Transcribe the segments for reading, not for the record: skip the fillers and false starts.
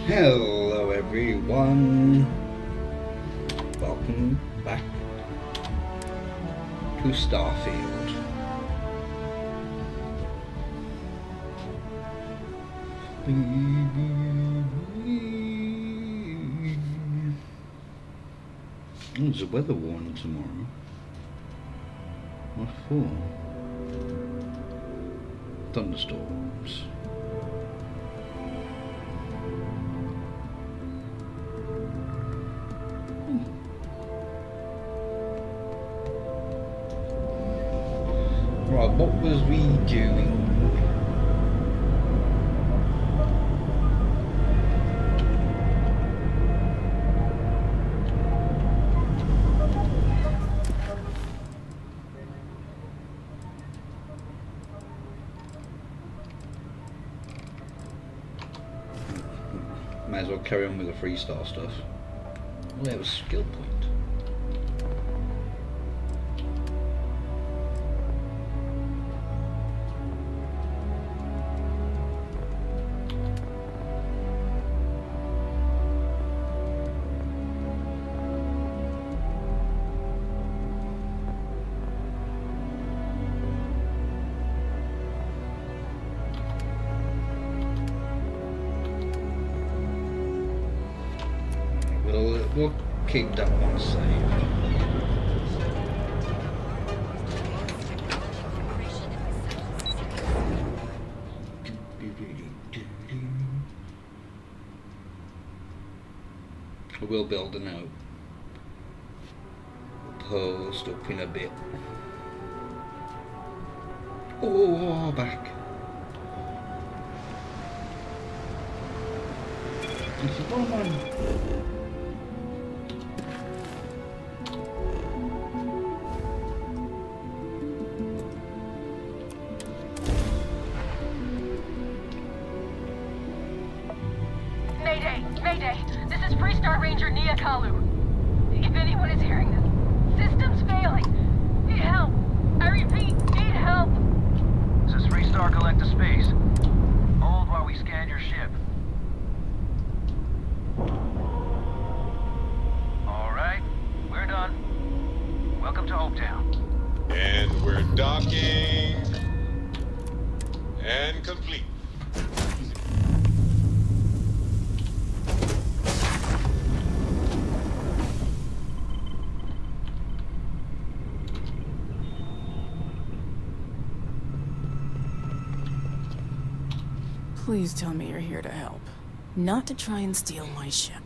Hello everyone, welcome back to Starfield. There's a weather warning tomorrow. What for? Thunderstorms. Right, what was we doing? Might as well carry on with the 3-star stuff. Oh, we have a skill point. We'll keep that one saved. We'll build a note. Post up in a bit. Oh, back. It's a long one. Mayday! This is Freestar Ranger Nia Kalu. If anyone is hearing this, system's failing. Need help. I repeat, need help. This is Freestar Collective Space. Hold while we scan your ship. Alright, we're done. Welcome to Hopetown. And we're docking. And complete. Please tell me you're here to help, not to try and steal my ship.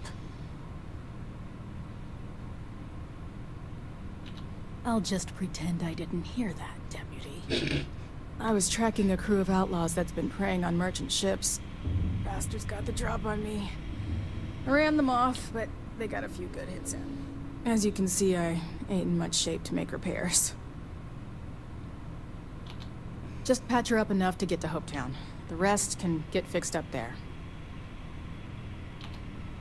I'll just pretend I didn't hear that, Deputy. I was tracking a crew of outlaws that's been preying on merchant ships. Bastards got the drop on me. I ran them off, but they got a few good hits in. As you can see, I ain't in much shape to make repairs. Just patch her up enough to get to Hopetown. The rest can get fixed up there.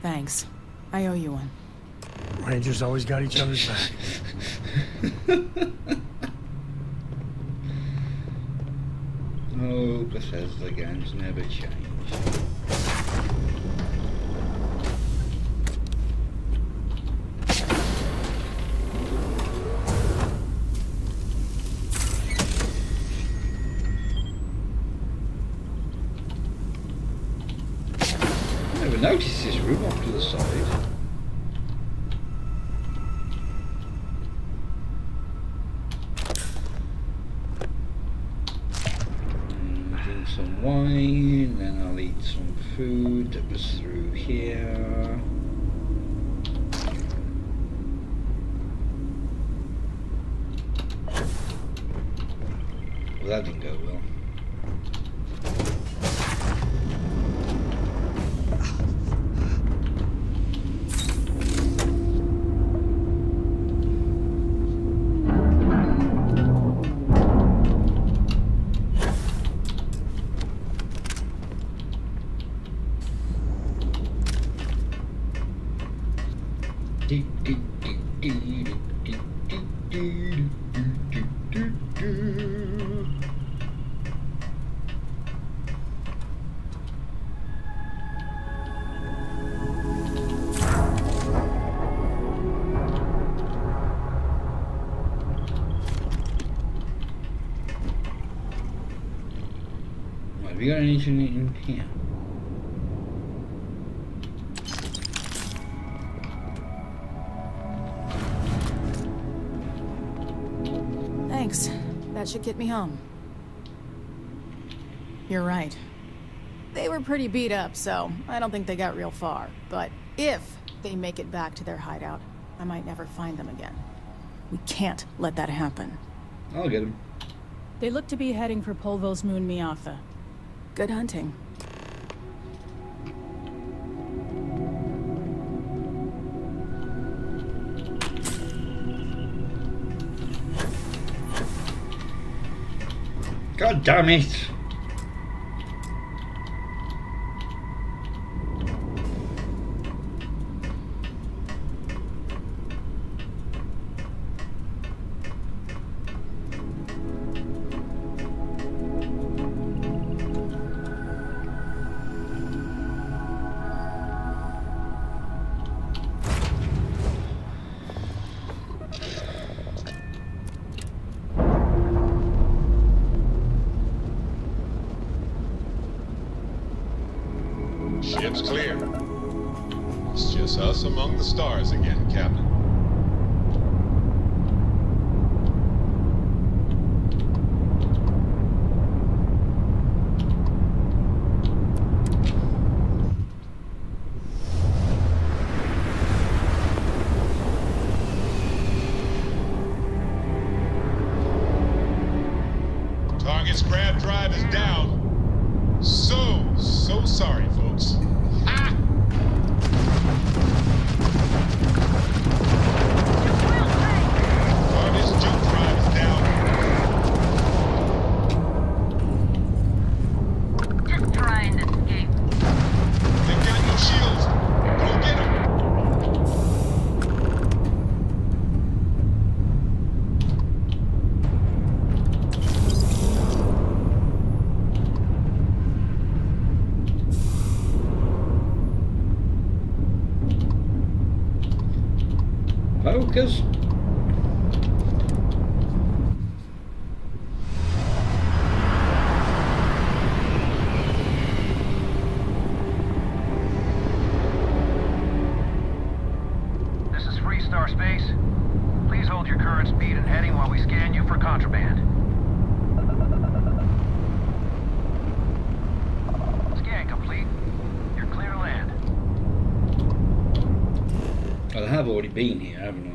Thanks. I owe you one. Rangers always got each other's back. Oh, Bethesda games never change. I never noticed this room off to the side. Drink some wine, then I'll eat some food that was through here. Well, that didn't go well. you got anything in here? Thanks. That should get me home. You're right. They were pretty beat up, so I don't think they got real far. But if they make it back to their hideout, I might never find them again. We can't let that happen. I'll get him. They look to be heading for Polvo's moon Miatha. Good hunting. God damn it! Ship's clear. It's just us among the stars again, Captain. Target's grav drive is down. So sorry, folks. Ah! Target's jump drive is down. Just trying to escape. They've got no shields. Go get them. Focus. This is Free Star Space. Please hold your current speed and heading while we scan you for contraband. Scan complete. You're clear to land. Well, I have already been here, haven't I?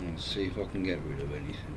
Let's see if I can get rid of anything.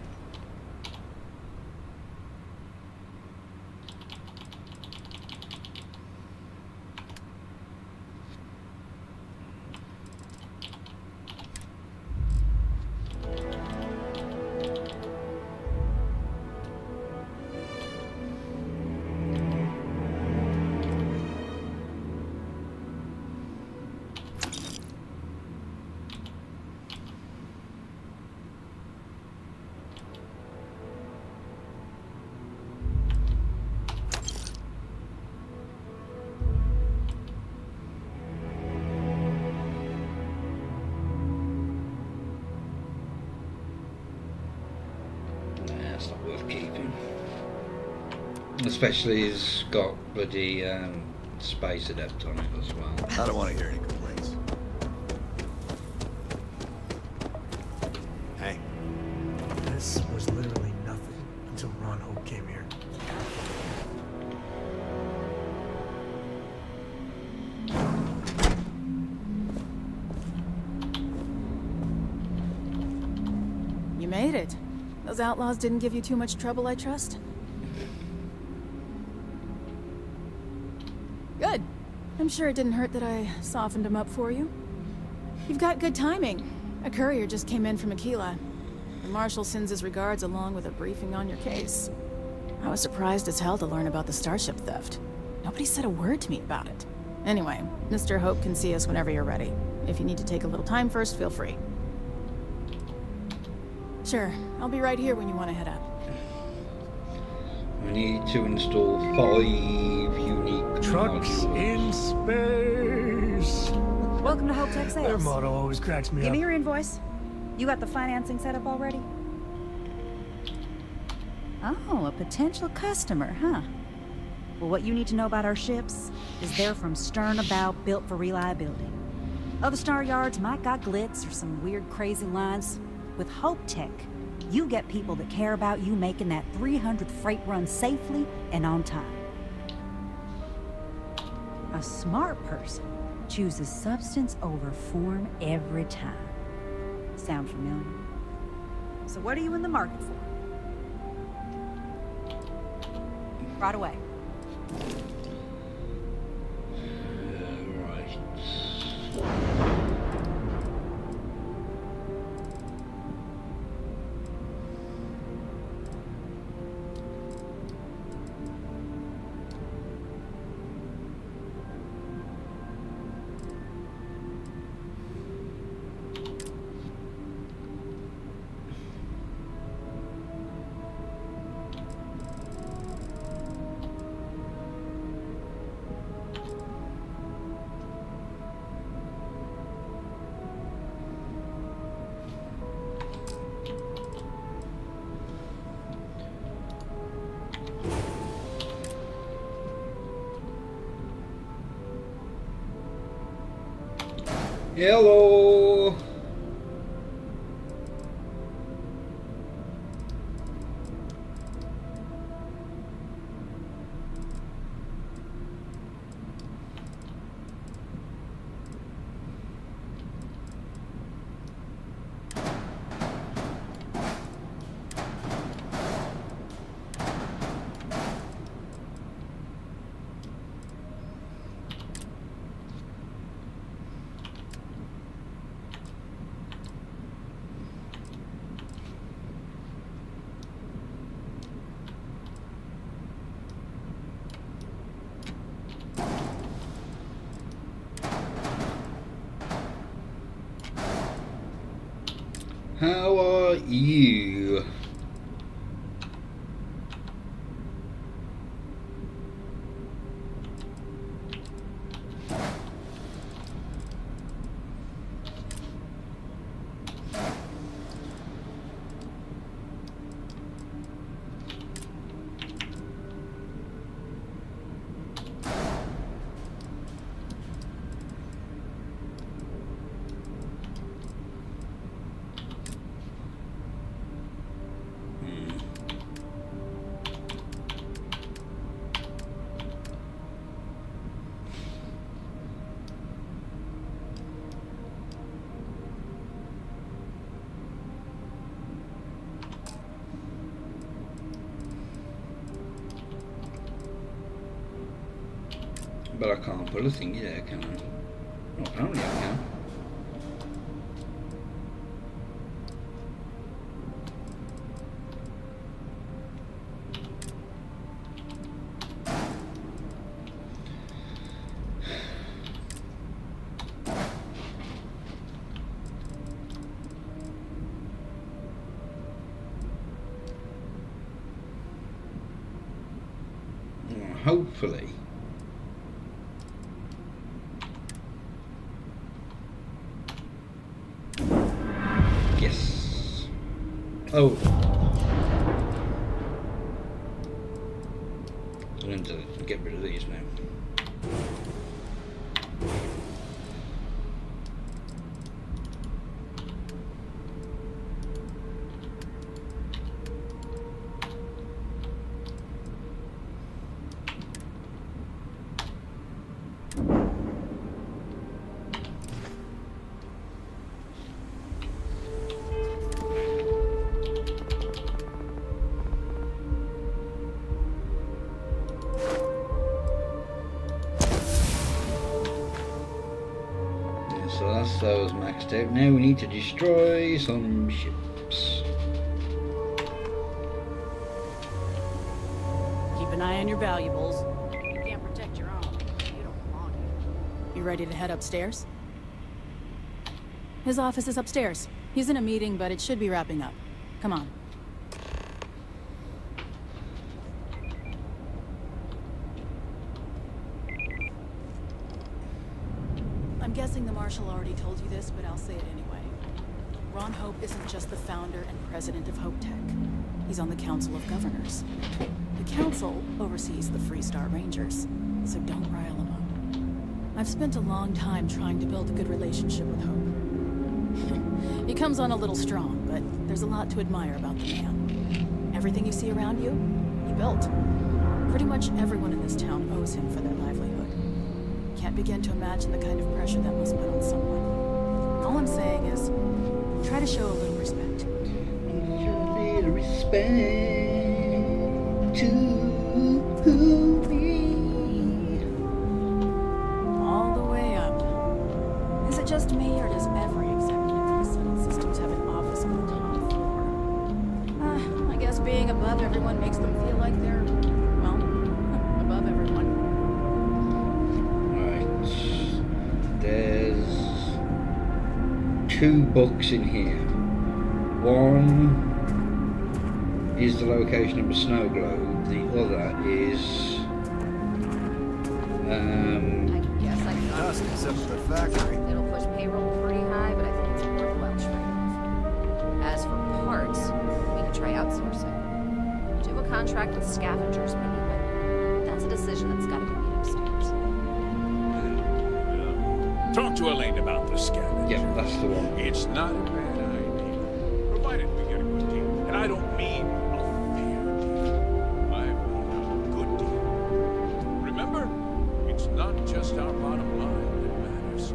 That's not worth keeping. Especially it's got bloody space adept on it as well. I don't want to hear any complaints. Hey, This was literally nothing until Ron Hope came here. You made it. Those outlaws didn't give you too much trouble, I trust? Good. I'm sure it didn't hurt that I softened them up for you. You've got good timing. A courier just came in from Aquila. The Marshal sends his regards along with a briefing on your case. I was surprised as hell to learn about the starship theft. Nobody said a word to me about it. Anyway, Mr. Hope can see us whenever you're ready. If you need to take a little time first, feel free. Sure, I'll be right here when you want to head out. I need to install 5 unique Trucks modules. in space. Welcome to Hope Tech Their Sales. motto always cracks me Give up. me your invoice. You got the financing set up already? Oh, a potential customer, huh? Well, what you need to know about our ships is they're from stern to bow, built for reliability. Other star yards might got glitz or some weird crazy lines. With Hope Tech, you get people that care about you making that 300th freight run safely and on time. A smart person chooses substance over form every time. Sound familiar? So what are you in the market for? Right away. Right. Hello. How are you? But I can't put a thingy there, can I? Oh, apparently I can. Well, hopefully. Yes. Oh. I'm going to get rid of these now. So that's those maxed out. Now we need to destroy some ships. Keep an eye on your valuables. You can't protect your own. You don't belong here. You ready to head upstairs? His office is upstairs. He's in a meeting, but it should be wrapping up. Come on. I'm guessing the Marshal already told you this, but I'll say it anyway. Ron Hope isn't just the founder and president of Hope Tech. He's on the Council of Governors. The Council oversees the Freestar Rangers, so don't rile him up. I've spent a long time trying to build a good relationship with Hope. He comes on a little strong, but there's a lot to admire about the man. Everything you see around you, he built. Pretty much everyone in this town owes him for their livelihood. Can't begin to imagine the kind of pressure that must put on someone. All I'm saying is, try to show a little respect. Show a little respect to me. All the way up. Is it just me, or does every executive in the Settled Systems have an office on the top floor? I guess being above everyone makes them feel like they're, well, above everyone. Right. There's 2 books in here. One is the location of a snow globe. The other is I guess I can Dust is up at the factory. It'll push payroll pretty high, but I think it's a worthwhile trade-off. As for parts, we could try outsourcing. Do a contract with scavengers, maybe, but that's a decision that's got to be made upstairs. Talk to Elaine about the scavenger. yeah, that's the one. It's not a bad idea, provided we get a good deal. And I don't mean a fair deal. I mean a good deal. Remember, it's not just our bottom line that matters.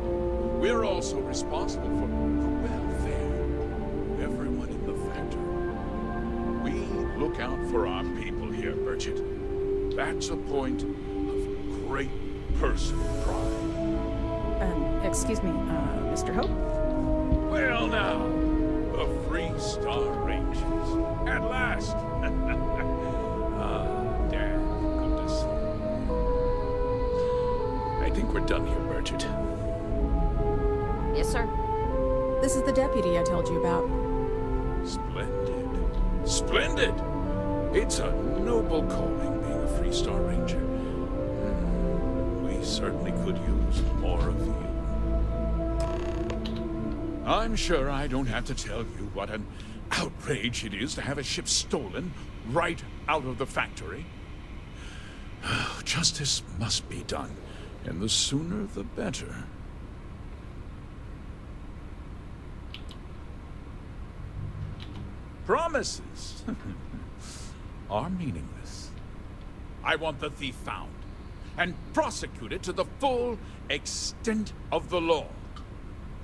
We're also responsible for the welfare of everyone in the factory. We look out for our people here, Bridget. That's a point of great personal pride. Excuse me, Mr. Hope? Well now, the Freestar Rangers. At last! Dad, good to see you. I think we're done here, Bridget. Yes, sir. This is the deputy I told you about. Splendid. Splendid! It's a noble calling being a Freestar Ranger. We certainly could use more of you. I'm sure I don't have to tell you what an outrage it is to have a ship stolen right out of the factory. Justice must be done, and the sooner the better. Promises are meaningless. I want the thief found and prosecuted to the full extent of the law.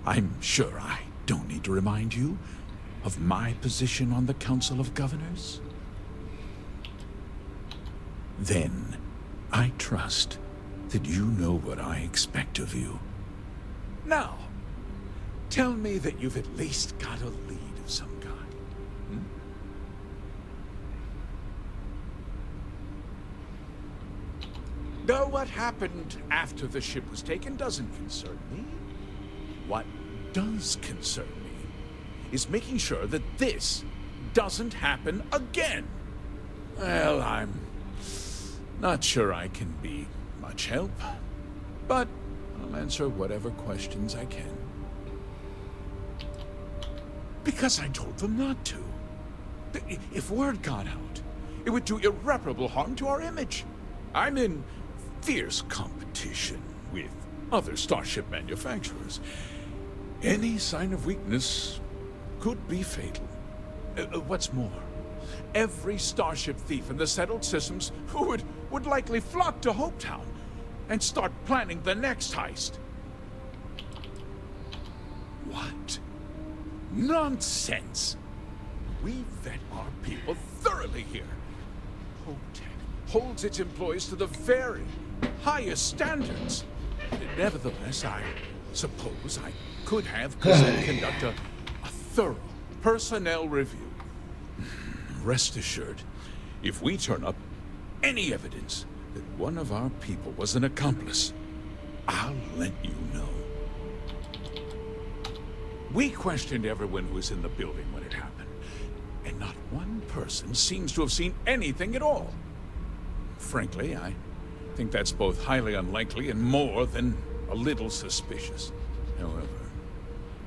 I'm sure I don't need to remind you of my position on the Council of Governors. Then, I trust that you know what I expect of you. Now, tell me that you've at least got a lead of some kind. Though what happened after the ship was taken doesn't concern me. What does concern me is making sure that this doesn't happen again. Well, I'm not sure I can be much help, but I'll answer whatever questions I can. Because I told them not to. If word got out, it would do irreparable harm to our image. I'm in fierce competition with other starship manufacturers. Any sign of weakness could be fatal. What's more, every starship thief in the Settled Systems would likely flock to Hopetown and start planning the next heist. What? Nonsense! We vet our people thoroughly here. Hopetech holds its employees to the very highest standards. Nevertheless, I suppose I could have conduct a thorough personnel review. Rest assured, if we turn up any evidence that one of our people was an accomplice, I'll let you know. We questioned everyone who was in the building when it happened, and not one person seems to have seen anything at all. Frankly, I think that's both highly unlikely and more than a little suspicious. However,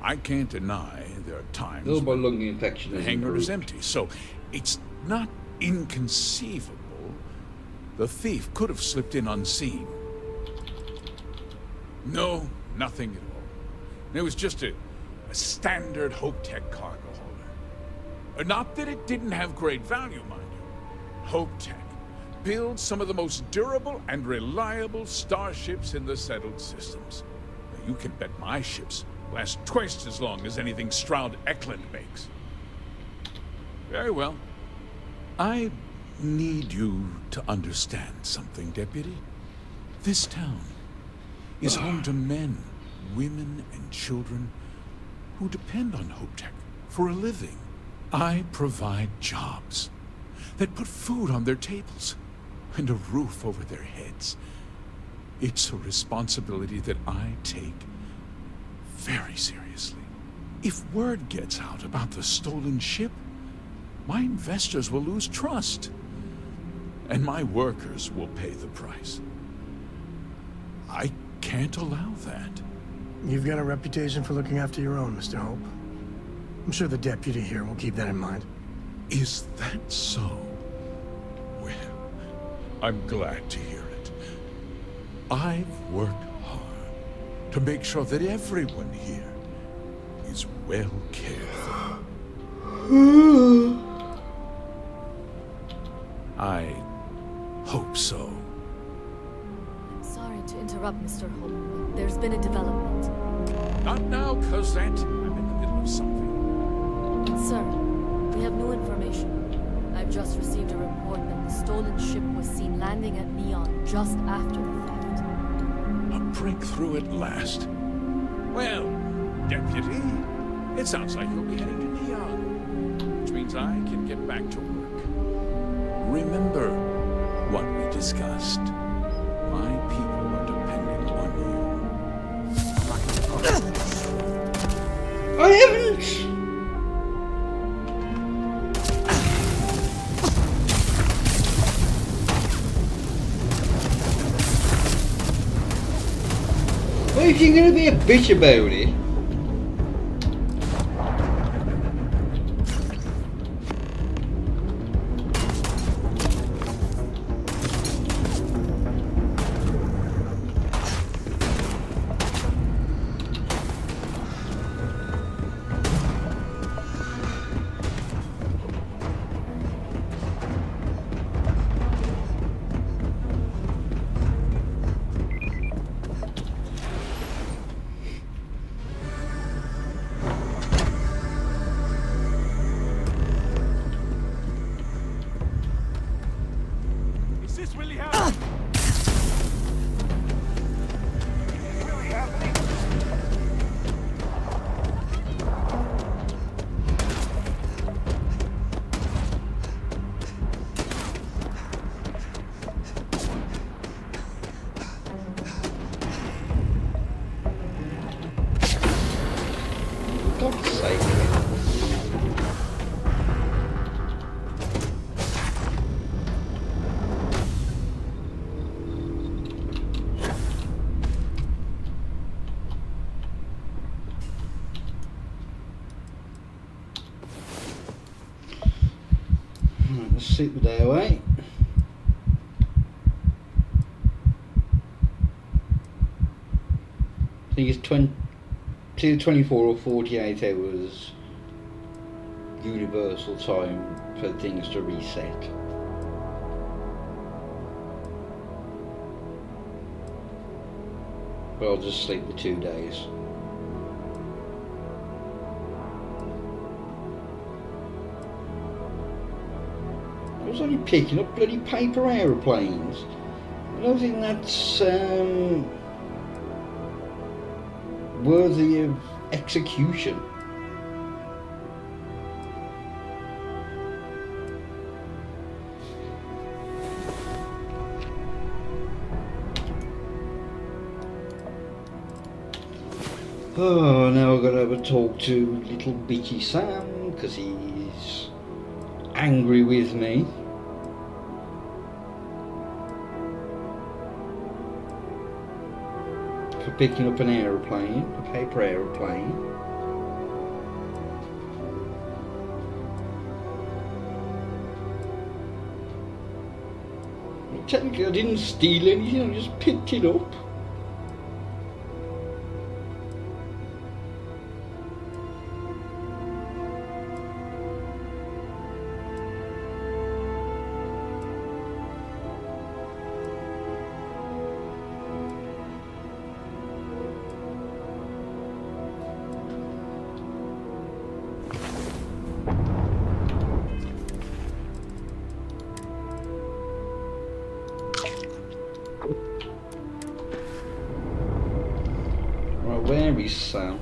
I can't deny there are times Little lung infection the hangar is empty, so it's not inconceivable the thief could have slipped in unseen. No, nothing at all. It was just a standard Hope-Tech cargo holder. Not that it didn't have great value, mind you. Hope-Tech builds some of the most durable and reliable starships in the settled systems. Now, you can bet my ships last twice as long as anything Stroud-Eklund makes. Very well. I need you to understand something, Deputy. This town is home to men, women, and children who depend on Hope-Tech for a living. I provide jobs that put food on their tables and a roof over their heads. It's a responsibility that I take very seriously. If word gets out about the stolen ship, my investors will lose trust, and my workers will pay the price. I can't allow that. You've got a reputation for looking after your own, Mr. Hope. I'm sure the deputy here will keep that in mind. Is that so? Well, I'm glad to hear it. I've worked hard to make sure that everyone here is well cared for. I hope so. Sorry to interrupt, Mr. Hope. There's been a development. Not now, Cosette. I'm in the middle of something. Sir, we have new information. I've just received a report that the stolen ship was seen landing at Neon just after the theft. A breakthrough at last. Well, Deputy, it sounds like you'll be heading to Neon, which means I can get back to work. Remember what we discussed. My people are depending on you. I haven't! Well, if you're going to be a bitch about it, God's sake. Let's sit the day away. I think it's 24 or 48 hours universal time for things to reset. But I'll just sleep the 2 days. I was only picking up bloody paper aeroplanes. I don't think that's worthy of execution. Oh, now I've got to have a talk to little bitchy Sam because he's angry with me. For picking up an aeroplane, a paper aeroplane. Well, technically I didn't steal anything, I just picked it up. Where is Sam?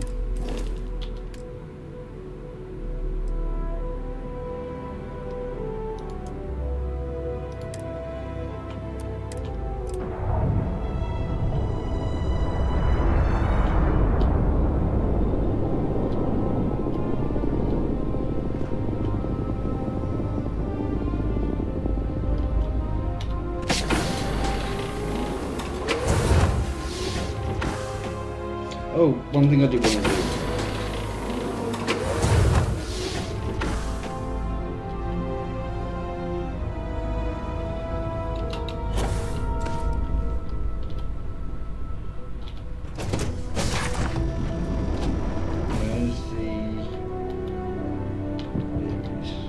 Oh, one thing I did want to do. Where's the... There it is.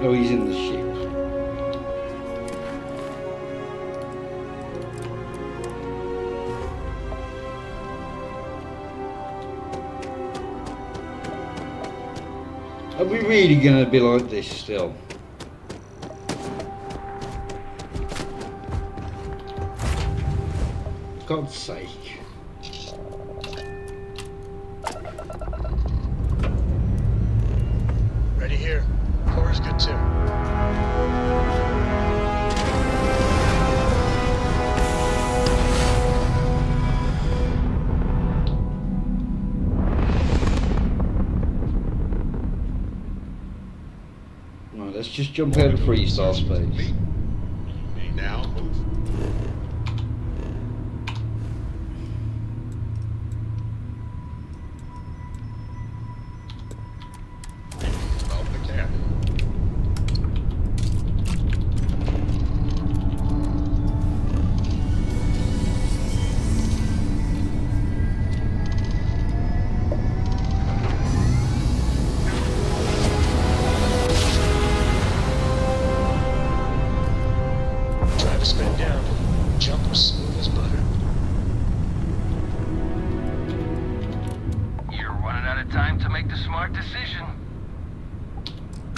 Oh, he's in the ship. Are we really going to be like this still? God's sake. Ready here. Core is good too. Right, let's just jump out of freestyle space. You may now move. About the cabin. Try to spin down. Jump was smooth as butter. You're running out of time to make the smart decision.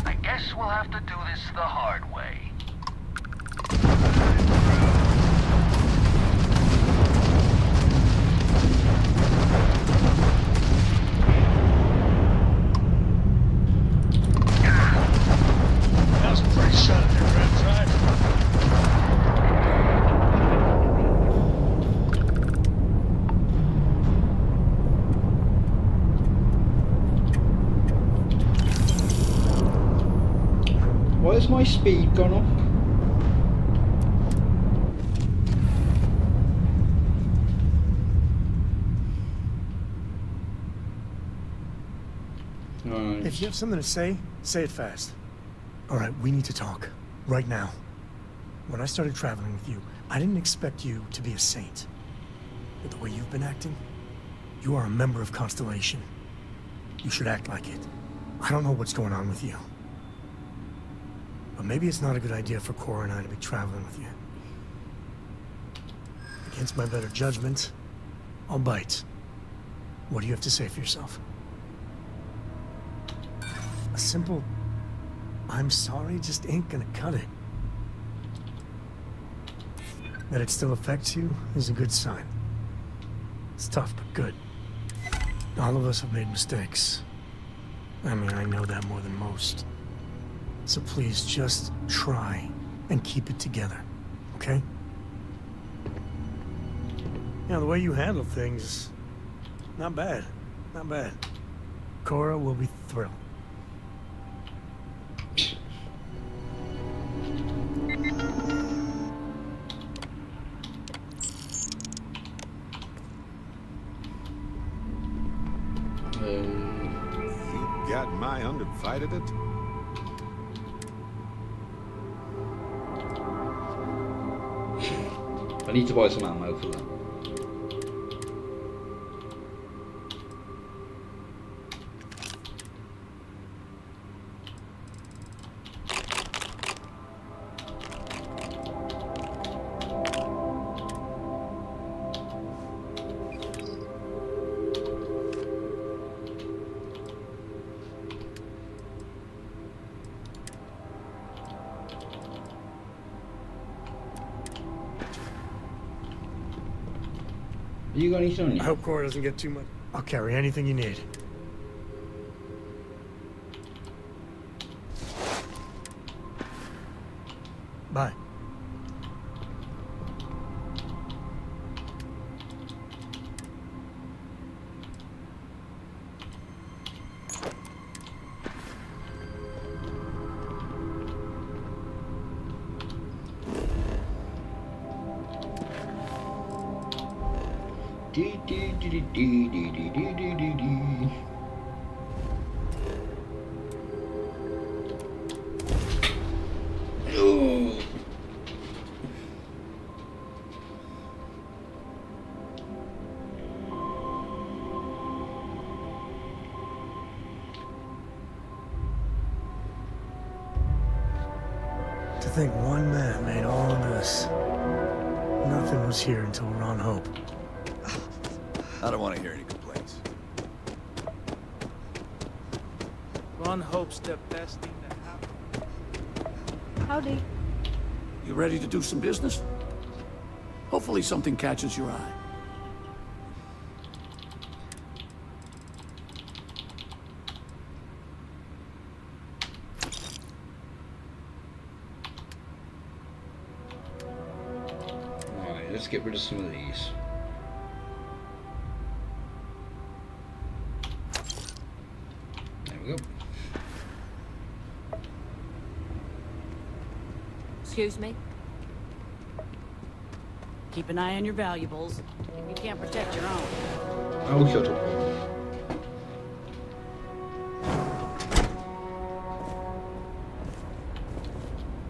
I guess we'll have to do this the hard way. That was a pretty shot at their red drive. Why has my speed gone up? Right. If you have something to say it fast. All right, we need to talk. Right now. When I started traveling with you, I didn't expect you to be a saint. But the way you've been acting, you are a member of Constellation. You should act like it. I don't know what's going on with you. But maybe it's not a good idea for Cora and I to be traveling with you. Against my better judgment, I'll bite. What do you have to say for yourself? A simple, I'm sorry just ain't gonna cut it. That it still affects you is a good sign. It's tough, but good. All of us have made mistakes. I mean, I know that more than most. So please, just try and keep it together, okay? Yeah, the way you handle things, not bad, not bad. Cora will be thrilled. You got my undivided it? I need to buy some ammo for that. You got anything on you? I hope Cora doesn't get too much. I'll carry anything you need. Bye. To think one man made all of this. Nothing was here until we're on Hope. I don't want to hear any complaints. Ron Hope's the best thing that happened. Howdy. You ready to do some business? Hopefully something catches your eye. Alright, let's get rid of some of these. There we go. Excuse me? Keep an eye on your valuables. You can't protect your own. Oh, shut up.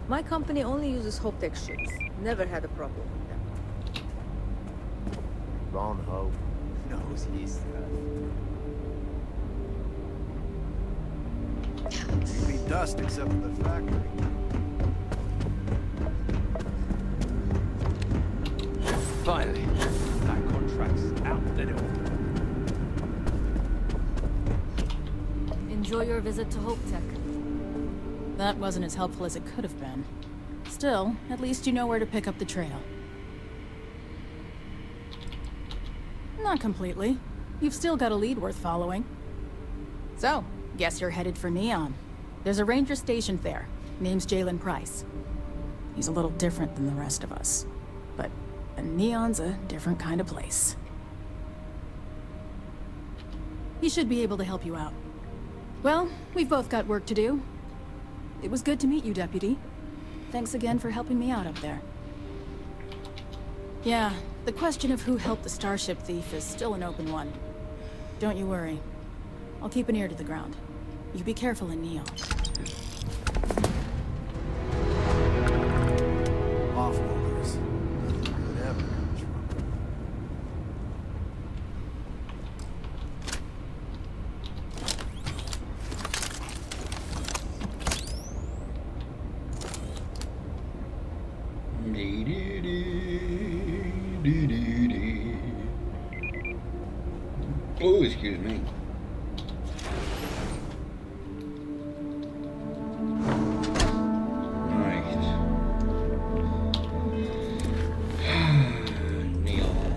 My company only uses Hope Tech ships. Never had a problem with them. Ron Hope knows his stuff. Be dust except for the factory. Finally, that contract's out the door. Enjoy your visit to Hope Tech. That wasn't as helpful as it could have been. Still, at least you know where to pick up the trail. Not completely. You've still got a lead worth following. So, guess you're headed for Neon. There's a ranger stationed there. Name's Jalen Price. He's a little different than the rest of us. But Neon's a different kind of place. He should be able to help you out. Well, we've both got work to do. It was good to meet you, Deputy. Thanks again for helping me out up there. Yeah, the question of who helped the Starship thief is still an open one. Don't you worry. I'll keep an ear to the ground. You be careful in Neon. Offloaders. Good ever comes from. Oh, excuse me. Right. Neon.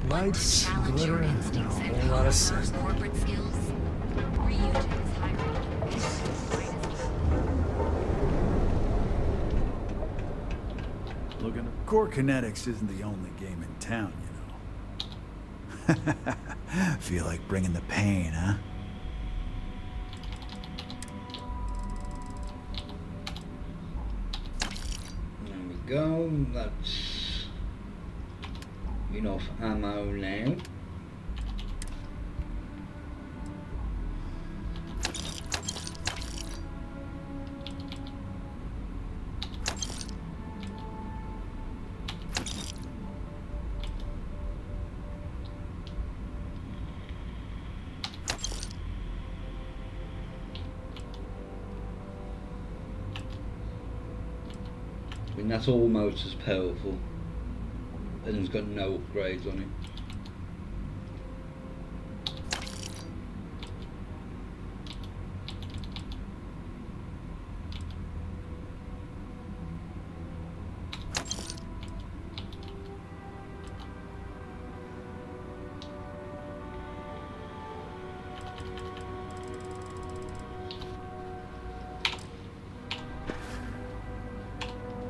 Lights, glitter, and a whole lot of scent. Looking at Core Kinetics isn't the only game in town, you know. Feel like bringing the pain, huh? There we go. That's enough ammo now. I mean, that's almost as powerful, and it's got no upgrades on it.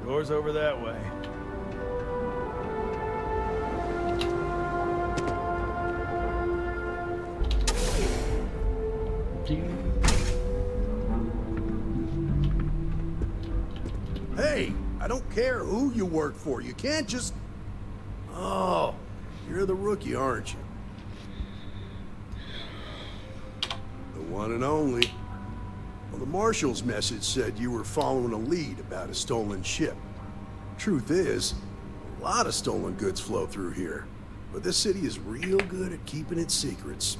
Doors over that way. Hey, I don't care who you work for. You can't just... Oh, you're the rookie, aren't you? The one and only. Well, the marshal's message said you were following a lead about a stolen ship. Truth is, a lot of stolen goods flow through here. But this city is real good at keeping its secrets,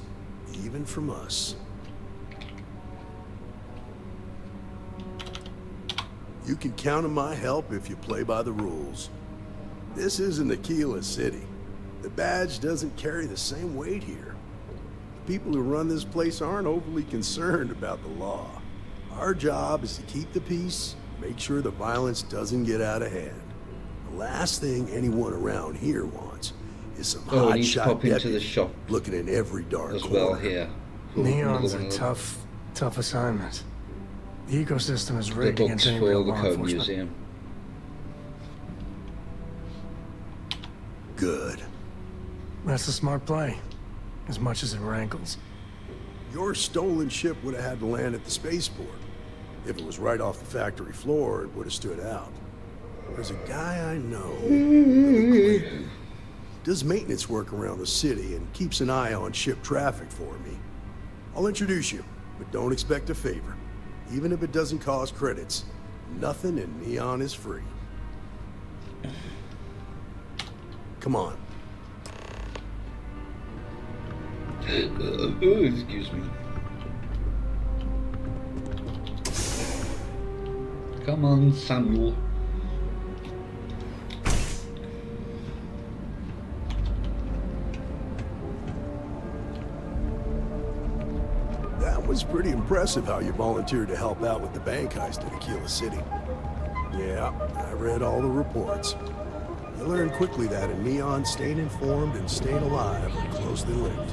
even from us. You can count on my help if you play by the rules. This isn't Aquila City. The badge doesn't carry the same weight here. The people who run this place aren't overly concerned about the law. Our job is to keep the peace, make sure the violence doesn't get out of hand. The last thing anyone around here wants is some Oh, we need to hotshot pop into the deputy shop looking in every darn as corner. well here. Neon's a tough assignment. The ecosystem is rigged against any for real the law Code enforcement. Museum. Good. That's a smart play, as much as it rankles. Your stolen ship would have had to land at the spaceport. If it was right off the factory floor, it would have stood out. There's a guy I know, Billy Clayton, does maintenance work around the city and keeps an eye on ship traffic for me. I'll introduce you, but don't expect a favor. Even if it doesn't cost credits, nothing in Neon is free. Come on. Excuse me. Come on, Samuel. That was pretty impressive how you volunteered to help out with the bank heist in Aquila City. Yeah, I read all the reports. You learned quickly that in Neon, staying informed and staying alive are closely linked.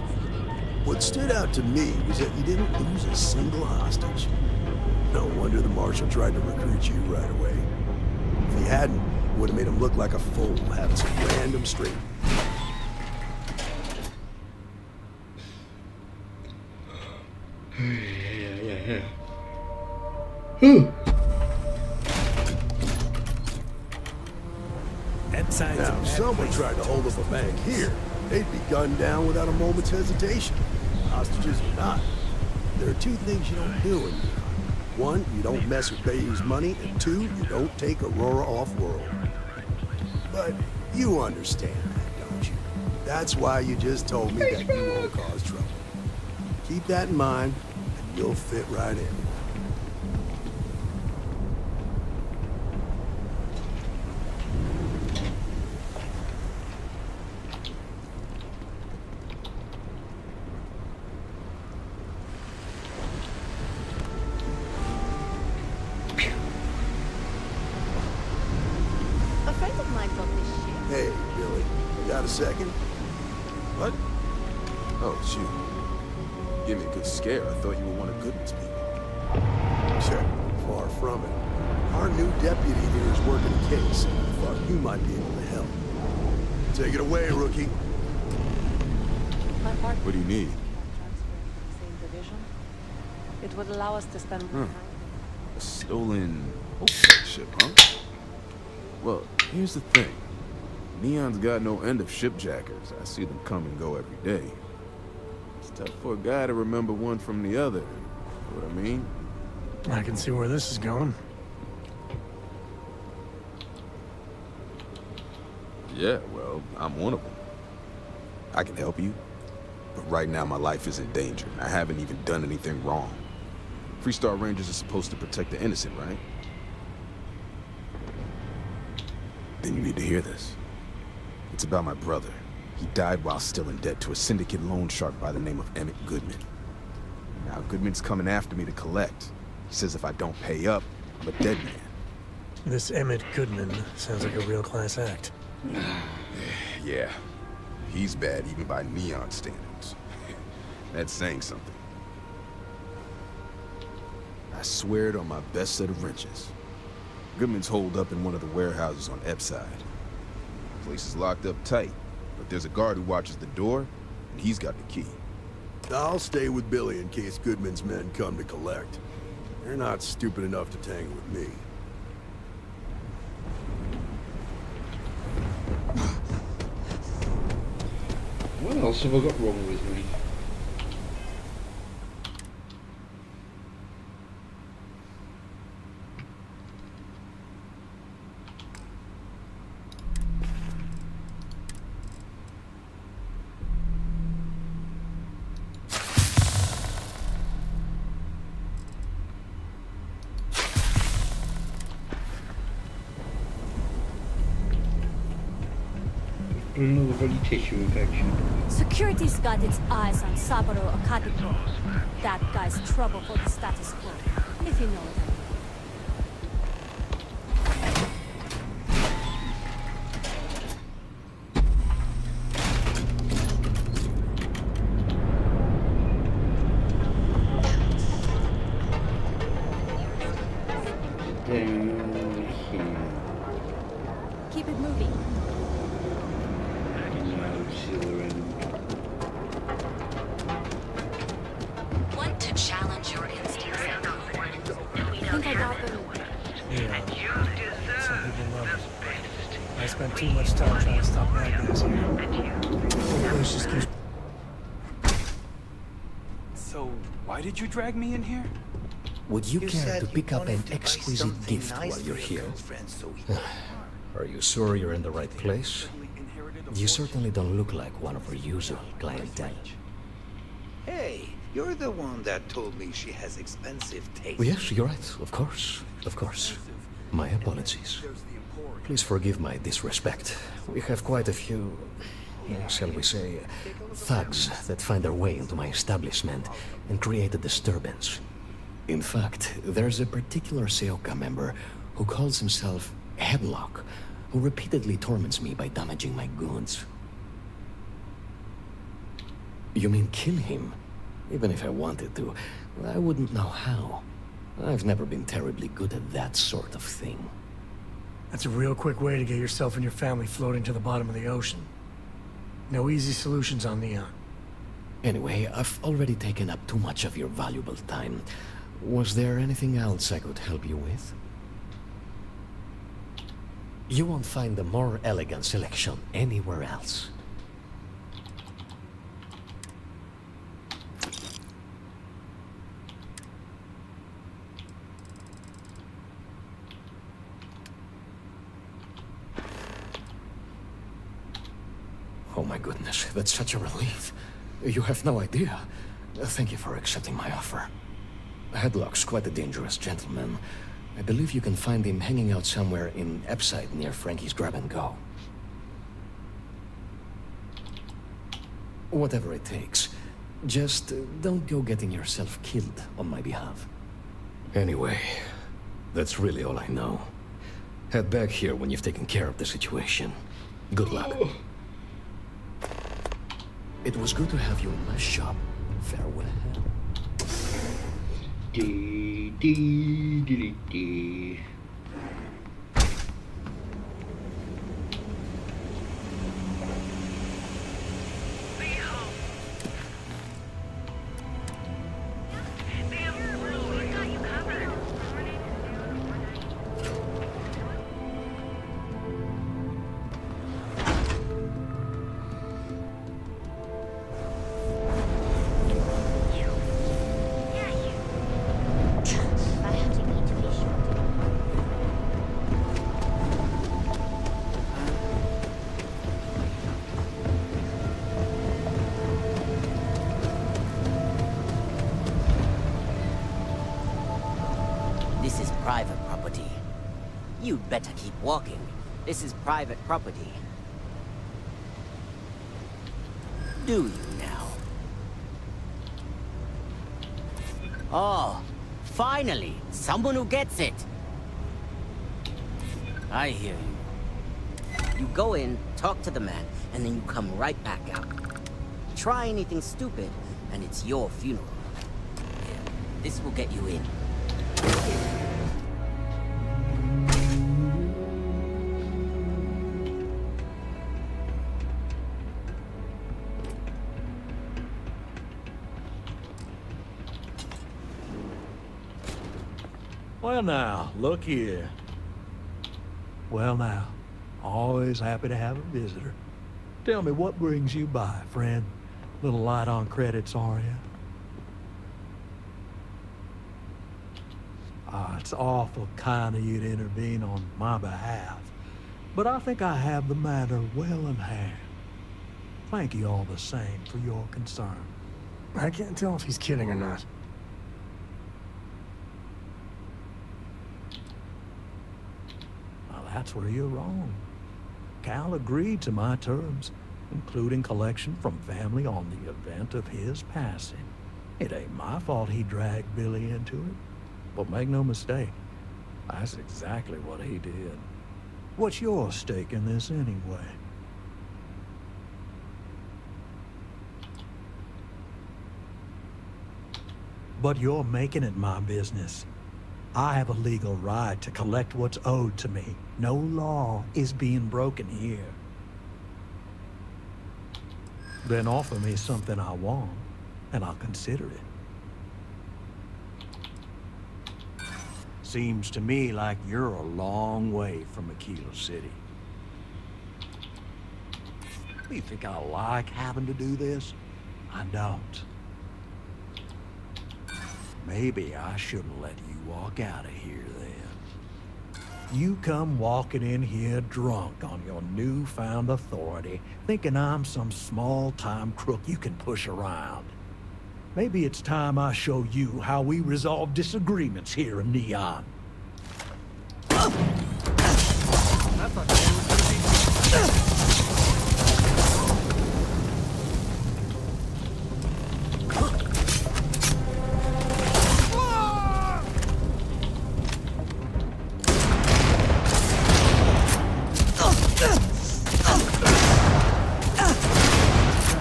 What stood out to me was that you didn't lose a single hostage. No wonder the Marshal tried to recruit you right away. If he hadn't, it would have made him look like a fool having some random straight. That side's Now, someone tried to hold up a bank here, they'd be gunned down without a moment's hesitation. Hostages or not. There are two things you don't do in Neon. One, you don't mess with Bayou's money, and two, you don't take Aurora off-world. But you understand that, don't you? That's why you just told me that you won't cause trouble. Keep that in mind, and you'll fit right in. Hey, Billy, got a second? What? Oh, shoot. Give me a good scare. I thought you were one of Goodman's people. Sure, far from it. Our new deputy here is working a case, and I thought you might be able to help. Take it away, rookie. What do you need? It would allow us to spend more time. A stolen hotel ship, huh? Well, here's the thing. Neon's got no end of shipjackers. I see them come and go every day. It's tough for a guy to remember one from the other. You know what I mean? I can see where this is going. Yeah, well, I'm one of them. I can help you. But right now, my life is in danger. I haven't even done anything wrong. Freestar Rangers are supposed to protect the innocent, right? Then you need to hear this. It's about my brother. He died while still in debt to a syndicate loan shark by the name of Emmett Goodman. Now, Goodman's coming after me to collect. He says if I don't pay up, I'm a dead man. This Emmett Goodman sounds like a real class act. Yeah. He's bad even by Neon standards. That's saying something. I swear it on my best set of wrenches. Goodman's holed up in one of the warehouses on Epside. The place is locked up tight, but there's a guard who watches the door, and he's got the key. I'll stay with Billy in case Goodman's men come to collect. They're not stupid enough to tangle with me. What else have I got wrong with me? Another bloody tissue infection. Security's got its eyes on Saburo Akatiko. That guy's trouble for the status quo, if you know what I mean. Keep it moving. Want to challenge your instincts? I think I got them. Yeah. Some people love it. I spent too much time trying to stop bad guys here. Please just keep... So, why did you drag me in here? Would you care to pick up an exquisite gift while you're here? Are you sure you're in the right place? You certainly don't look like one of our usual clientele. Hey, you're the one that told me she has expensive taste. Yes, you're right. Of course. Of course. My apologies. Please forgive my disrespect. We have quite a few, shall we say, thugs that find their way into my establishment and create a disturbance. In fact, there's a particular Seoka member who calls himself Headlock, who repeatedly torments me by damaging my goods. You mean kill him? Even if I wanted to, I wouldn't know how. I've never been terribly good at that sort of thing. That's a real quick way to get yourself and your family floating to the bottom of the ocean. No easy solutions on Neon. Anyway, I've already taken up too much of your valuable time. Was there anything else I could help you with? You won't find a more elegant selection anywhere else. Oh my goodness, that's such a relief. You have no idea. Thank you for accepting my offer. Headlock's quite a dangerous gentleman. I believe you can find him hanging out somewhere in Epside near Frankie's Grab and Go. Whatever it takes. Just don't go getting yourself killed on my behalf. Anyway, that's really all I know. Head back here when you've taken care of the situation. Good luck. It was good to have you in my shop. Farewell. Dee dee dee dee. This is private property. You'd better keep walking. This is private property. Do you now? Oh, finally, someone who gets it. I hear you. You go in, talk to the man, and then you come right back out. Try anything stupid, and it's your funeral. Here, this will get you in. Well now, look here. Well now, always happy to have a visitor. Tell me, what brings you by, friend? Little light on credits, are you? It's awful kind of you to intervene on my behalf, but I think I have the matter well in hand. Thank you all the same for your concern. I can't tell if he's kidding or not. Well, that's where you're wrong. Cal agreed to my terms, including collection from family on the event of his passing. It ain't my fault he dragged Billy into it. But make no mistake, that's exactly what he did. What's your stake in this anyway? But you're making it my business. I have a legal right to collect what's owed to me. No law is being broken here. Then offer me something I want, and I'll consider it. Seems to me like you're a long way from Aquila City. You think I like having to do this? I don't. Maybe I shouldn't let you walk out of here then. You come walking in here drunk on your newfound authority, thinking I'm some small-time crook you can push around. Maybe it's time I show you how we resolve disagreements here in Neon.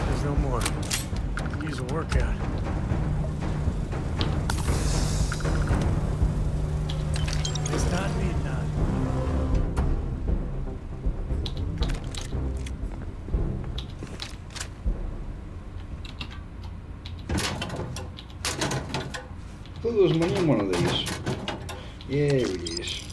There's no more. Use a workout. It's not midnight. I thought there was money in one of these. Yeah, it is.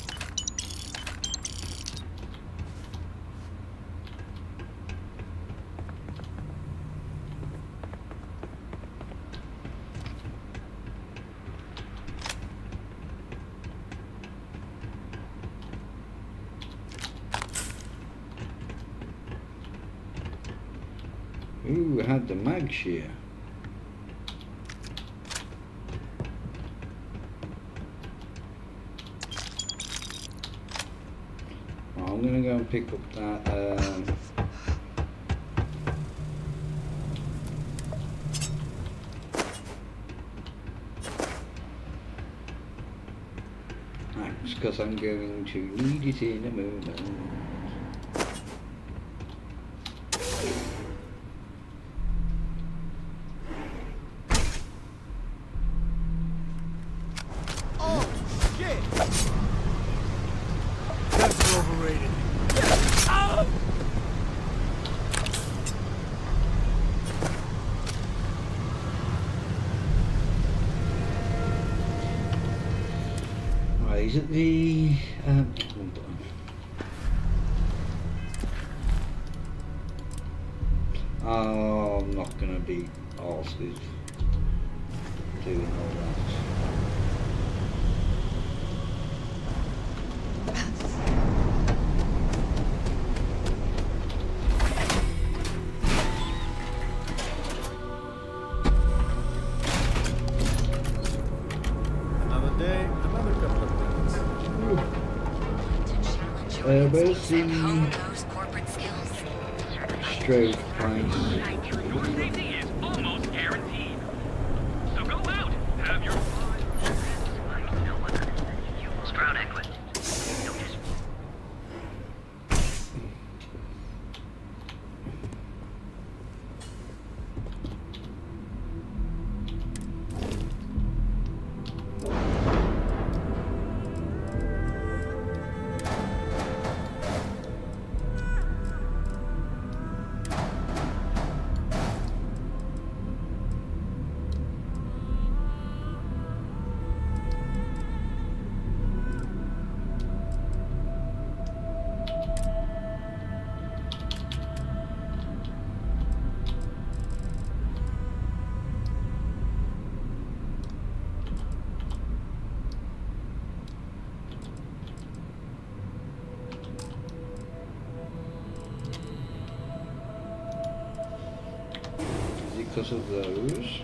Ooh, I had the mag shear. Well, I'm gonna go and pick up that axe, because I'm going to need it in a moment. Is it the one button? Oh, I'm not gonna be arsed with doing all that. Another day, another couple of minutes. Where's the stroke price? Your safety is almost guaranteed. So go out, have your fun. Stroud Equid. Notice. Because of those.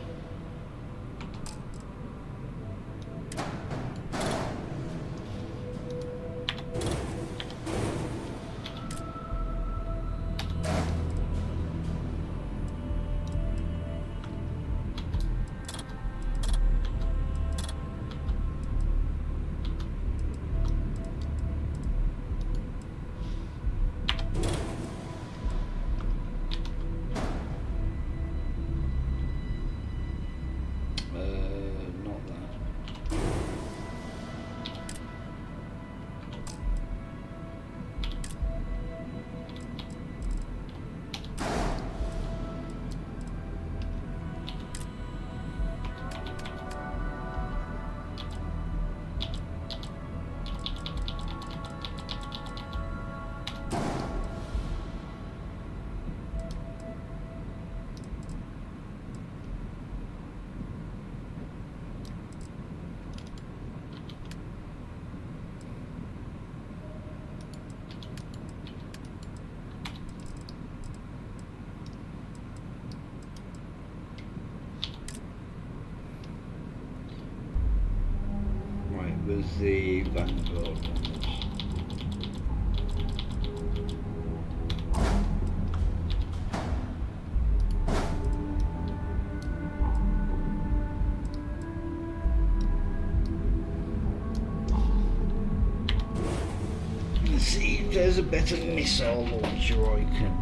Not that. Right, was the Vanguard ones. Let's see if there's a better missile launcher I can.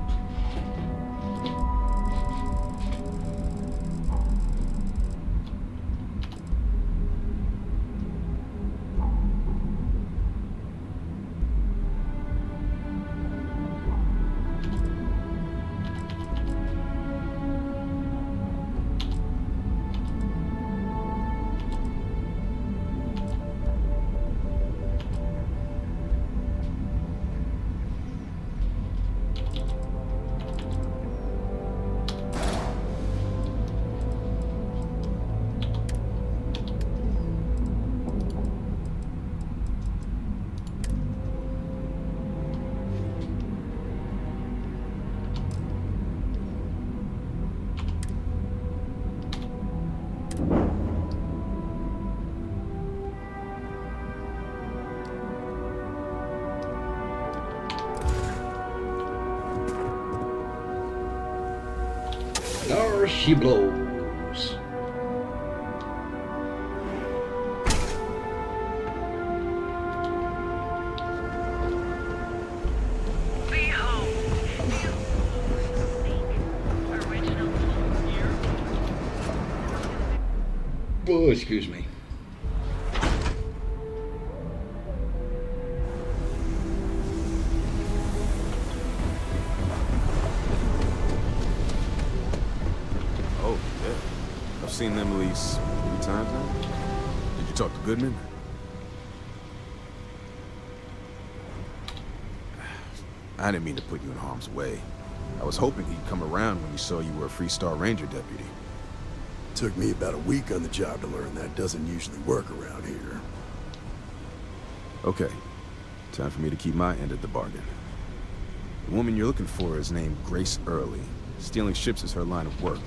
she blows. Oh, excuse me. Oh, yeah. I've seen them at least 3 times now. Did you talk to Goodman? I didn't mean to put you in harm's way. I was hoping he'd come around when he saw you were a Freestar Ranger deputy. Took me about a week on the job to learn that doesn't usually work around here. Okay. Time for me to keep my end of the bargain. The woman you're looking for is named Grace Early. Stealing ships is her line of work.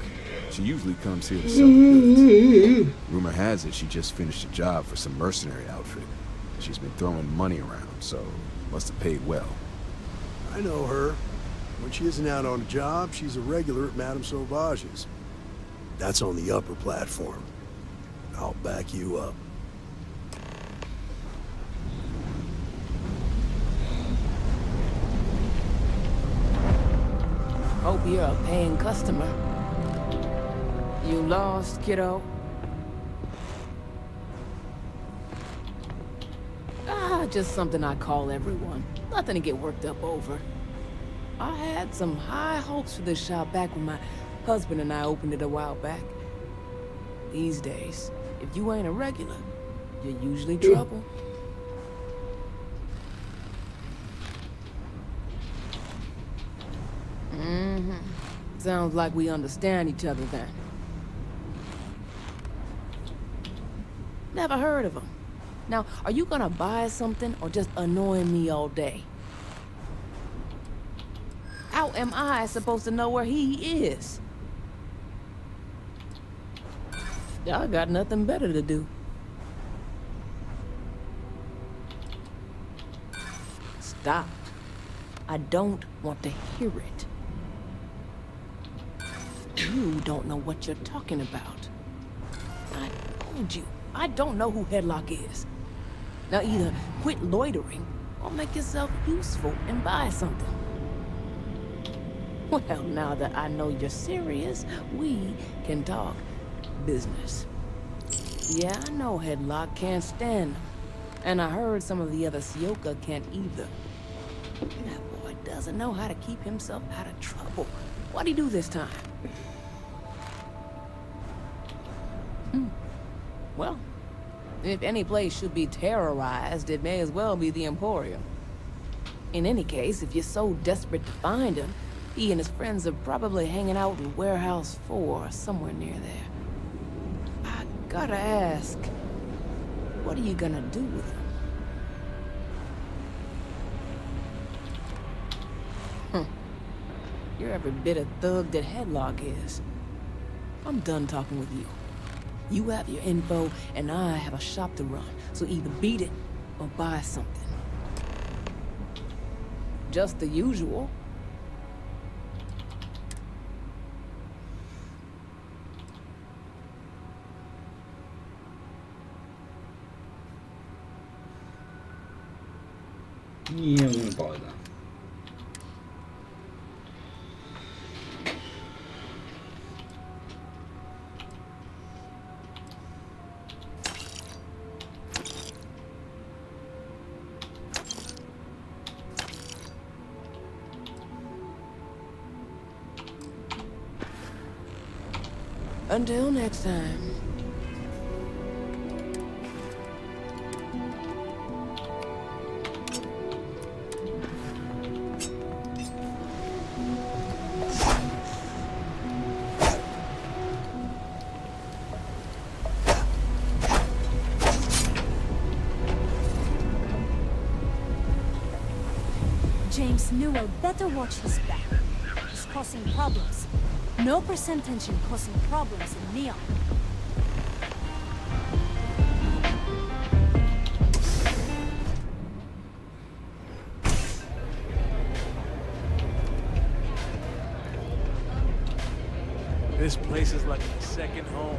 She usually comes here to sell the goods. Rumor has it she just finished a job for some mercenary outfit. She's been throwing money around, so must have paid well. I know her. When she isn't out on a job, she's a regular at Madame Sauvage's. That's on the upper platform. I'll back you up. Hope you're a paying customer. You lost, kiddo? Just something I call everyone. Nothing to get worked up over. I had some high hopes for this shop back when my husband and I opened it a while back. These days, if you ain't a regular, you're usually trouble. Sounds like we understand each other then. Never heard of him. Now, are you gonna buy something or just annoying me all day? How am I supposed to know where he is? I got nothing better to do. Stop. I don't want to hear it. You don't know what you're talking about. I told you, I don't know who Headlock is. Now either quit loitering or make yourself useful and buy something. Well, now that I know you're serious, we can talk business. Yeah, I know Headlock can't stand them. And I heard some of the other Sioka can't either. That boy doesn't know how to keep himself out of trouble. What'd he do this time? Well, if any place should be terrorized, it may as well be the Emporium. In any case, if you're so desperate to find him, he and his friends are probably hanging out in Warehouse 4 or somewhere near there. I gotta ask, what are you gonna do with him? You're every bit a thug that Headlock is. I'm done talking with you. You have your info, and I have a shop to run, so either beat it or buy something. Just the usual. Yeah, I'm gonna buy that. Until next time. James Newell better watch his back. He's causing problems. No percentage in causing problems in Neon. This place is like my second home.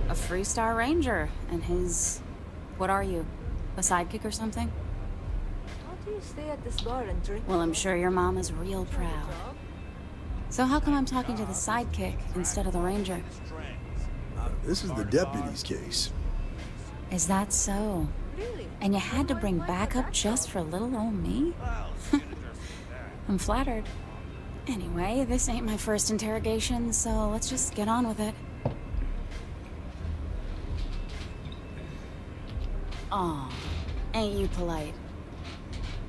A Freestar Ranger, and his... What are you? A sidekick or something? How do you stay at this bar and drink? Well, I'm sure your mom is real proud. So how come I'm talking to the sidekick instead of the Ranger? This is the deputy's case. Is that so? And you had to bring backup just for little old me? I'm flattered. Anyway, this ain't my first interrogation, so let's just get on with it. Aw, ain't you polite?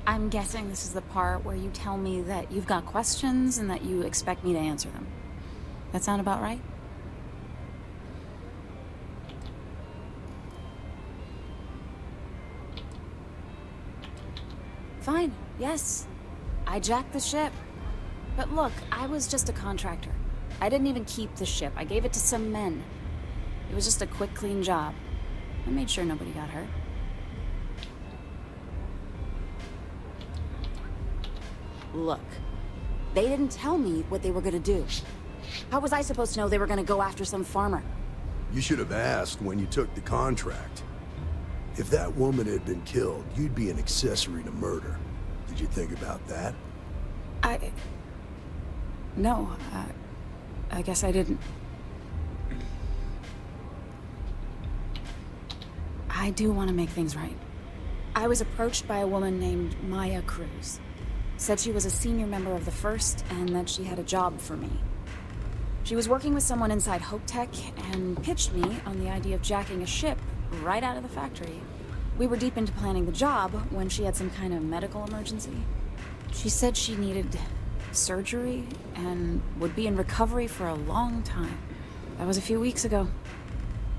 I'm guessing this is the part where you tell me that you've got questions and that you expect me to answer them. That sound about right? Fine, yes. I jacked the ship. But look, I was just a contractor. I didn't even keep the ship. I gave it to some men. It was just a quick, clean job. I made sure nobody got hurt. Look, they didn't tell me what they were gonna do. How was I supposed to know they were gonna go after some farmer? You should have asked when you took the contract. If that woman had been killed, you'd be an accessory to murder. Did you think about that? No, I guess I didn't. I do want to make things right. I was approached by a woman named Maya Cruz. Said she was a senior member of the First and that she had a job for me. She was working with someone inside Hope Tech and pitched me on the idea of jacking a ship right out of the factory. We were deep into planning the job when she had some kind of medical emergency. She said she needed surgery and would be in recovery for a long time. That was a few weeks ago.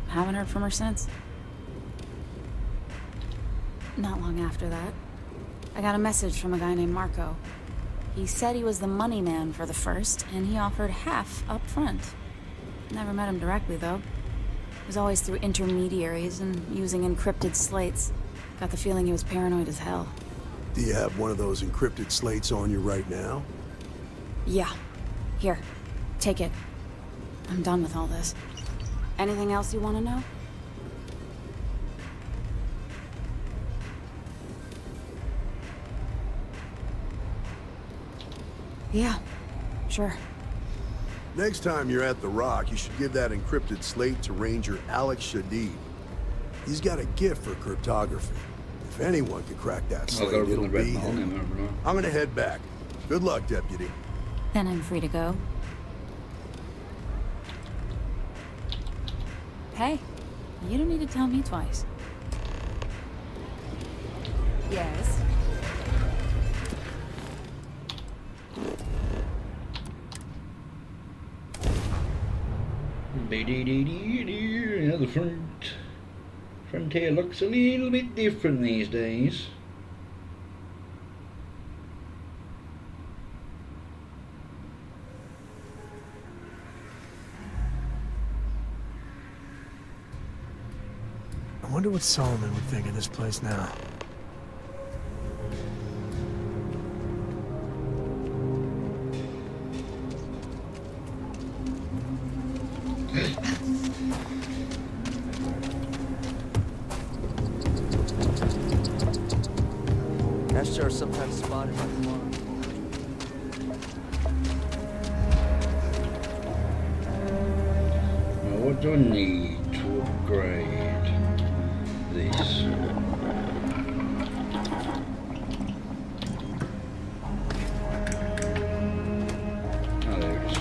Haven't heard from her since. Not long after that, I got a message from a guy named Marco. He said he was the money man for the First, and he offered half up front. Never met him directly, though. It was always through intermediaries and using encrypted slates. Got the feeling he was paranoid as hell. Do you have one of those encrypted slates on you right now? Yeah. Here. Take it. I'm done with all this. Anything else you want to know? Yeah. Sure. Next time you're at the Rock, you should give that encrypted slate to Ranger Alex Shadid. He's got a gift for cryptography. If anyone could crack that slate, it'll be him. I'm gonna head back. Good luck, Deputy. Then I'm free to go. Hey, you don't need to tell me twice. Yes. Yeah, the frontier looks a little bit different these days. I wonder what Solomon would think of this place now. That sure sometimes spotted by the farm. Now, what do I need to upgrade this? Oh, there it is.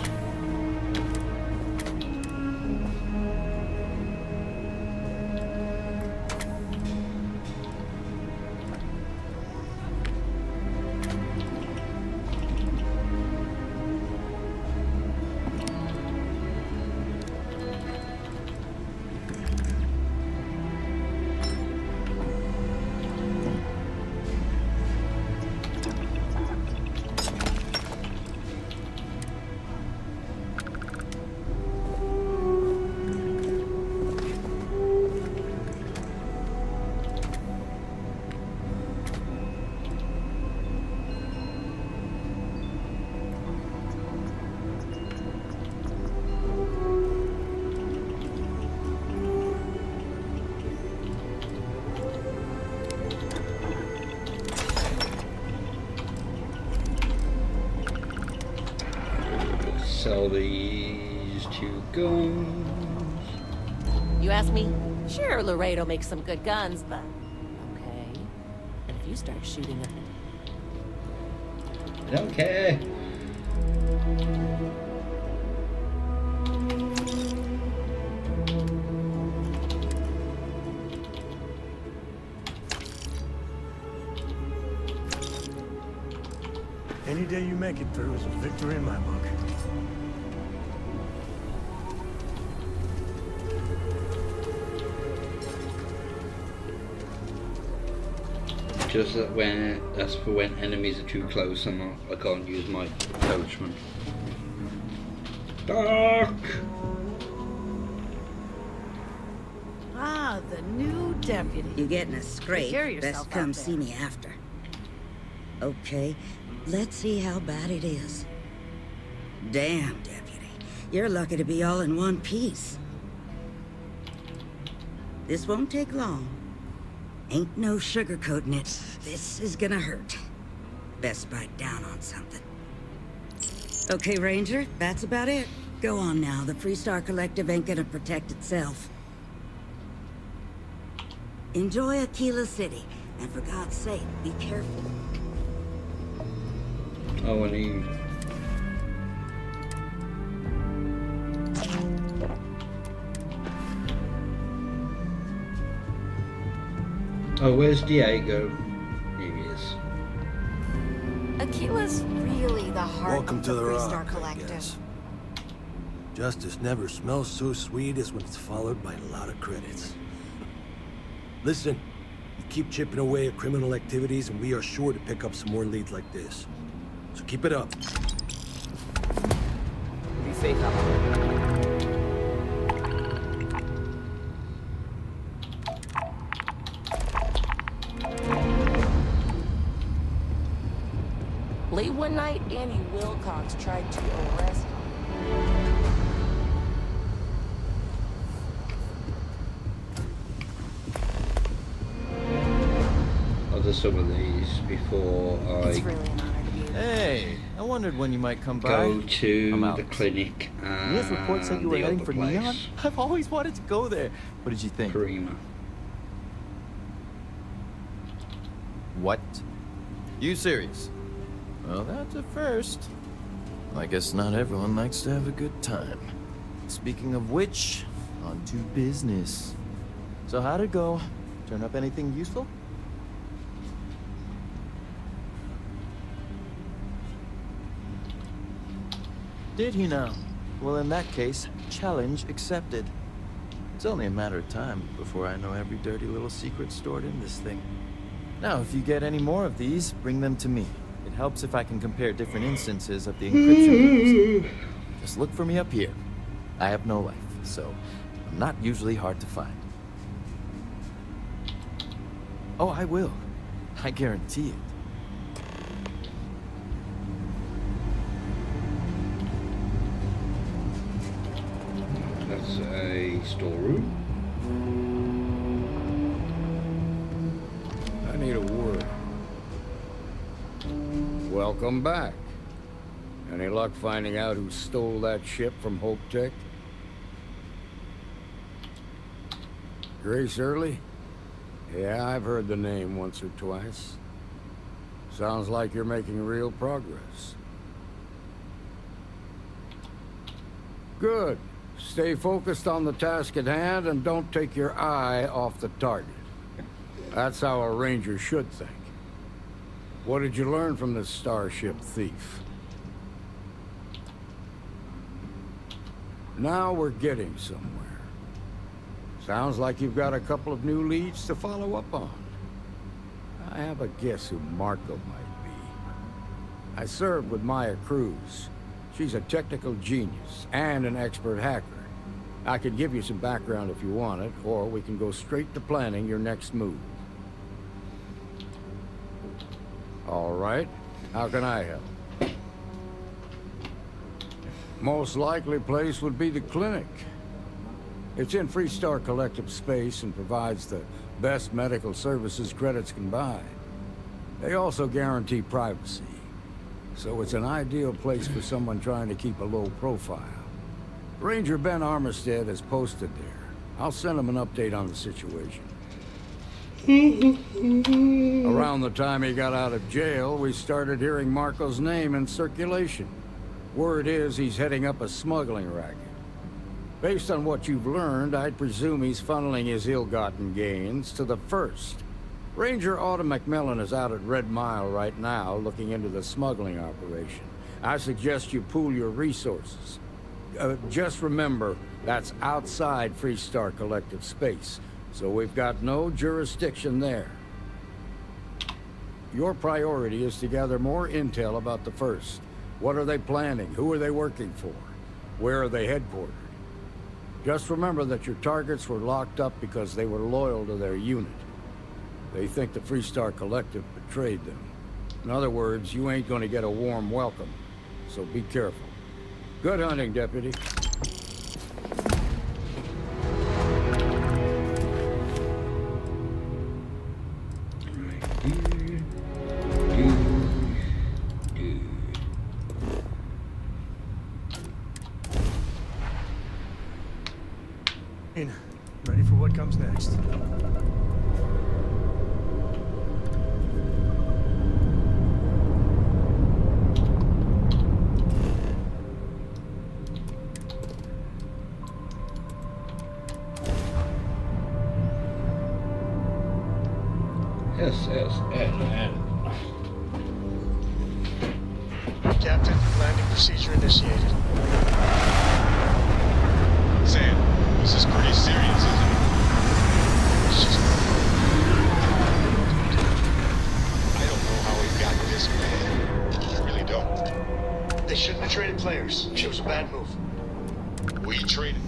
sell these 2 guns. You ask me? Sure, Laredo makes some good guns, but... Okay. And if you start shooting at I don't care. Any day you make it through is a victory in my book. Just that that's for when enemies are too close and I can't use my coachman. Dark! Ah, the new deputy. You're getting a scrape. Take care of yourself Best come out there. see me after. Okay, let's see how bad it is. Damn, deputy. You're lucky to be all in one piece. This won't take long. Ain't no sugarcoating it. This is gonna hurt. Best bite down on something. Okay, Ranger, that's about it. Go on now. The Freestar Collective ain't gonna protect itself. Enjoy Aquila City, and for God's sake, be careful. Oh, I need... Oh, where's Diego? Here he is. Aquila's really the heart Welcome of to the the Freestar Rock, I Collective. guess. Justice never smells so sweet as when it's followed by a lot of credits. Listen, you keep chipping away at criminal activities and we are sure to pick up some more leads like this. So keep it up. Be safe out there. Late one night, Annie Wilcox tried to arrest him. I'll do some of these before I It's really an honor to be here. Hey, I wondered when you might come by. go to I'm out. the clinic and You have reports that you were the heading other for place. Neon? I've always wanted to go there. What did you think? Prima. What? You serious? Well, that's a first. I guess not everyone likes to have a good time. Speaking of which, on to business. So how'd it go? Turn up anything useful? Did he now? Well, in that case, challenge accepted. It's only a matter of time before I know every dirty little secret stored in this thing. Now, if you get any more of these, bring them to me. It helps if I can compare different instances of the encryption rules. Just look for me up here. I have no life, so I'm not usually hard to find. Oh, I will. I guarantee it. That's a storeroom. I need a word. Welcome back. Any luck finding out who stole that ship from Hope Tech? Grace Early? Yeah, I've heard the name once or twice. Sounds like you're making real progress. Good. Stay focused on the task at hand and don't take your eye off the target. That's how a ranger should think. What did you learn from this starship thief? Now we're getting somewhere. Sounds like you've got a couple of new leads to follow up on. I have a guess who Marco might be. I served with Maya Cruz. She's a technical genius and an expert hacker. I could give you some background if you want it, or we can go straight to planning your next move. All right. How can I help? Most likely place would be the clinic. It's in Freestar Collective space and provides the best medical services credits can buy. They also guarantee privacy. so it's an ideal place for someone trying to keep a low profile. Ranger Ben Armistead is posted there. I'll send him an update on the situation. Around the time he got out of jail, we started hearing Marco's name in circulation. Word is he's heading up a smuggling racket. Based on what you've learned, I'd presume he's funneling his ill-gotten gains to the First. Ranger Autumn McMillan is out at Red Mile right now looking into the smuggling operation. I suggest you pool your resources. Just remember, that's outside Freestar Collective space, so we've got no jurisdiction there. Your priority is to gather more intel about the First. What are they planning? Who are they working for? Where are they headquartered? Just remember that your targets were locked up because they were loyal to their unit. They think the Freestar Collective betrayed them. In other words, you ain't gonna get a warm welcome, so be careful. Good hunting, Deputy. In. Ready for what comes next. SSN. Captain, landing procedure initiated. Sam, this is pretty serious, isn't it? It's just... I don't know how we got this bad. I really don't. They shouldn't have traded players. It was a bad move. We traded.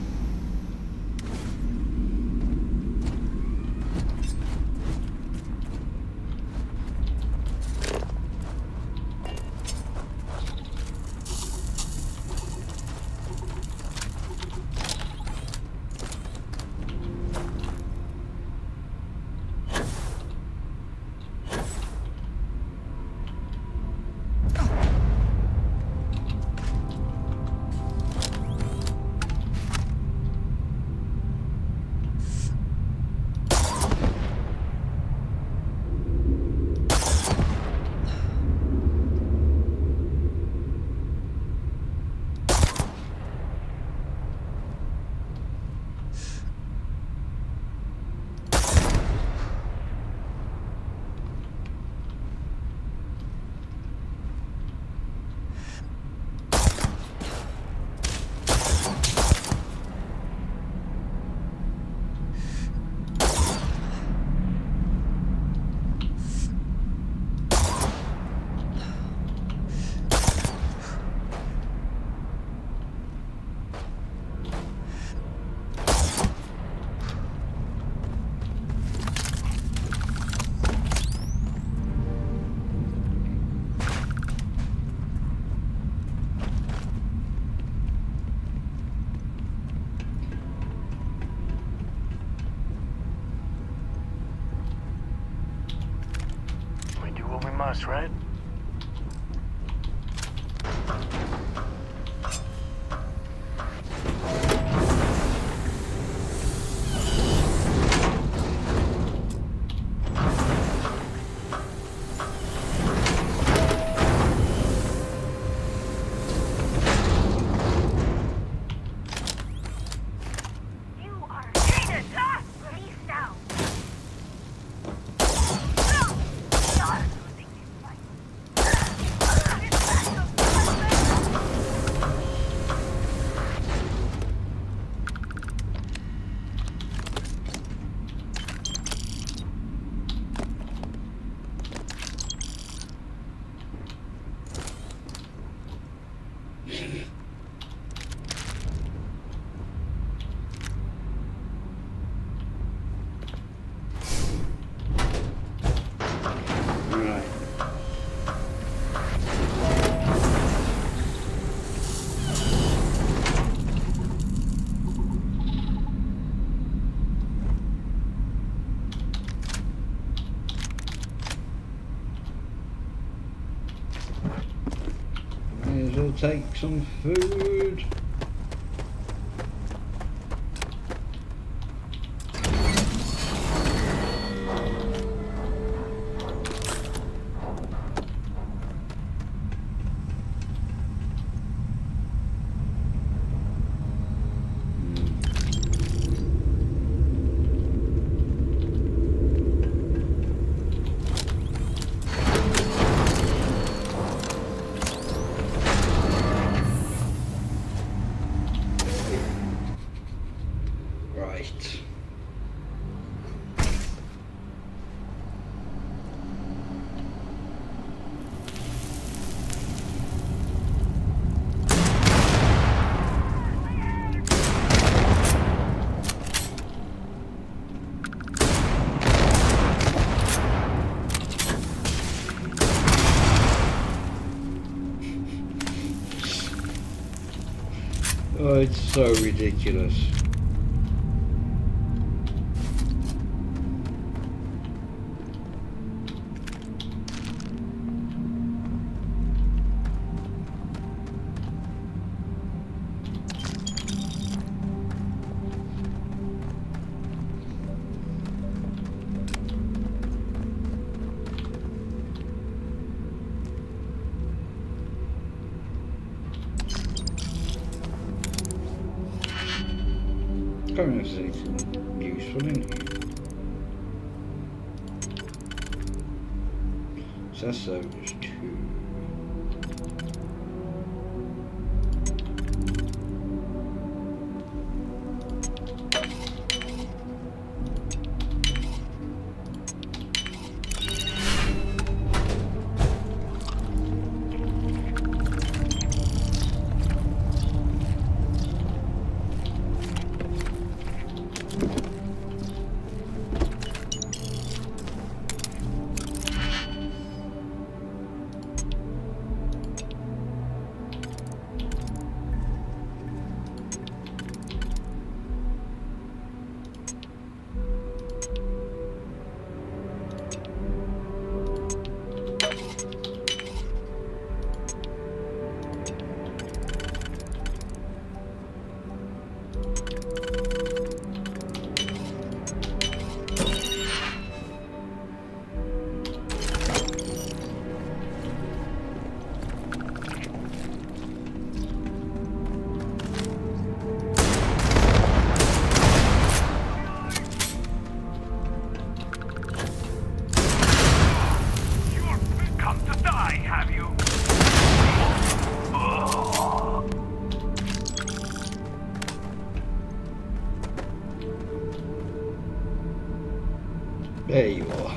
Must, right? will take some food. Oh, it's so ridiculous. I don't know if there's anything useful in here. So that's service 2. There you are.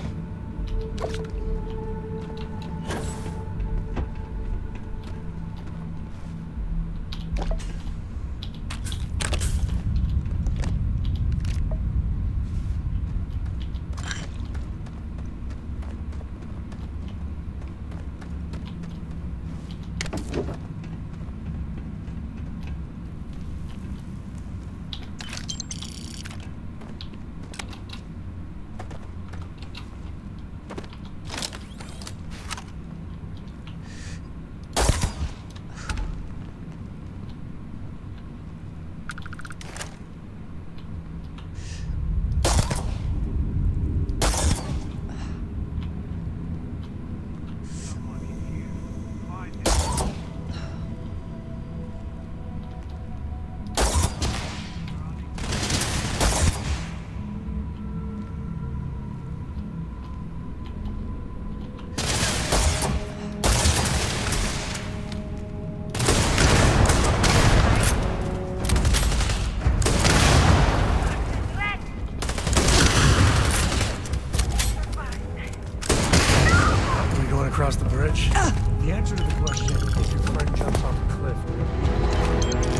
Across the bridge? The answer to the question is if your friend jumps off a cliff.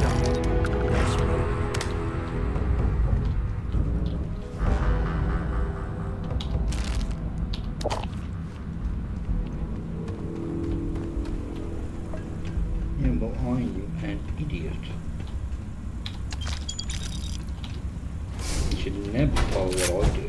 No, that's right. Yeah, but are you an idiot? You should never follow what I do.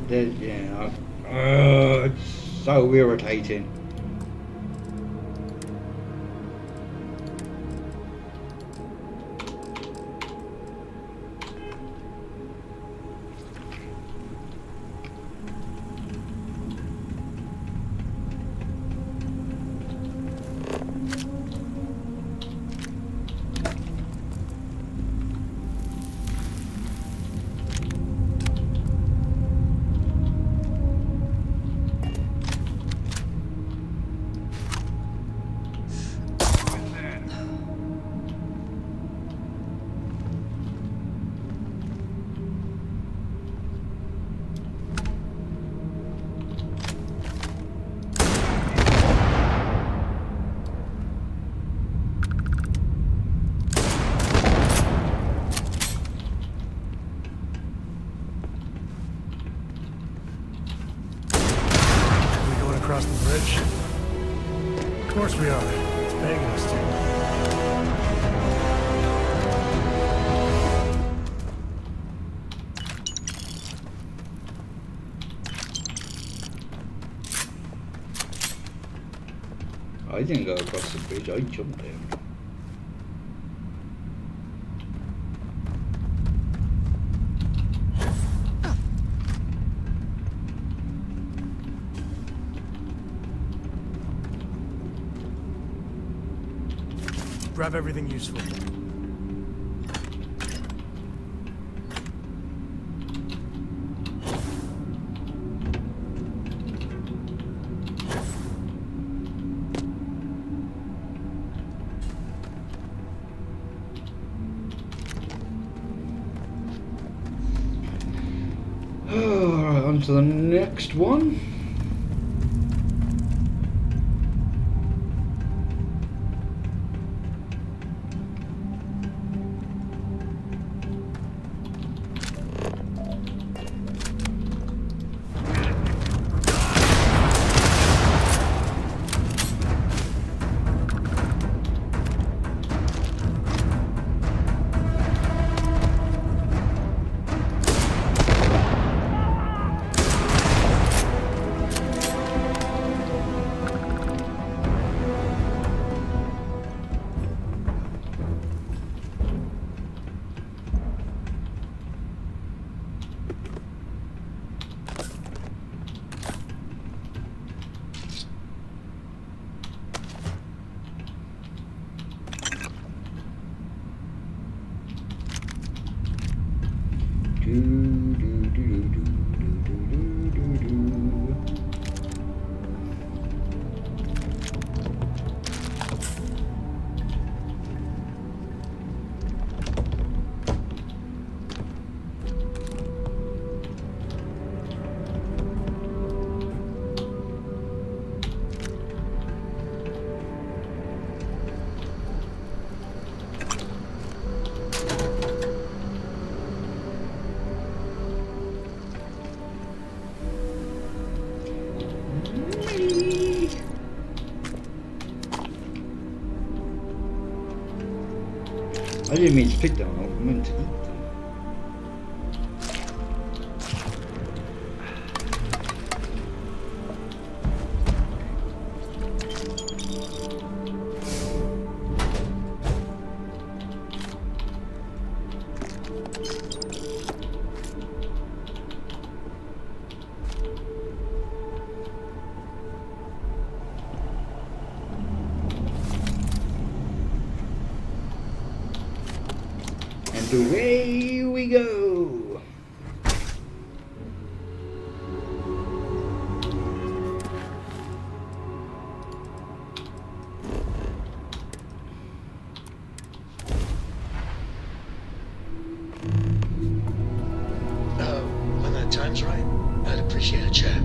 Yeah, it's so irritating. Across the bridge? Of course we are. It's begging us to. I didn't go across the bridge, I jumped down. Grab everything useful. Alright, on to the next one. I didn't mean to pick them up, I meant to eat them. And away we go! When that time's right, I'd appreciate a chat.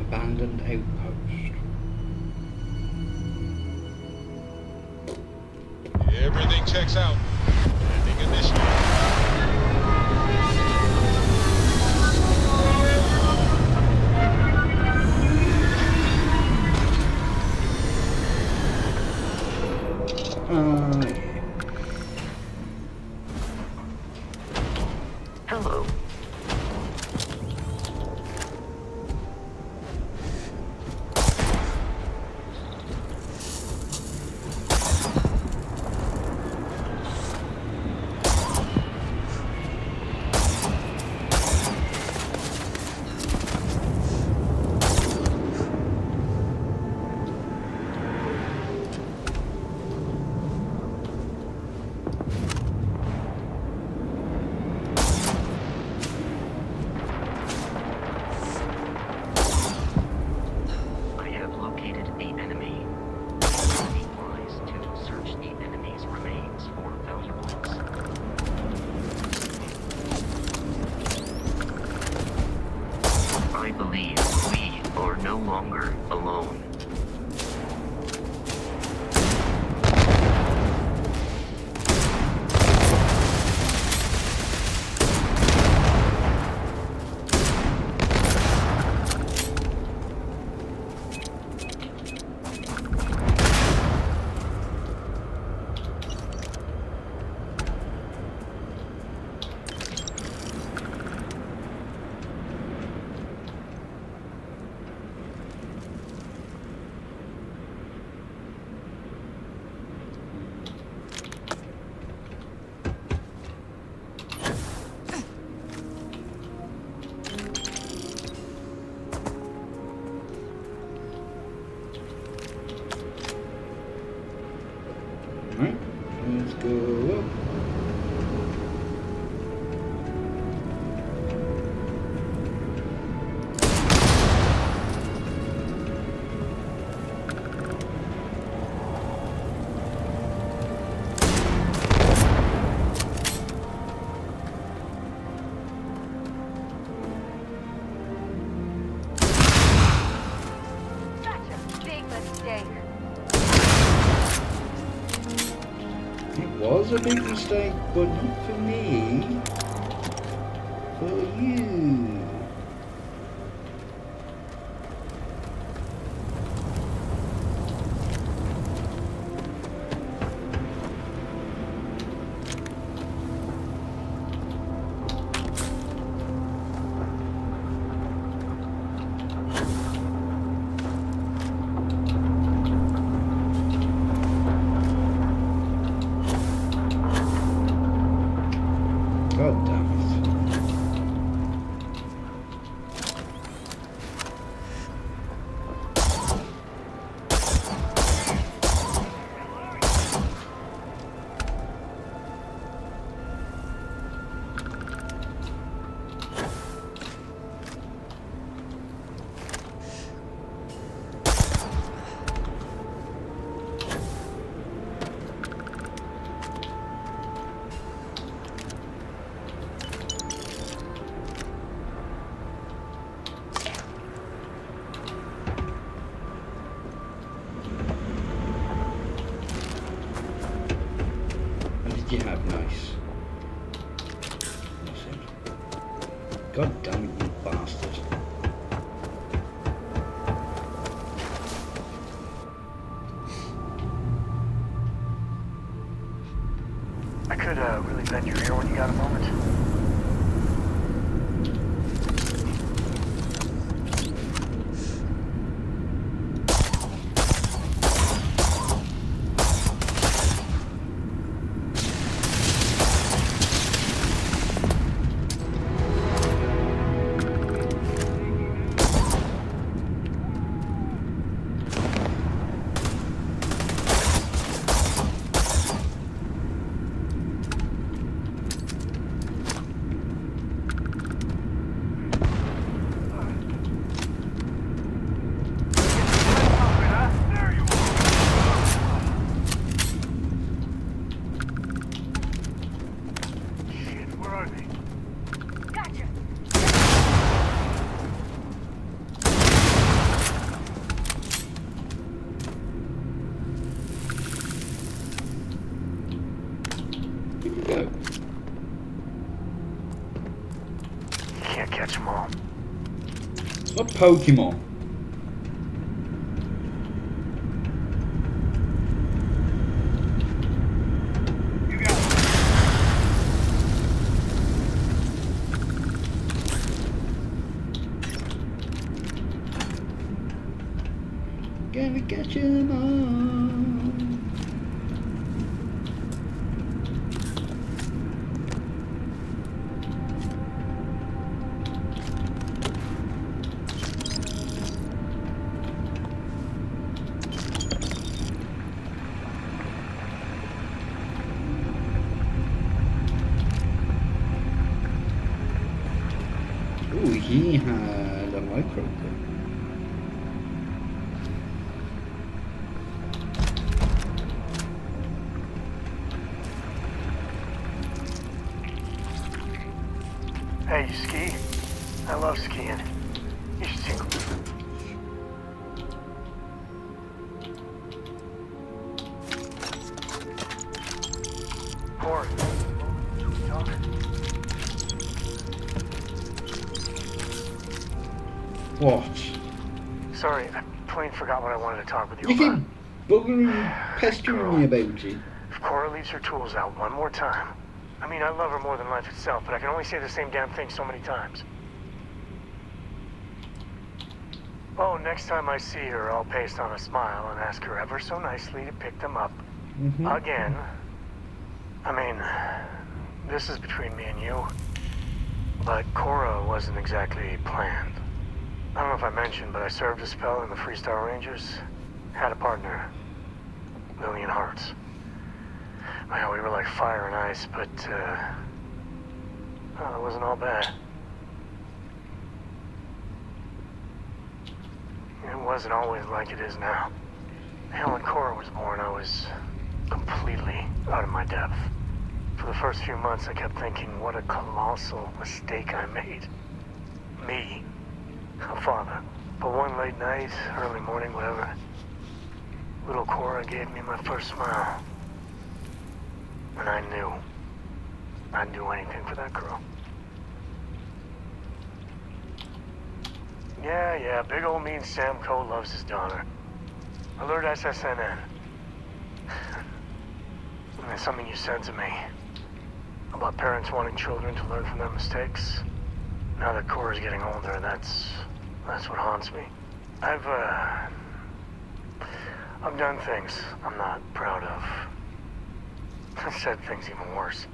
Abandoned outpost. Everything checks out. Ending initiative. Yeah. Hello. I have located the enemy. Be wise to search the enemy's remains for valuables. I believe we are no longer alone. Right, let's go up. Such a big mistake. It was a big mistake, but not for me. For you. God damn it. What did you have, nice? Nothing. God damn it, you bastard. I could really bend your ear when you got a moment. Can't catch them all. What Pokemon? catch 'em all. Ooh, he had a micro gun. Hey, you ski? I love skiing. You should see. Corey, should we talk? What? Sorry, I plain forgot what I wanted to talk with you You about. keep buggering, pestering me about it. If Cora leaves her tools out one more time, I mean, I love her more than life itself, but I can only say the same damn thing so many times. Oh, next time I see her, I'll paste on a smile and ask her ever so nicely to pick them up. Again. I mean, this is between me and you, but Cora wasn't exactly planned. I don't know if I mentioned, but I served a spell in the Freestar Rangers. Had a partner. Lillian Hearts. Well, we were like fire and ice, but, it wasn't all bad. It wasn't always like it is now. Hell, when Cora was born, I was completely out of my depth. For the first few months, I kept thinking, what a colossal mistake I made. Me. A father. But one late night, early morning, whatever, little Cora gave me my first smile. And I knew I'd do anything for that girl. Yeah, big old mean Sam Coe loves his daughter. Alert SSNN. And there's something you said to me about parents wanting children to learn from their mistakes. Now that Cora's getting older, that's what haunts me. I've done things I'm not proud of. I've said things even worse.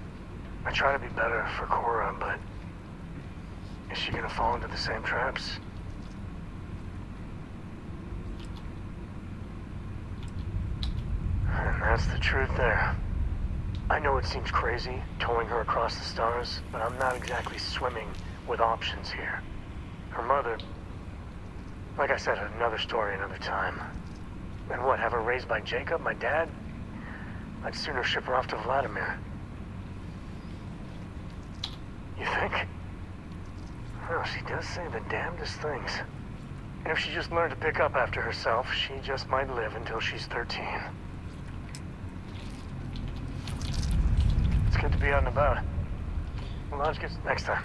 I try to be better for Cora, but is she gonna fall into the same traps? And that's the truth there. I know it seems crazy, towing her across the stars, but I'm not exactly swimming with options here. Her mother, like I said, another story, another time. And what, have her raised by Jacob, my dad? I'd sooner ship her off to Vladimir. You think? Well, she does say the damnedest things. And if she just learned to pick up after herself, she just might live until she's 13. It's good to be out and about. Lodge gets next time.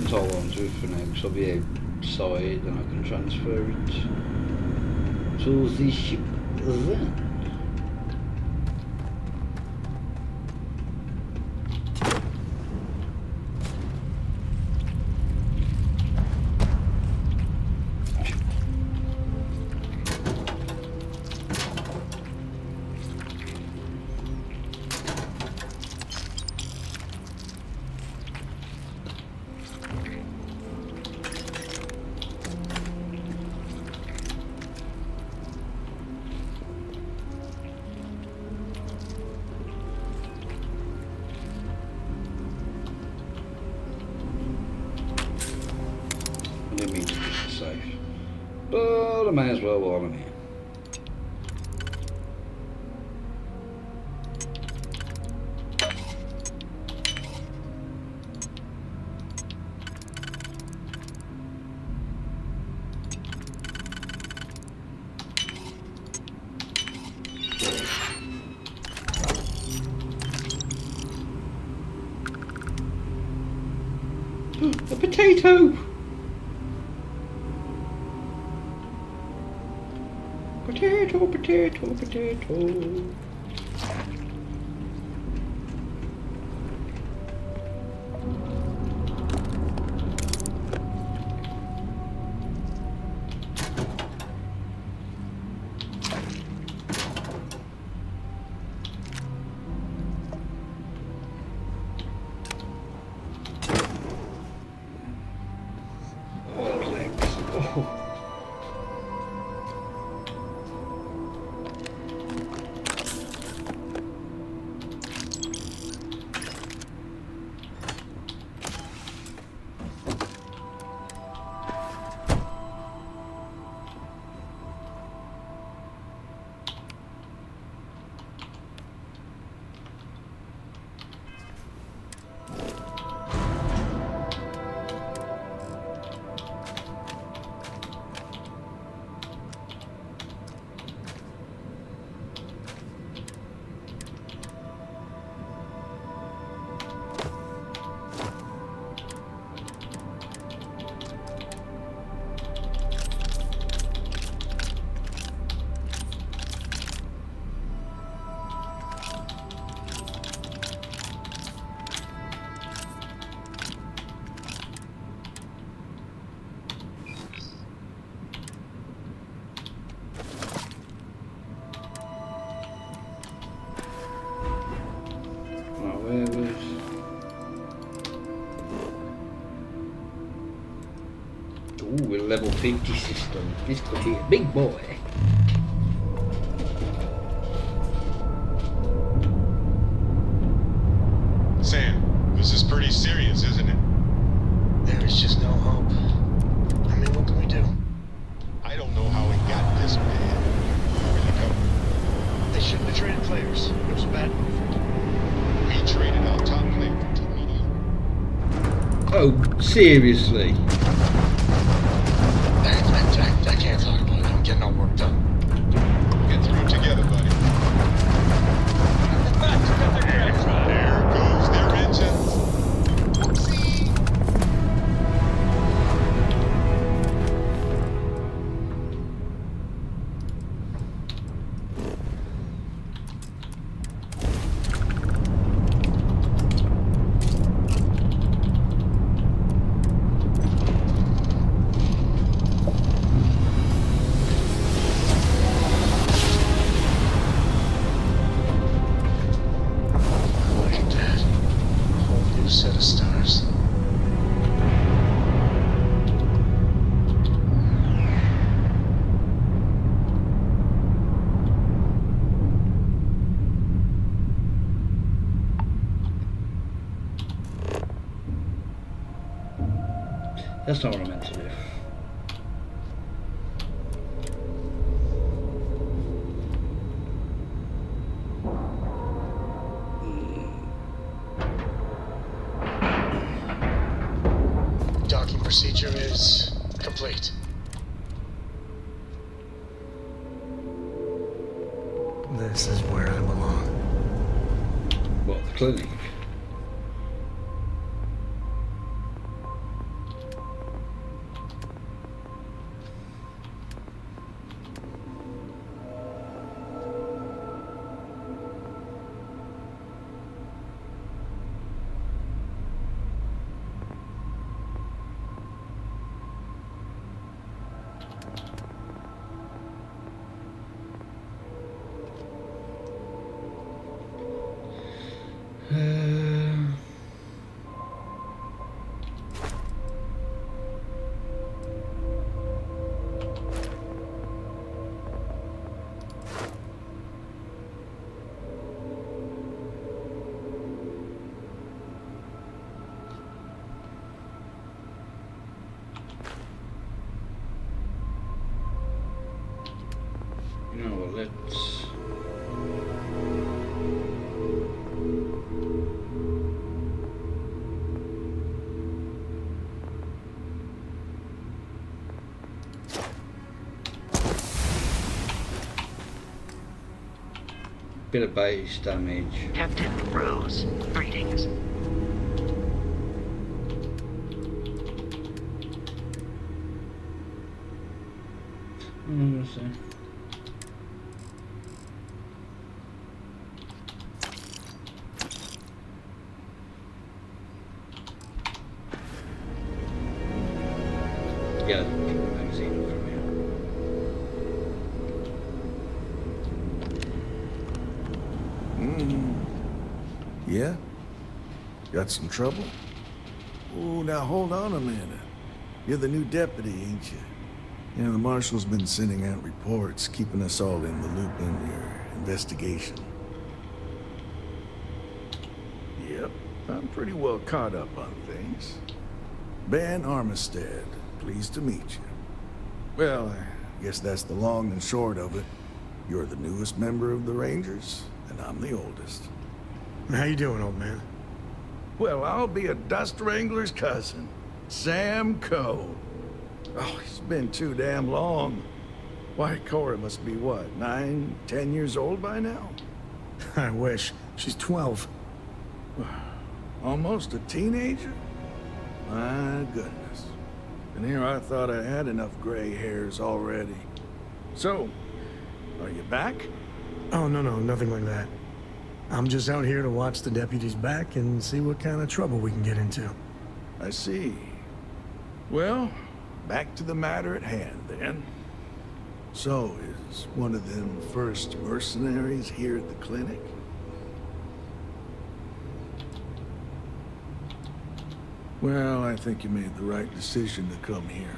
That's all I want to do for now, because I'll be outside and I can transfer it to the ship then. I didn't mean to keep it safe, but I may as well while I'm here. A potato! Potato, potato, potato. Ooh, a level 50 system. This could be a big boy. Sam, this is pretty serious, isn't it? There is just no hope. I mean, what can we do? I don't know how it got this bad. Where you go? They shouldn't have traded players. It was a bad move. We traded our top player for Team Media. Oh, seriously? I can't talk about it. I'm getting all worked up. Get through it together, buddy. There goes their engines. Whoopsie. Set of stars. That's not what I meant to do. Docking procedure is complete. This is where I belong. What, the clinic? You know what, let's... Bit of base damage. Captain Rose, greetings. I'm gonna say. Yeah, magazine from here. Yeah? Got some trouble? Oh, now hold on a minute. You're the new deputy, ain't you? Yeah, the marshal's been sending out reports, keeping us all in the loop in your investigation. Yep, I'm pretty well caught up on things. Ben Armistead, pleased to meet you. Well, I guess that's the long and short of it. You're the newest member of the Rangers, and I'm the oldest. How you doing, old man? Well, I'll be a dust wrangler's cousin, Sam Coe. Oh, it's been too damn long. Why, Cora must be what, 9, 10 years old by now? I wish. She's 12. Almost a teenager? My goodness. And here I thought I had enough gray hairs already. So, are you back? Oh, no, nothing like that. I'm just out here to watch the deputies back and see what kind of trouble we can get into. I see. Well, back to the matter at hand, then. So, is one of them first mercenaries here at the clinic? Well, I think you made the right decision to come here.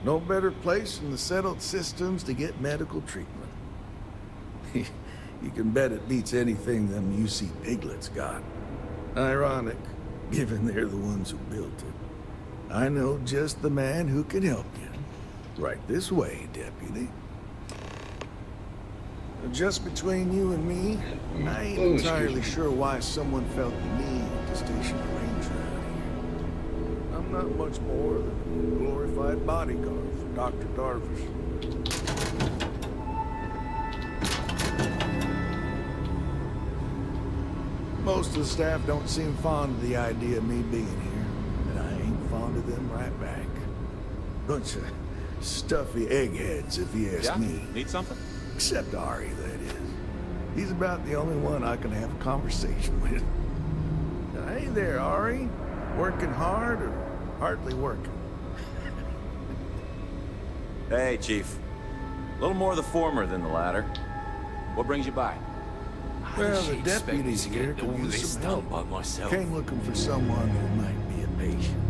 No better place in the settled systems to get medical treatment. You can bet it beats anything them UC piglets got. Ironic, given they're the ones who built it. I know just the man who can help you. Right this way, deputy. Just between you and me, I ain't entirely sure why someone felt the need to station a ranger out here. I'm not much more than a glorified bodyguard for Dr. Darvish. Most of the staff don't seem fond of the idea of me being here, and I ain't fond of them right back. Bunch of stuffy eggheads, if you ask me. Need something? Except Ari, that is. He's about the only one I can have a conversation with. Hey there, Ari. Working hard or hardly working? Hey, Chief. A little more the former than the latter. What brings you by? Well, the deputies here can use some help. By myself. Came looking for someone who might be a patient.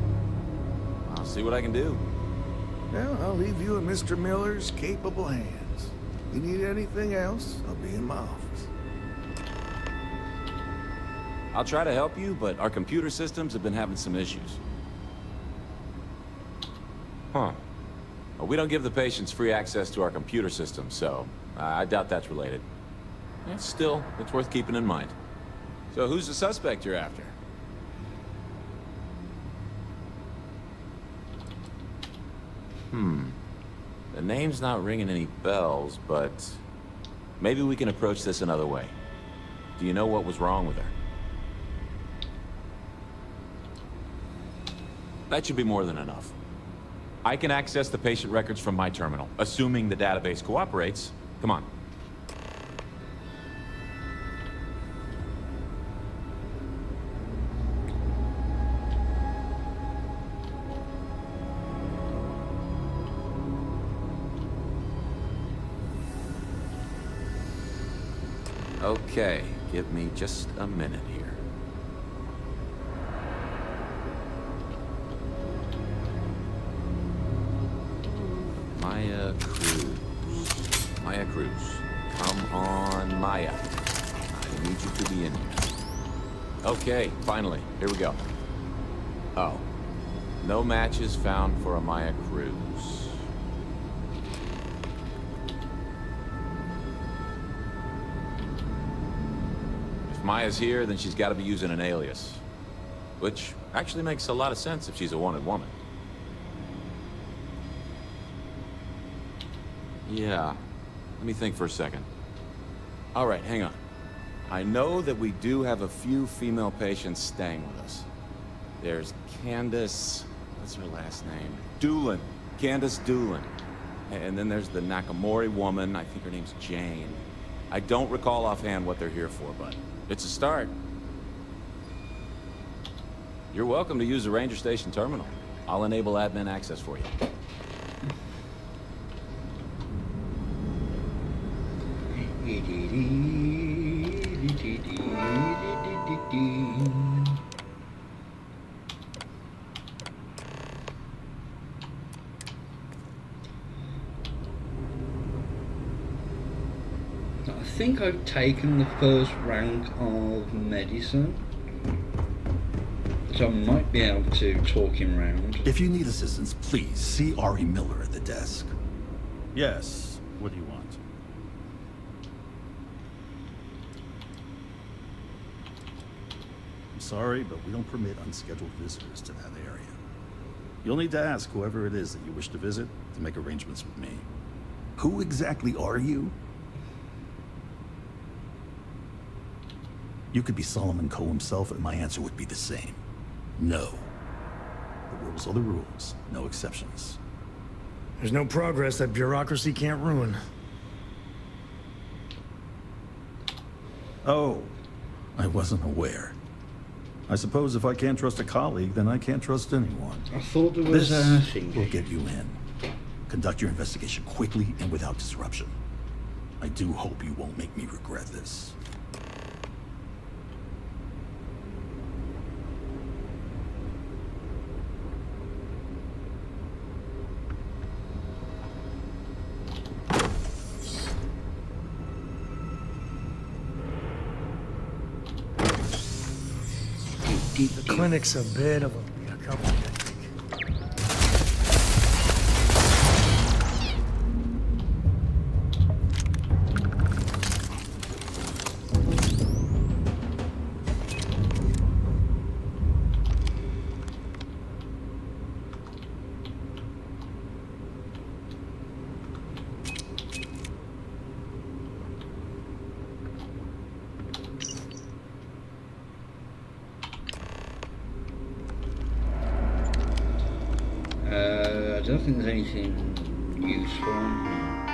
I'll see what I can do. Well, I'll leave you in Mr. Miller's capable hands. If you need anything else, I'll be in my office. I'll try to help you, but our computer systems have been having some issues. Huh. Well, we don't give the patients free access to our computer systems, so I doubt that's related. Yeah, still, it's worth keeping in mind. So who's the suspect you're after? The name's not ringing any bells, but maybe we can approach this another way. Do you know what was wrong with her? That should be more than enough. I can access the patient records from my terminal, assuming the database cooperates. Come on. Okay, give me just a minute here. Maya Cruz. Maya Cruz. Come on, Maya. I need you to be in here. Okay, finally. Here we go. Oh. No matches found for a Maya Cruz. Maya's here, then she's got to be using an alias. Which actually makes a lot of sense if she's a wanted woman. Yeah. Let me think for a second. All right, hang on. I know that we do have a few female patients staying with us. There's Candace... what's her last name? Doolin. Candace Doolin. And then there's the Nakamori woman. I think her name's Jane. I don't recall offhand what they're here for, but... it's a start. You're welcome to use the Ranger Station terminal. I'll enable admin access for you. think I've taken the first rank of medicine, so I might be able to talk him round. If you need assistance, please see Ari Miller at the desk. Yes. What do you want? I'm sorry, but we don't permit unscheduled visitors to that area. You'll need to ask whoever it is that you wish to visit to make arrangements with me. Who exactly are you? You could be Solomon Coe himself, and my answer would be the same. No. The rules are the rules, no exceptions. There's no progress that bureaucracy can't ruin. Oh, I wasn't aware. I suppose if I can't trust a colleague, then I can't trust anyone. I thought there was This thing. will get you in. Conduct your investigation quickly and without disruption. I do hope you won't make me regret this. The clinic's a bit of a couple, I think. I don't think there's anything useful on here.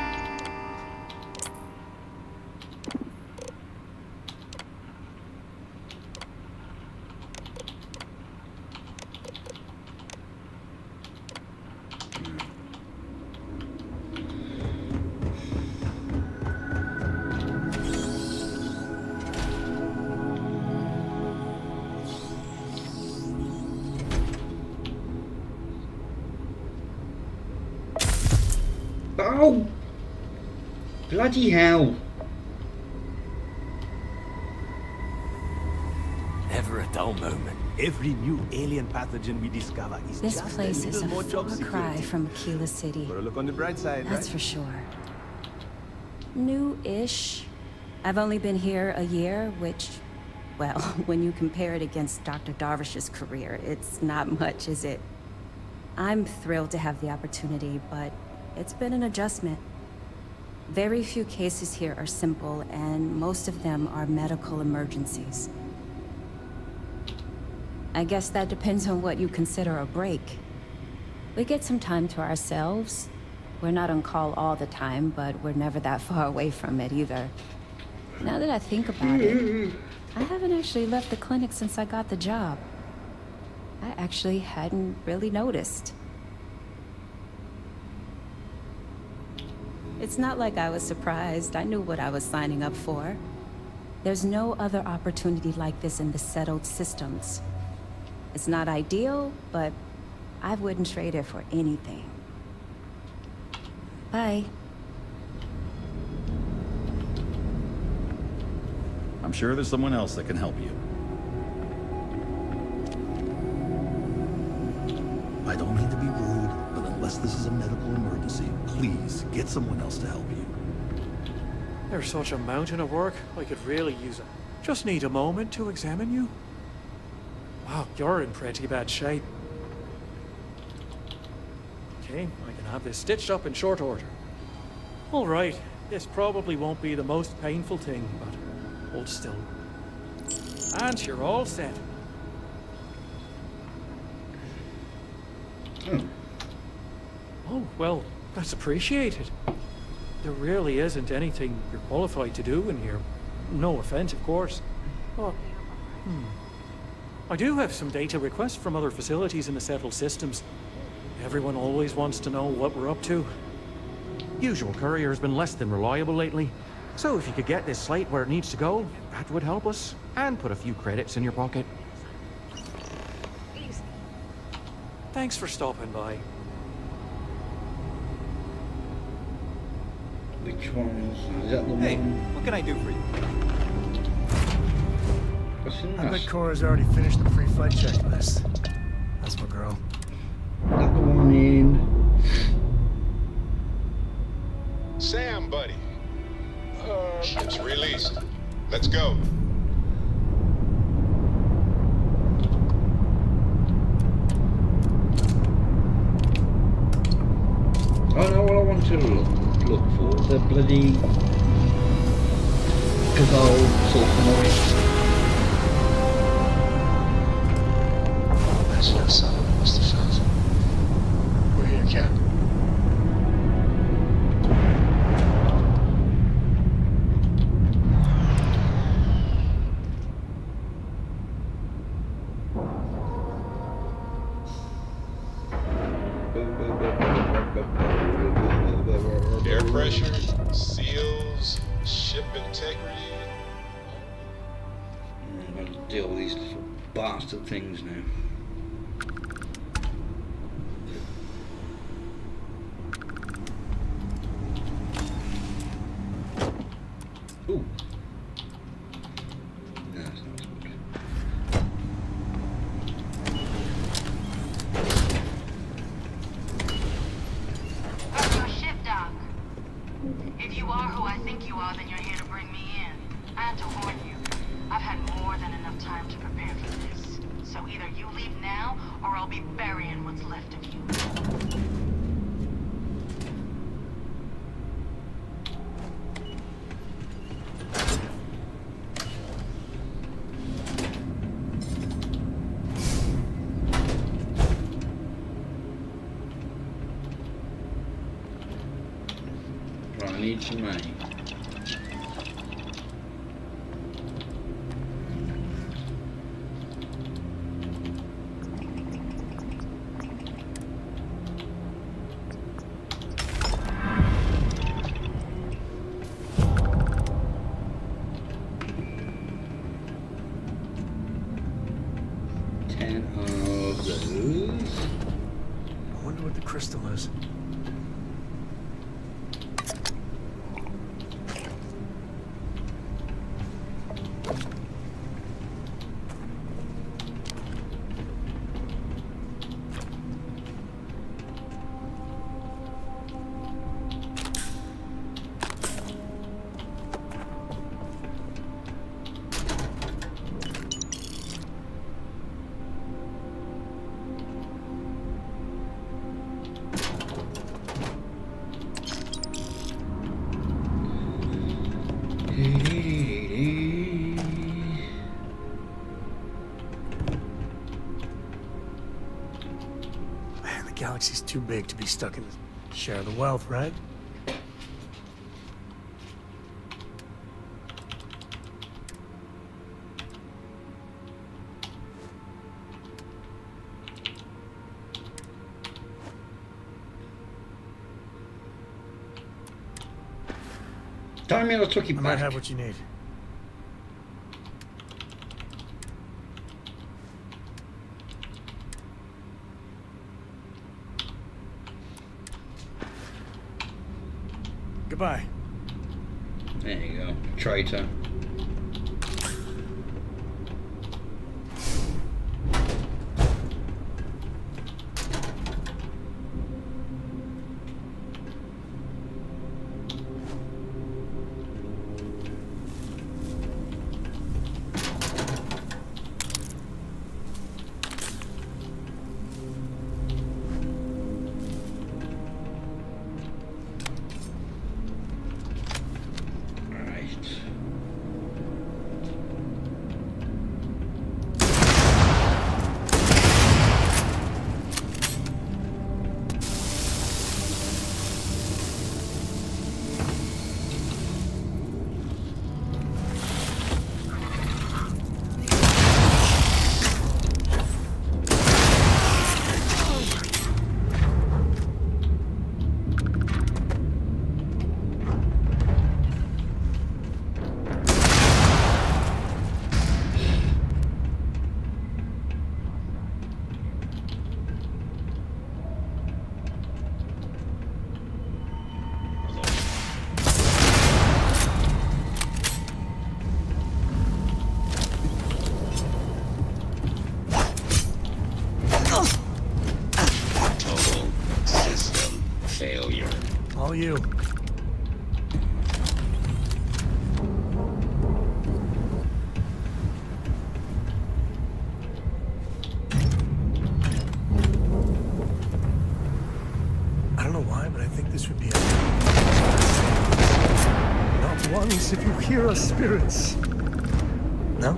Oh! Bloody hell! Never a dull moment. Every new alien pathogen we discover is This just place a is little a more far job cry security. from Aquila City. Gotta look on the bright side, That's right? for sure. New-ish. I've only been here a year, which, well, when you compare it against Dr. Darvish's career, it's not much, is it? I'm thrilled to have the opportunity, but it's been an adjustment. Very few cases here are simple, and most of them are medical emergencies. I guess that depends on what you consider a break. We get some time to ourselves. We're not on call all the time, but we're never that far away from it either. Now that I think about it, I haven't actually left the clinic since I got the job. I actually hadn't really noticed. It's not like I was surprised. I knew what I was signing up for. There's no other opportunity like this in the settled systems. It's not ideal, but I wouldn't trade it for anything. Bye. I'm sure there's someone else that can help you. I don't mean to be rude, but unless this is a medical emergency, please get someone else to help you. There's such a mountain of work. I could really use it. Just need a moment to examine you. Wow, you're in pretty bad shape. Okay, I can have this stitched up in short order. All right, this probably won't be the most painful thing, but hold still. And you're all set. Oh, well, that's appreciated. There really isn't anything you're qualified to do in here. No offense, of course. But, I do have some data requests from other facilities in the settled systems. Everyone always wants to know what we're up to. Usual courier's been less than reliable lately. So if you could get this slate where it needs to go, that would help us. And put a few credits in your pocket. Thanks for stopping by. We Which ones? Is that the Hey, one? what can I do for you? What's in I bet that? Cora's already finished the pre-flight checklist. That's my girl. That the one in. Sam, buddy. Ship's released. Let's go. I know what I want to look for. The bloody Gazelle sulfanoid. That's no son of Mr. Johnson. We're here, Captain. Air pressure, seals, ship integrity. I'm going to deal with these little bastard things now. Ooh. No, that's not good. How's your ship, Doc? If you are who I think you are, then you're here to bring me in. And to warn you, I've had more than enough time to prepare for this. So either you leave now, or I'll be burying what's left of you. Right, I need some money. Of those. I wonder what the crystal is. Man, the galaxy's too big to be stuck in the share the wealth, right? Tell me I took it I back. might have what you need. Goodbye. There you go, traitor. Failure. All you. I don't know why, but I think this would be not once if you hear us, spirits. No?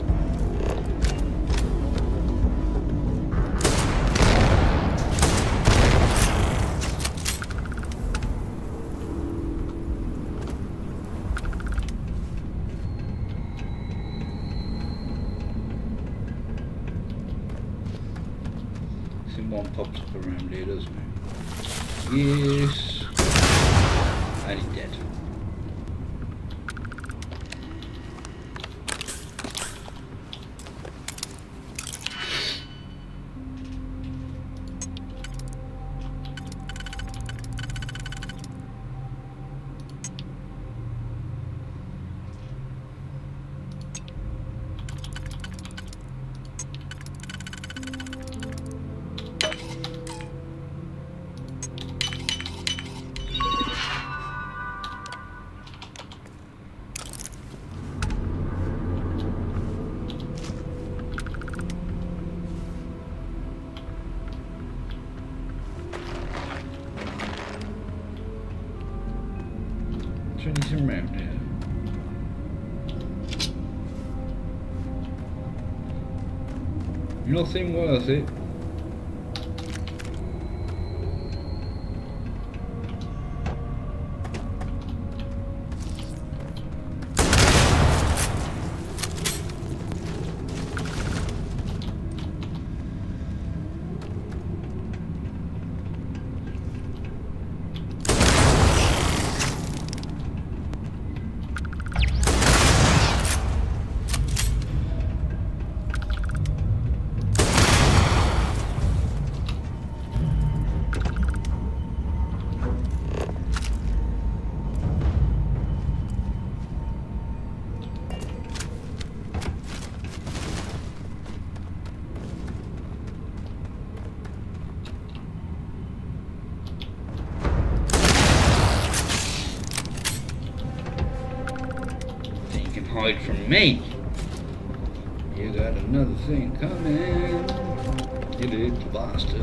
One pops up around here, doesn't it? Yes. And he's dead. Is there anything around here? Nothing worth it. Hide from me. You got another thing coming, you little bastard.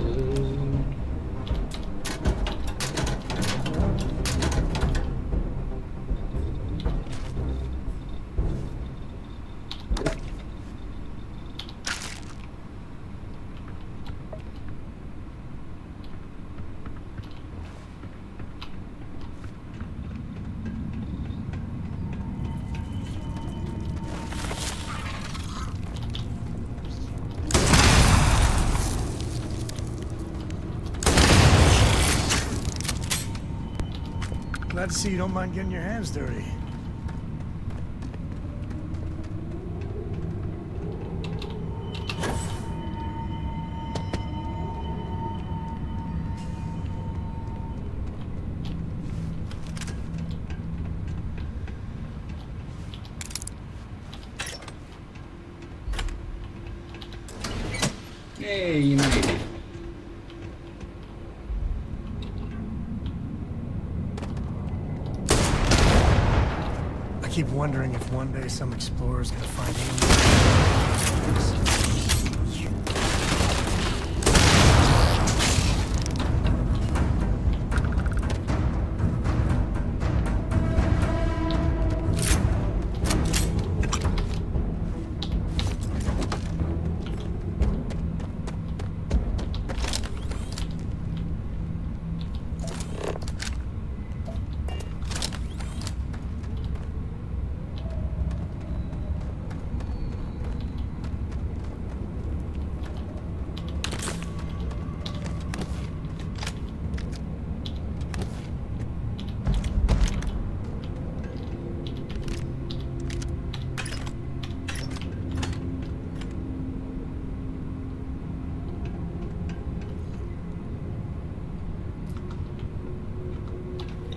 Glad to see you don't mind getting your hands dirty. Hey, you made it. I keep wondering if one day some explorer's gonna find aliens.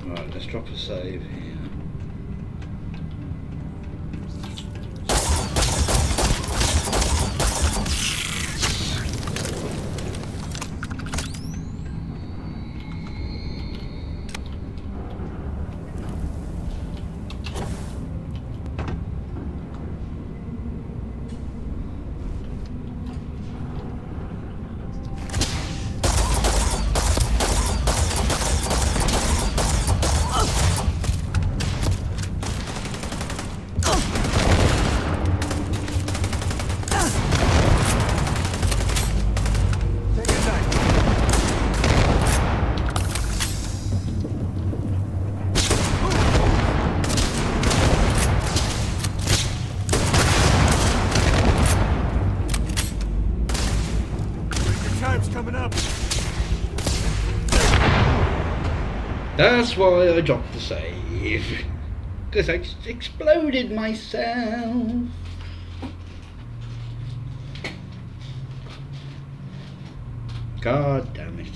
Right, let's drop a save here. That's why I dropped the save. Because I just exploded myself. God damn it.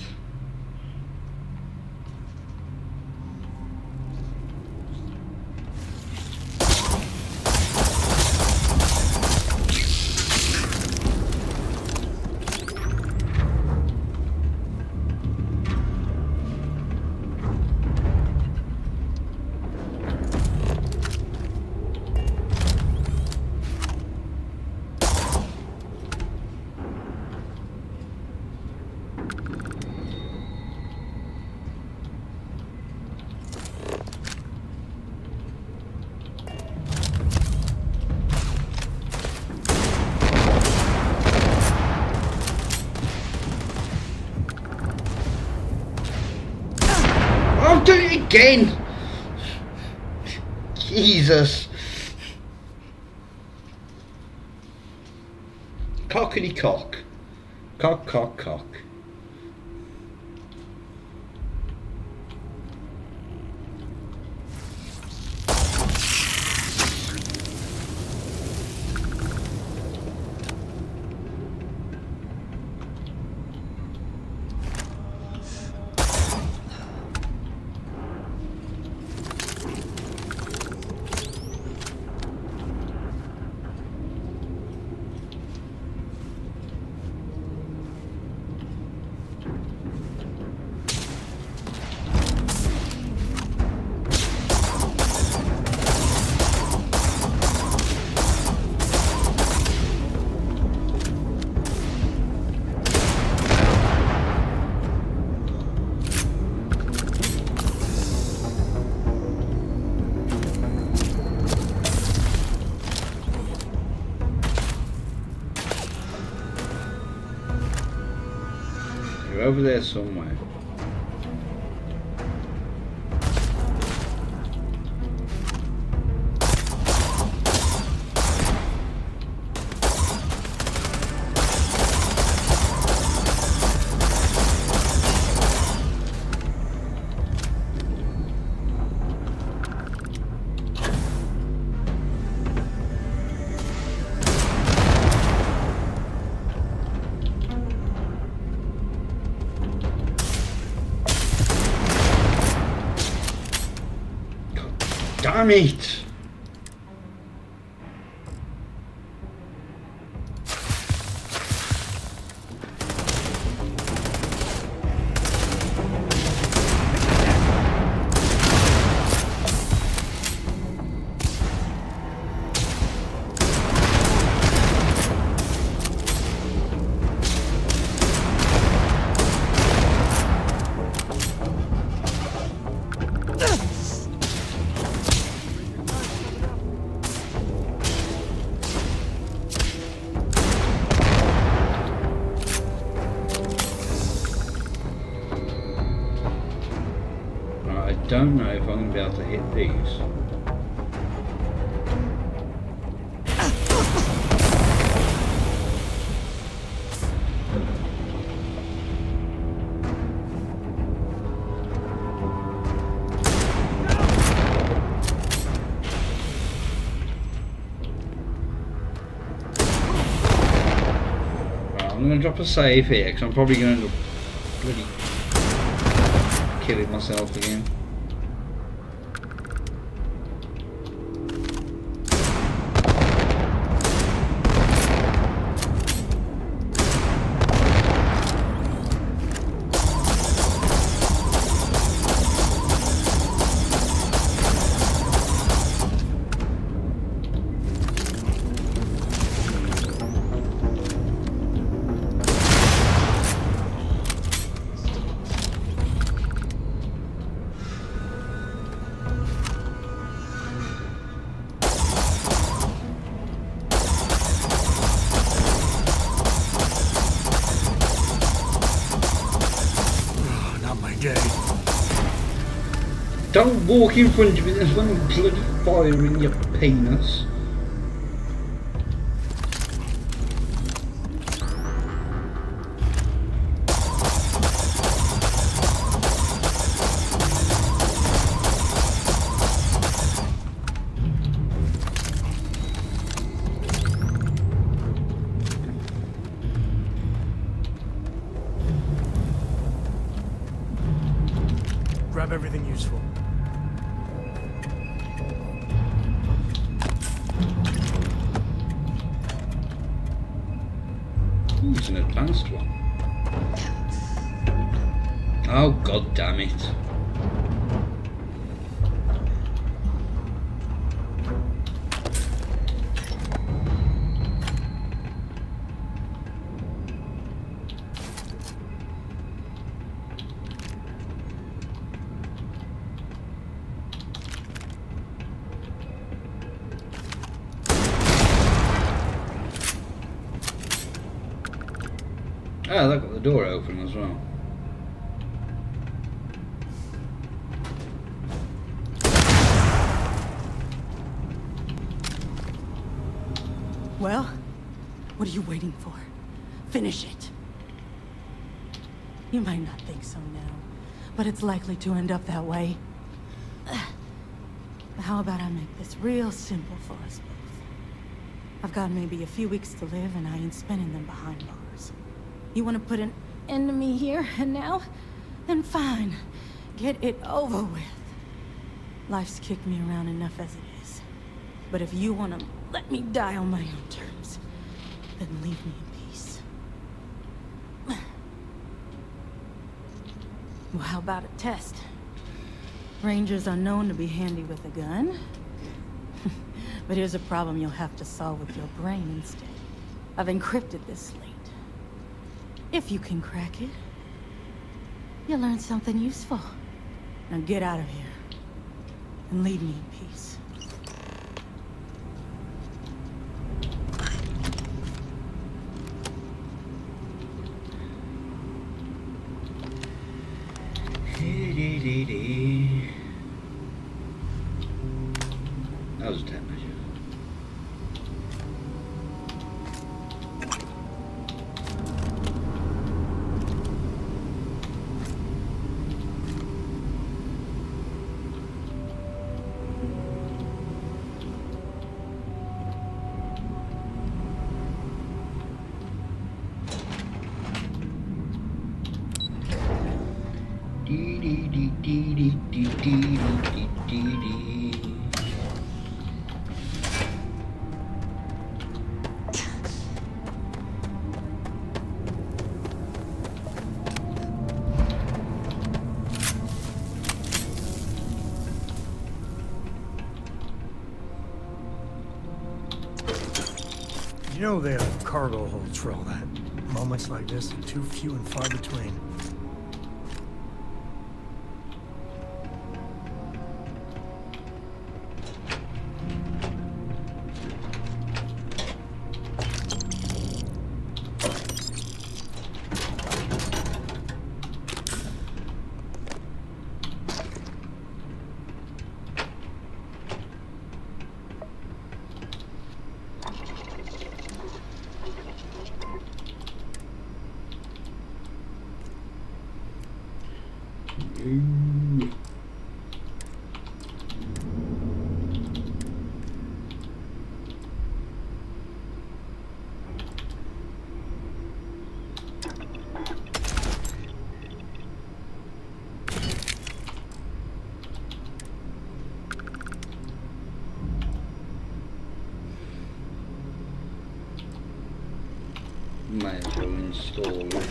I'll do it again! Jesus! Cockity cock. Cock, cock, cock. You're over there somewhere. Damn it! I don't know if I'm going to be able to hit these. Right, I'm going to drop a save here because I'm probably going to end up bloody killing myself again. Don't walk in front of me, there's no bloody fire in your penis. Grab everything useful. Ooh, it's an advanced one. Oh, god damn it. Oh, that got the door open as well. Well, what are you waiting for? Finish it. You might not think so now, but it's likely to end up that way. How about I make this real simple for us both? I've got maybe a few weeks to live, and I ain't spending them behind bars. You want to put an end to me here and now? Then fine. Get it over with. Life's kicked me around enough as it is. But if you want to let me die on my own terms, then leave me in peace. Well, how about a test? Rangers are known to be handy with a gun. But here's a problem you'll have to solve with your brain instead. I've encrypted this slate. If you can crack it, you'll learn something useful. Now get out of here and leave me in peace. That was a tape measure. You know they have cargo holds for all that. Moments like this are too few and far between. Might as well install it.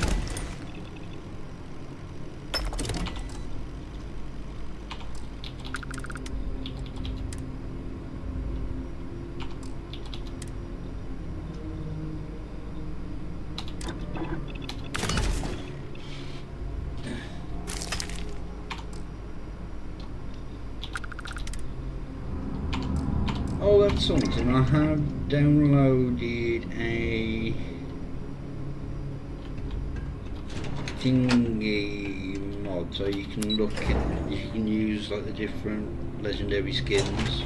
Oh, that's something. I have downloaded a thingy mod, so you can look at, you can use like the different legendary skins.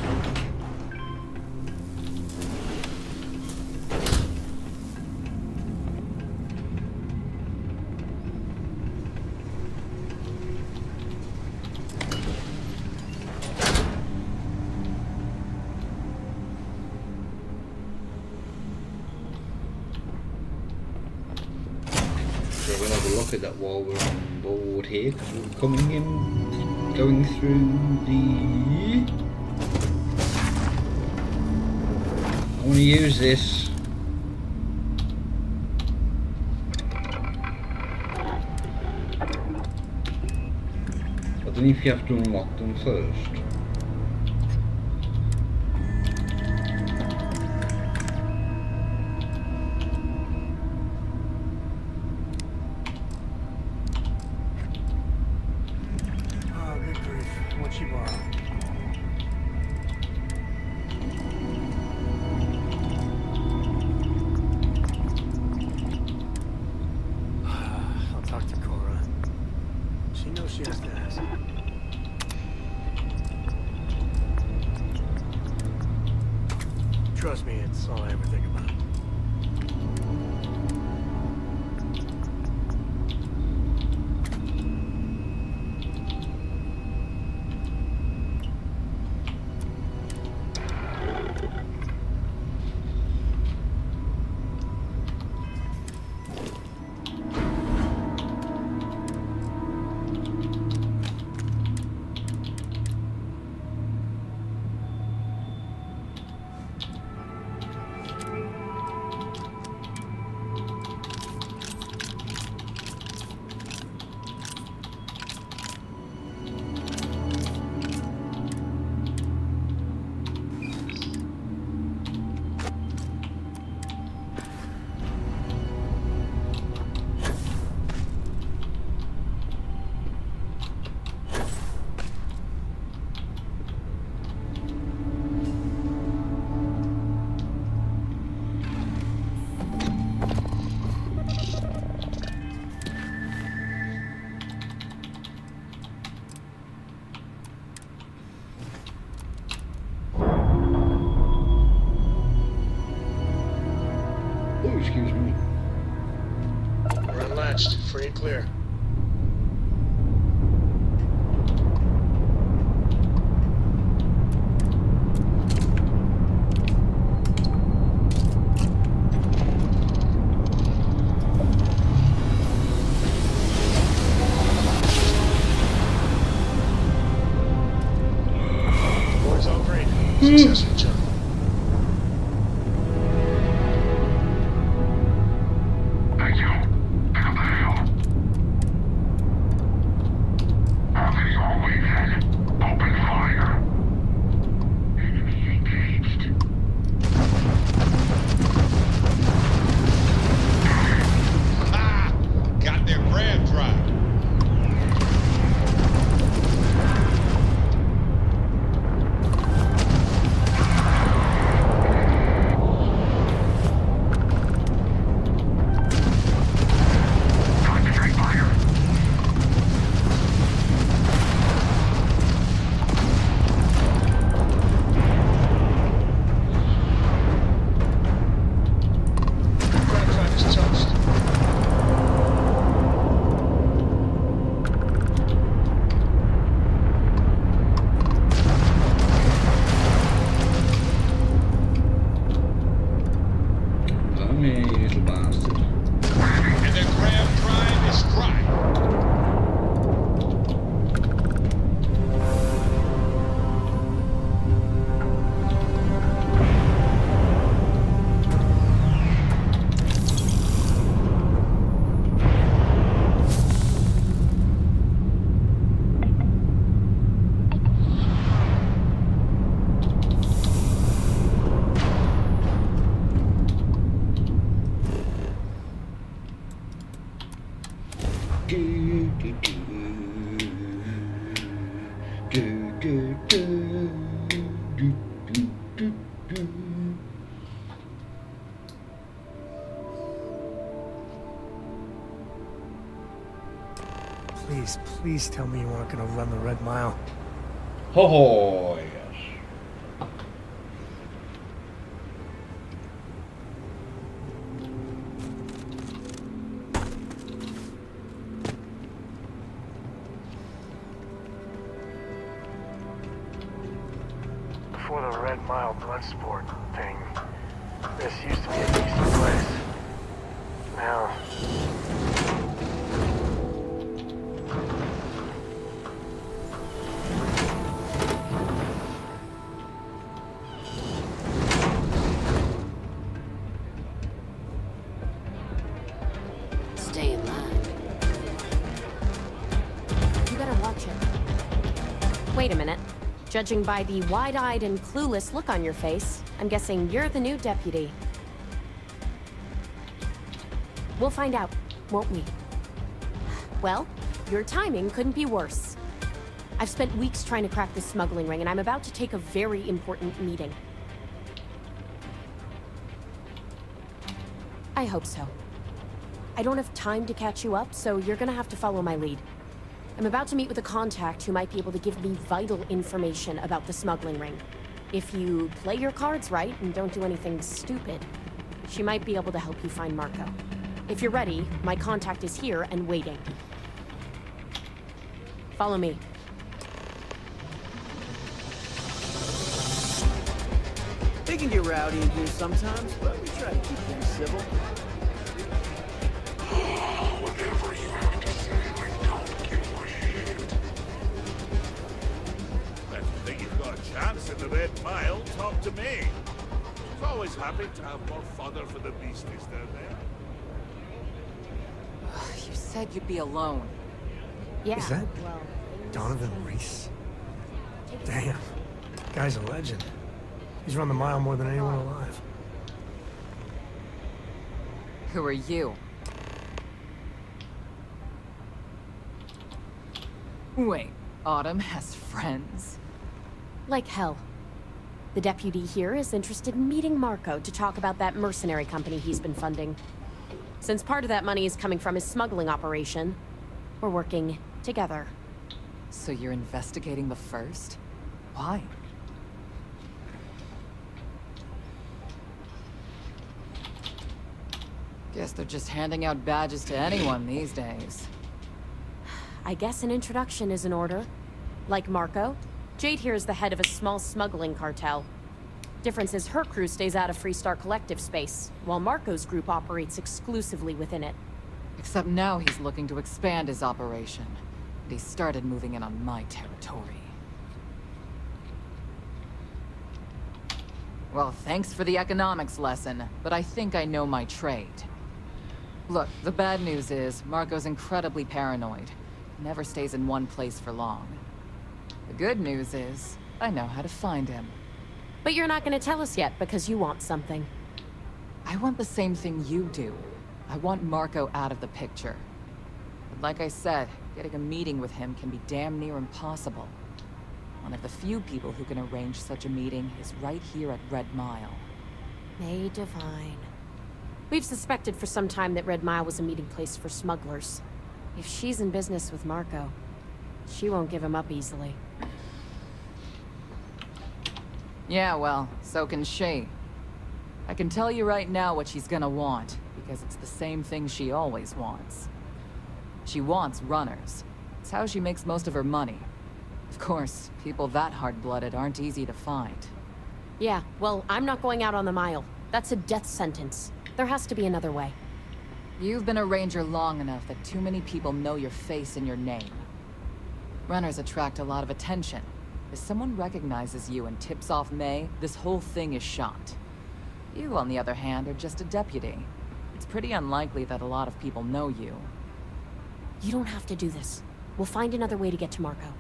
So we'll have a look at that while we're on board here, because we're coming in going through the... I want to use this. I don't know if you have to unlock them first. Trust me, it's all I ever think about. Oh, excuse me. We're unlatched. Free and clear. Doors all green. Successful jump. Got their brand drive. Ground drive is toast. Blimey, you little bastard. And their grab drive is dry. Please, please tell me you aren't gonna run the Red Mile. Oh, yes. Before the Red Mile blood sport thing, this used to be a decent place. Now, Wait a minute. Judging by the wide-eyed and clueless look on your face, I'm guessing you're the new deputy. We'll find out, won't we? Well, your timing couldn't be worse. I've spent weeks trying to crack this smuggling ring, and I'm about to take a very important meeting. I hope so. I don't have time to catch you up, so you're gonna have to follow my lead. I'm about to meet with a contact who might be able to give me vital information about the smuggling ring. If you play your cards right and don't do anything stupid, she might be able to help you find Marco. If you're ready, my contact is here and waiting. Follow me. They can get rowdy in here sometimes, but we try to keep things civil. Whatever you have to say, I don't give a shit. If you think you've got a chance in the Red Mile, talk to me. She's always happy to have more fodder for the beasties down there. You said you'd be alone. Yeah, Is that well... Donovan Reese? Damn. Guy's a legend. He's run the mile more than anyone alive. Who are you? Wait, Autumn has friends? Like hell. The deputy here is interested in meeting Marco to talk about that mercenary company he's been funding. Since part of that money is coming from his smuggling operation, we're working together. So you're investigating the first? Why? Guess they're just handing out badges to anyone these days. I guess an introduction is in order. Like Marco, Jade here is the head of a small smuggling cartel. Difference is her crew stays out of Freestar Collective space, while Marco's group operates exclusively within it. Except now he's looking to expand his operation. And he started moving in on my territory. Well, thanks for the economics lesson, but I think I know my trade. Look, the bad news is, Marco's incredibly paranoid. Never stays in one place for long. The good news is, I know how to find him. But you're not gonna tell us yet because you want something. I want the same thing you do. I want Marco out of the picture. But like I said, getting a meeting with him can be damn near impossible. One of the few people who can arrange such a meeting is right here at Red Mile. May Divine. We've suspected for some time that Red Mile was a meeting place for smugglers. If she's in business with Marco, she won't give him up easily. Yeah, well, so can she. I can tell you right now what she's gonna want, because it's the same thing she always wants. She wants runners. It's how she makes most of her money. Of course, people that hard-blooded aren't easy to find. Yeah, well, I'm not going out on the mile. That's a death sentence. There has to be another way. You've been a ranger long enough that too many people know your face and your name. Runners attract a lot of attention. If someone recognizes you and tips off May, this whole thing is shot. You, on the other hand, are just a deputy. It's pretty unlikely that a lot of people know you. You don't have to do this. We'll find another way to get to Marco.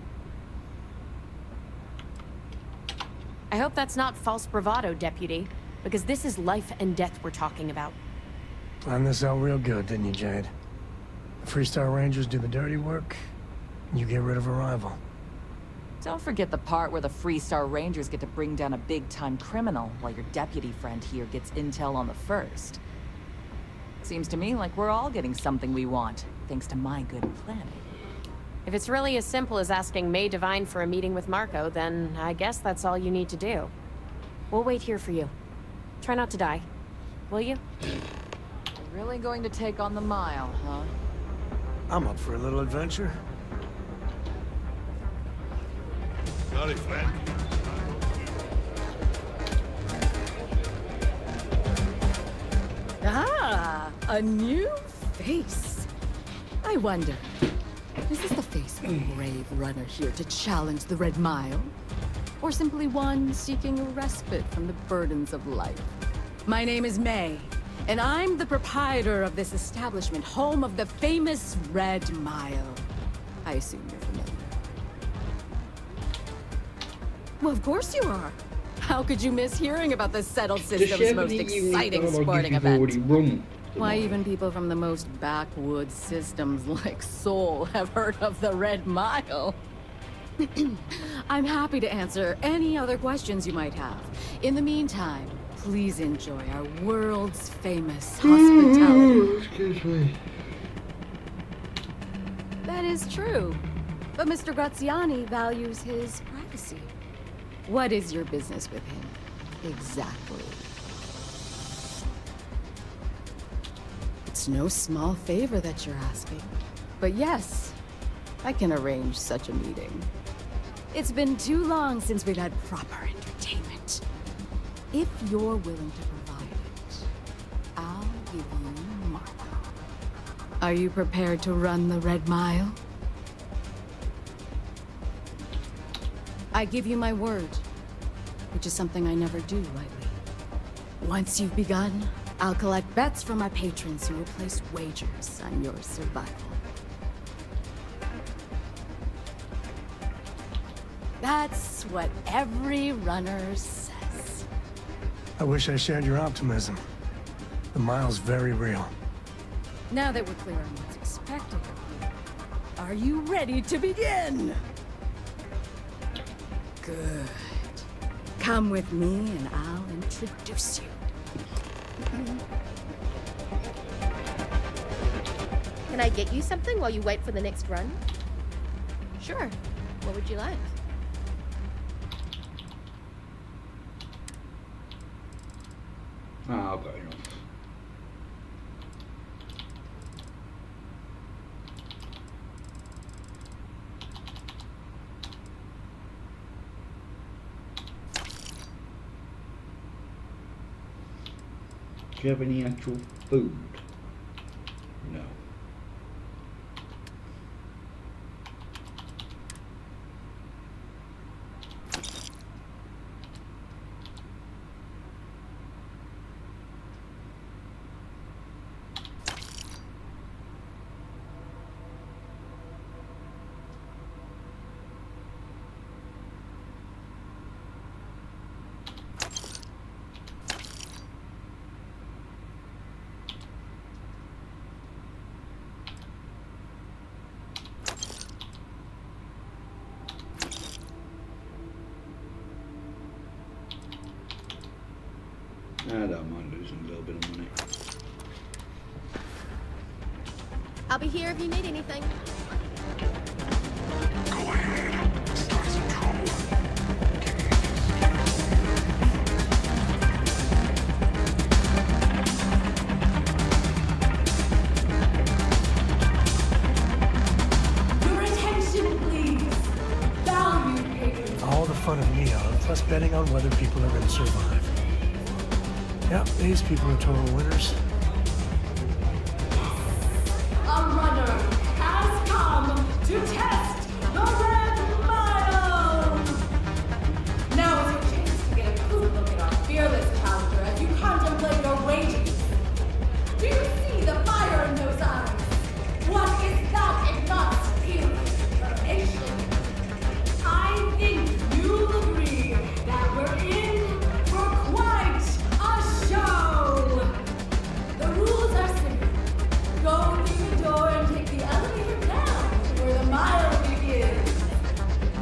I hope that's not false bravado, deputy, because this is life and death we're talking about. Planned this out real good, didn't you, Jade? The Freestar Rangers do the dirty work, and you get rid of a rival. Don't forget the part where the Freestar Rangers get to bring down a big-time criminal, while your deputy friend here gets intel on the first. Seems to me like we're all getting something we want, thanks to my good planning. If it's really as simple as asking May Divine for a meeting with Marco, then I guess that's all you need to do. We'll wait here for you. Try not to die. Will you? You're really going to take on the mile, huh? I'm up for a little adventure. Sorry, friend. Ah, a new face. I wonder, is this the face of a brave runner here to challenge the Red Mile? Or simply one seeking a respite from the burdens of life? My name is May, and I'm the proprietor of this establishment, home of the famous Red Mile. I assume you're familiar. Well, of course you are. How could you miss hearing about the settled Does system's she have most any unique exciting dialogue if sporting you've event? already run the Why, mile? even people from the most backwoods systems like Sol have heard of the Red Mile. I'm happy to answer any other questions you might have. In the meantime, please enjoy our world's famous hospitality. Excuse me. That is true. But Mr. Graziani values his privacy. What is your business with him? Exactly. It's no small favor that you're asking. But yes, I can arrange such a meeting. It's been too long since we've had proper entertainment. If you're willing to provide it, I'll give you Marco. Are you prepared to run the Red Mile? I give you my word, which is something I never do lightly. Once you've begun, I'll collect bets from my patrons who will place wagers on your survival. That's what every runner says. I wish I shared your optimism. The mile's very real. Now that we're clear on what's expected of you, are you ready to begin? Good. Come with me and I'll introduce you. Can I get you something while you wait for the next run? Sure. What would you like? Ah, I've got enough. Do you have any actual food? No. I don't mind losing a little bit of money. I'll be here if you need anything. Your attention, please. Valued patrons. All the fun of Neon, plus betting on whether people are going to survive. Yep, these people are total winners. A runner has come to test the Red Mile! Now is your chance to get a good look at our fearless challenger as you contemplate your wages. Do you see the fire in those eyes? What is that if not superior determination? I think you'll agree that we're in for quite a show! The rules are simple. Go through the door and take the elevator down to where the mile begins.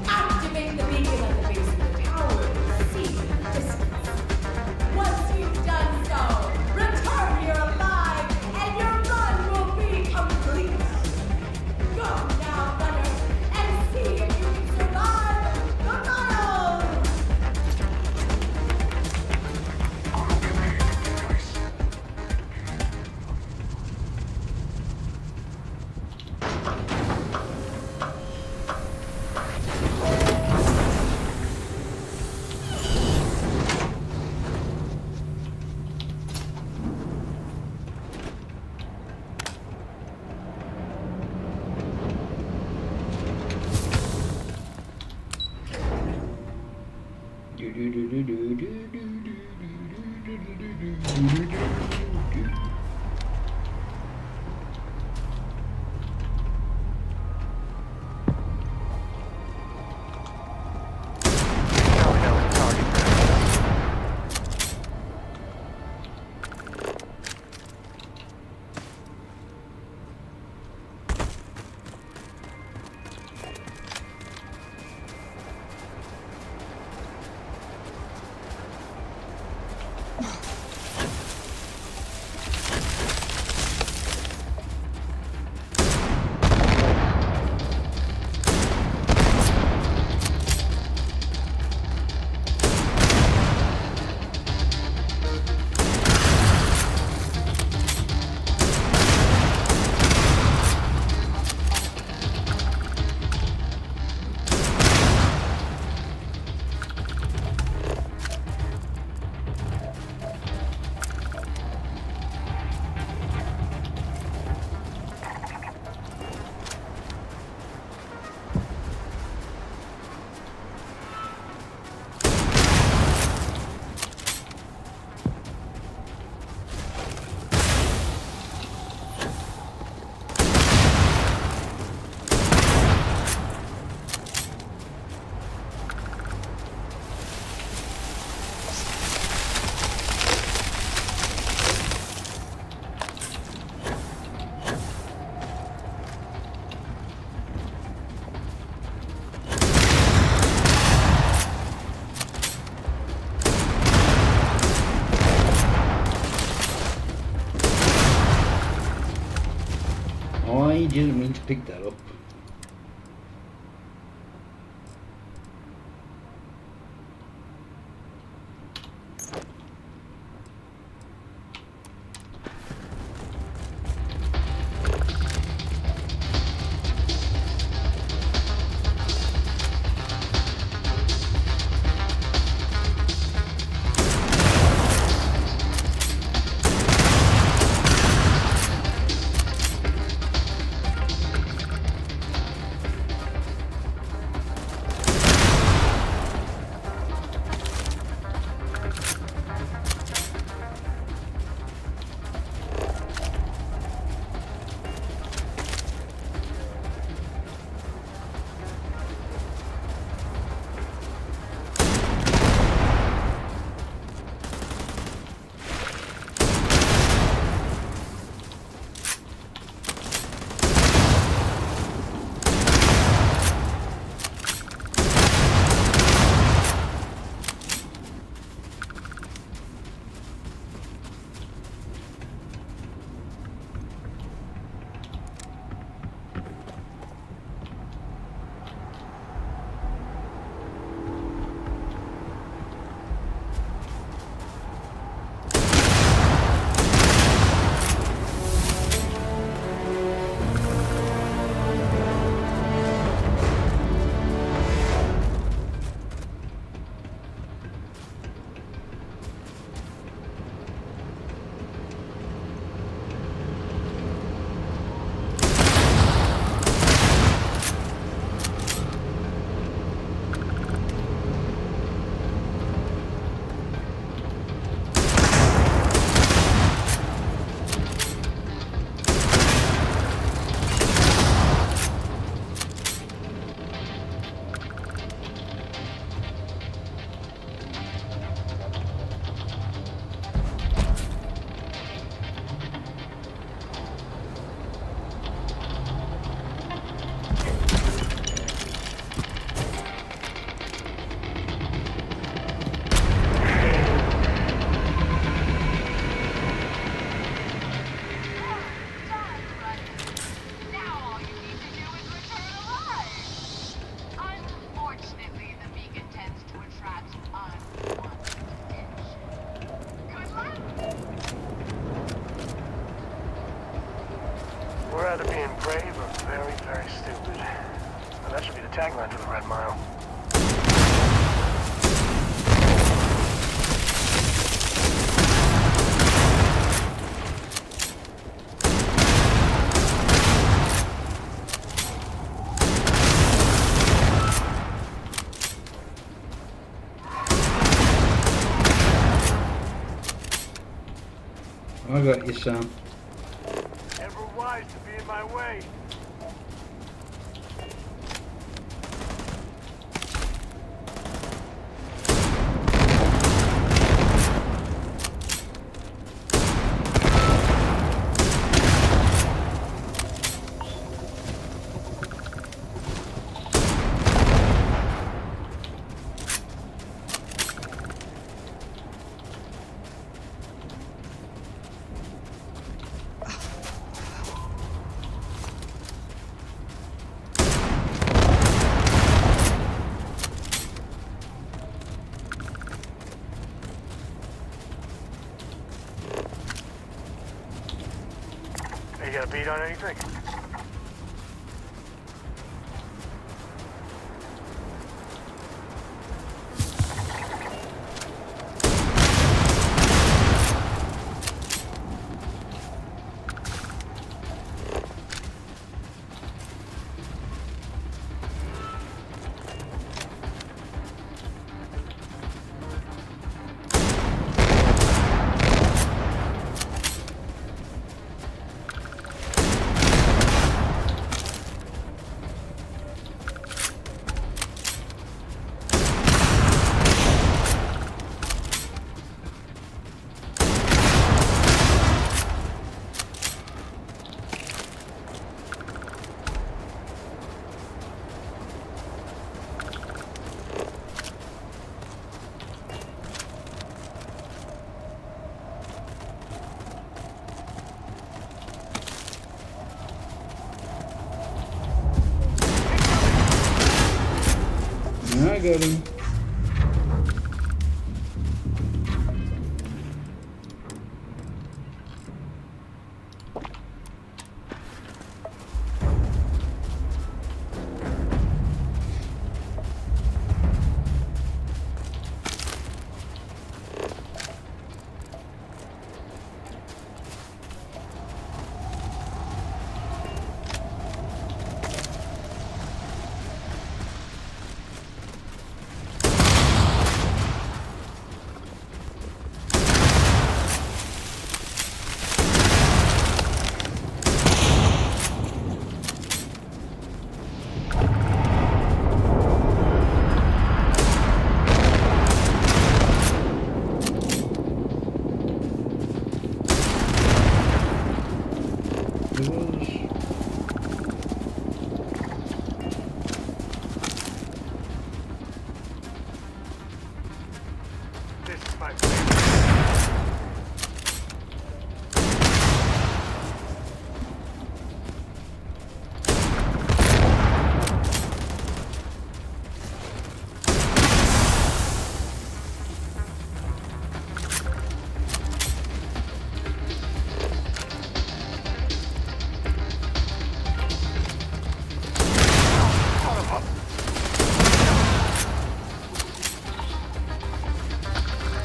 Activate the beacon at the base of the tower and see the distance. Once you've done so, return here alive and your run will be complete. Go now, runner, and see if you can survive the mile! didn't mean to pick that up. We're either being brave or very, very stupid. And that should be the tagline for the Red Mile. I got you, Sam. Never wise to be in my way. You got a beat on anything? go then.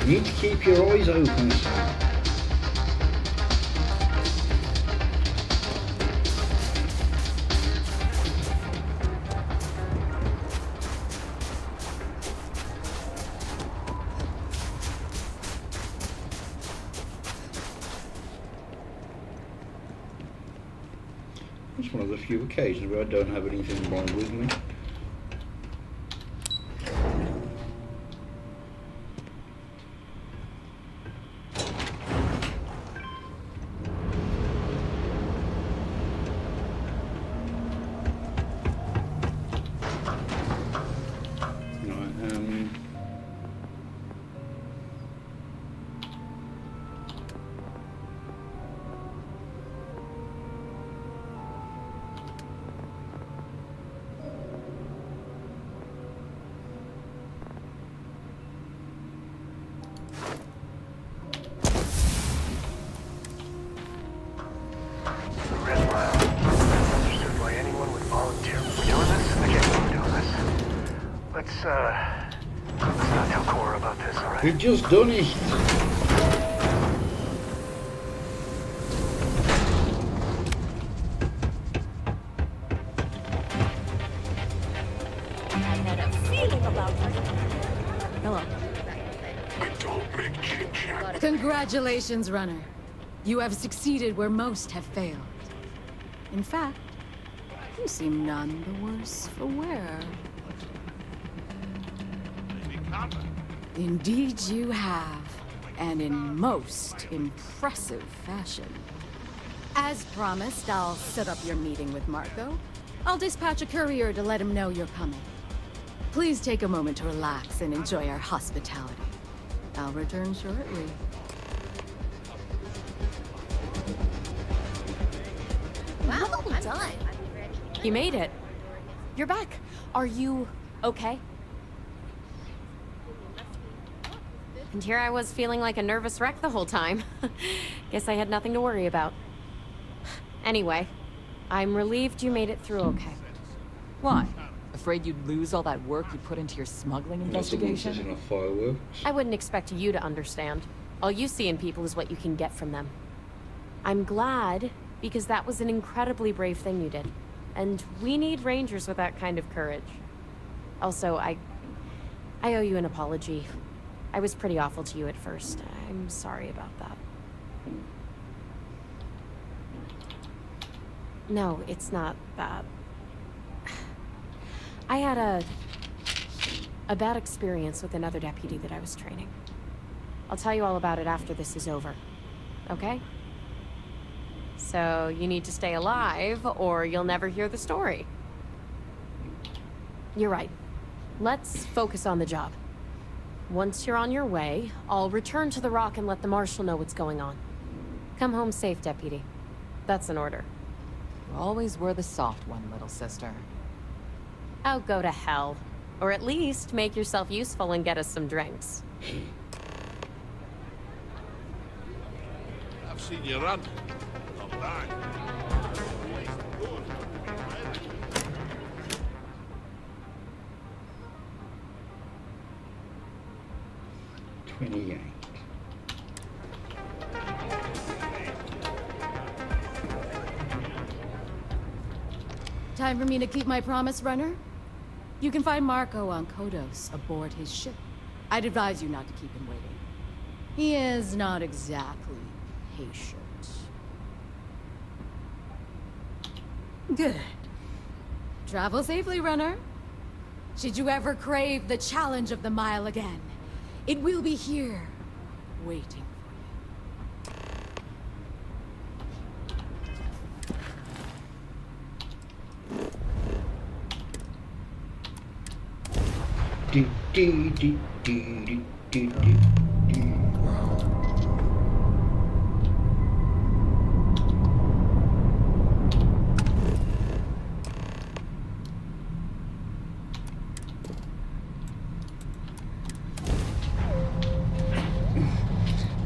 You need to keep your eyes open, Sam. It's one of the few occasions where I don't have anything wrong with me. Let's not tell Cora about this, all right? We've just done it. I had a feeling about her. Hello. Don't make chit-chat. Congratulations, runner. You have succeeded where most have failed. In fact, you seem none the worse for wear. Indeed you have, and in most impressive fashion. As promised, I'll set up your meeting with Marco. I'll dispatch a courier to let him know you're coming. Please take a moment to relax and enjoy our hospitality. I'll return shortly. Wow, well done. You made it. You're back. Are you okay? And here I was feeling like a nervous wreck the whole time. Guess I had nothing to worry about. Anyway, I'm relieved you made it through okay. Why? Afraid you'd lose all that work you put into your smuggling investigation? I wouldn't expect you to understand. All you see in people is what you can get from them. I'm glad, because that was an incredibly brave thing you did. And we need rangers with that kind of courage. Also, I owe you an apology. I was pretty awful to you at first. I'm sorry about that. No, it's not that. I had a bad experience with another deputy that I was training. I'll tell you all about it after this is over. Okay? So, you need to stay alive, or you'll never hear the story. You're right. Let's focus on the job. Once you're on your way, I'll return to the Rock and let the Marshal know what's going on. Come home safe, Deputy. That's an order. You always were the soft one, little sister. Oh, go to hell. Or at least make yourself useful and get us some drinks. I've seen you run. Not bad. 28. Time for me to keep my promise, runner? You can find Marco on Kodos aboard his ship. I'd advise you not to keep him waiting. He is not exactly patient. Good. Travel safely, runner. Should you ever crave the challenge of the mile again, it will be here, waiting. Do, do, do, do, do, do, do.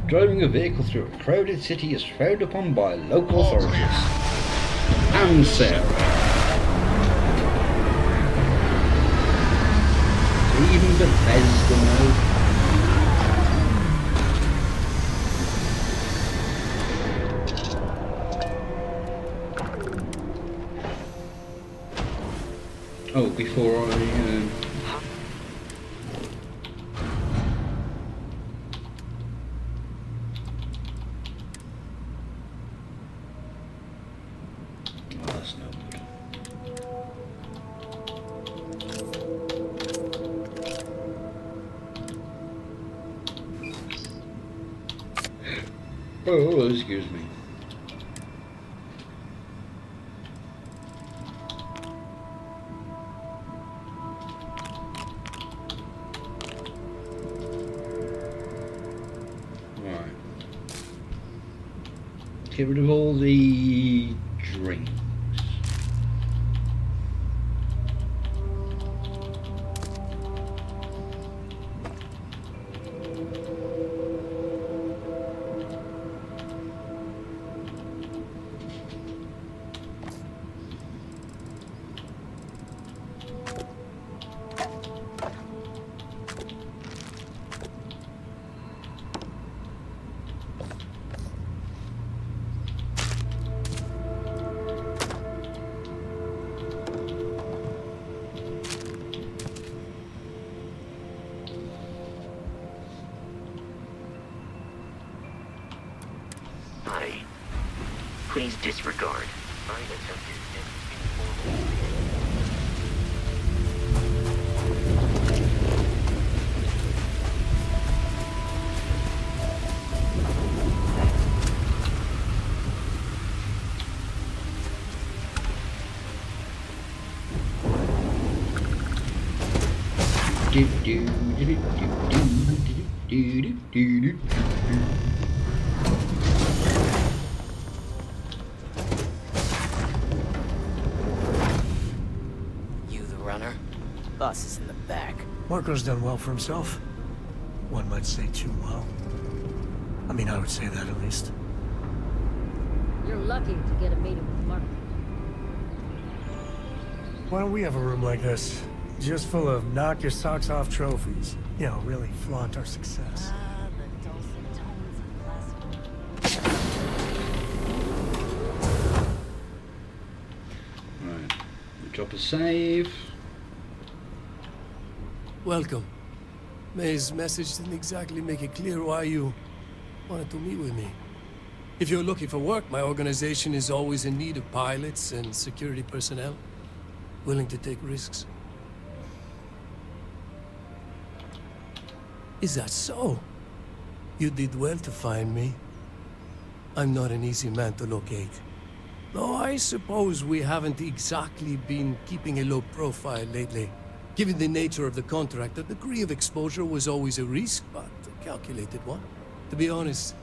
Driving a vehicle through a crowded city is frowned upon by local authorities. And Sarah. Even Bethesda mode. Oh, before I... Oh, excuse me. Right. Get rid of all the drinks. Please disregard. I attempted an Bus is in the back. Marco's done well for himself. One might say too well. I mean, I would say that at least. You're lucky to get a meeting with Marco. Why don't we have a room like this? Just full of knock your socks off trophies. You know, really flaunt our success. Right. Drop a save. Welcome. May's message didn't exactly make it clear why you wanted to meet with me. If you're looking for work, my organization is always in need of pilots and security personnel, willing to take risks. Is that so? You did well to find me. I'm not an easy man to locate. Though I suppose we haven't exactly been keeping a low profile lately. Given the nature of the contract, the degree of exposure was always a risk, but a calculated one. To be honest,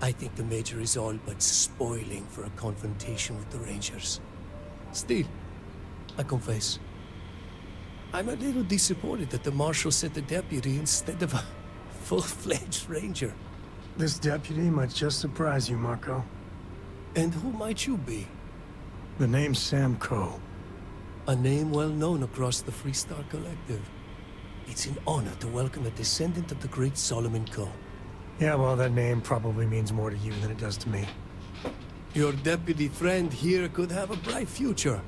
I think the Major is all but spoiling for a confrontation with the Rangers. Still, I confess, I'm a little disappointed that the marshal sent a deputy instead of a full-fledged ranger. This deputy might just surprise you, Marco. And who might you be? The name's Sam Coe. A name well known across the Freestar Collective. It's an honor to welcome a descendant of the great Solomon Coe. Yeah, well, that name probably means more to you than it does to me. Your deputy friend here could have a bright future.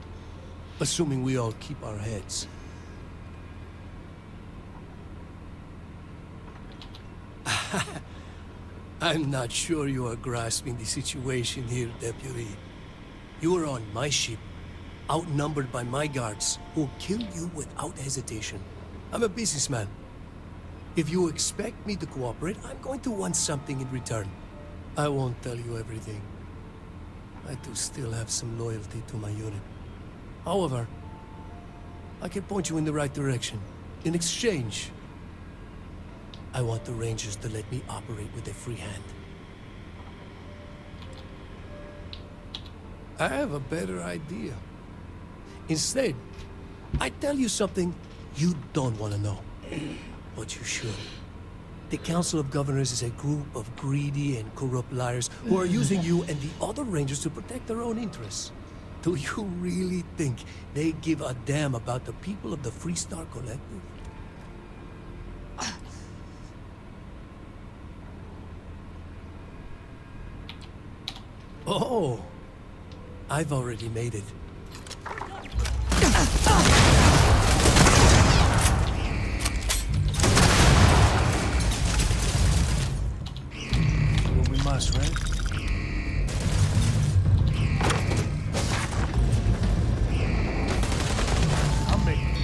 Assuming we all keep our heads. I'm not sure you are grasping the situation here, Deputy. You are on my ship, outnumbered by my guards, who'll kill you without hesitation. I'm a businessman. If you expect me to cooperate, I'm going to want something in return. I won't tell you everything. I do still have some loyalty to my unit. However, I can point you in the right direction. In exchange, I want the Rangers to let me operate with a free hand. I have a better idea. Instead, I tell you something you don't want to know. But you should. The Council of Governors is a group of greedy and corrupt liars who are using you and the other Rangers to protect their own interests. Do you really think they give a damn about the people of the Freestar Collective? Oh, I've already made it. What we must, right? I'll make it.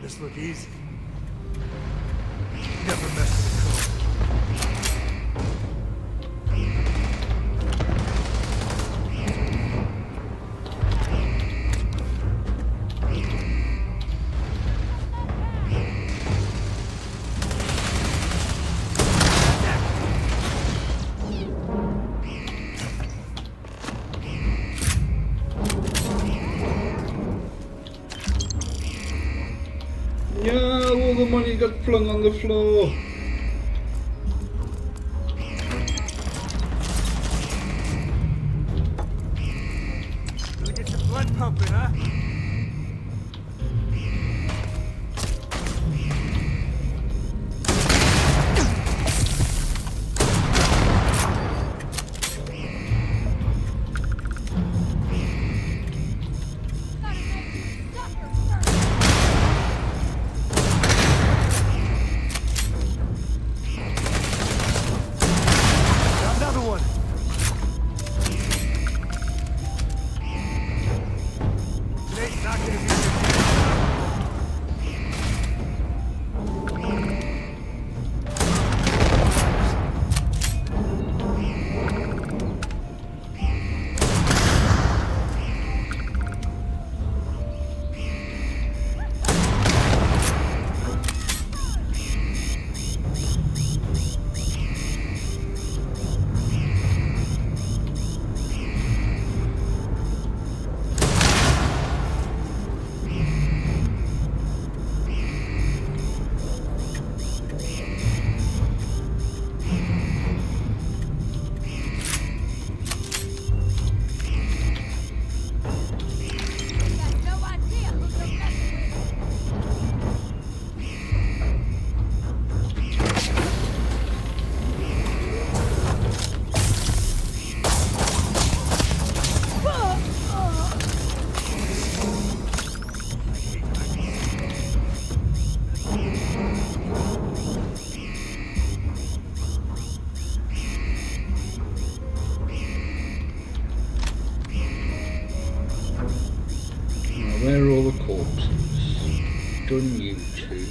This look easy. Never mess with a code. Yeah, all the money got flung on the floor. Gonna get your blood pumping, huh? Where are all the corpses? Done you two.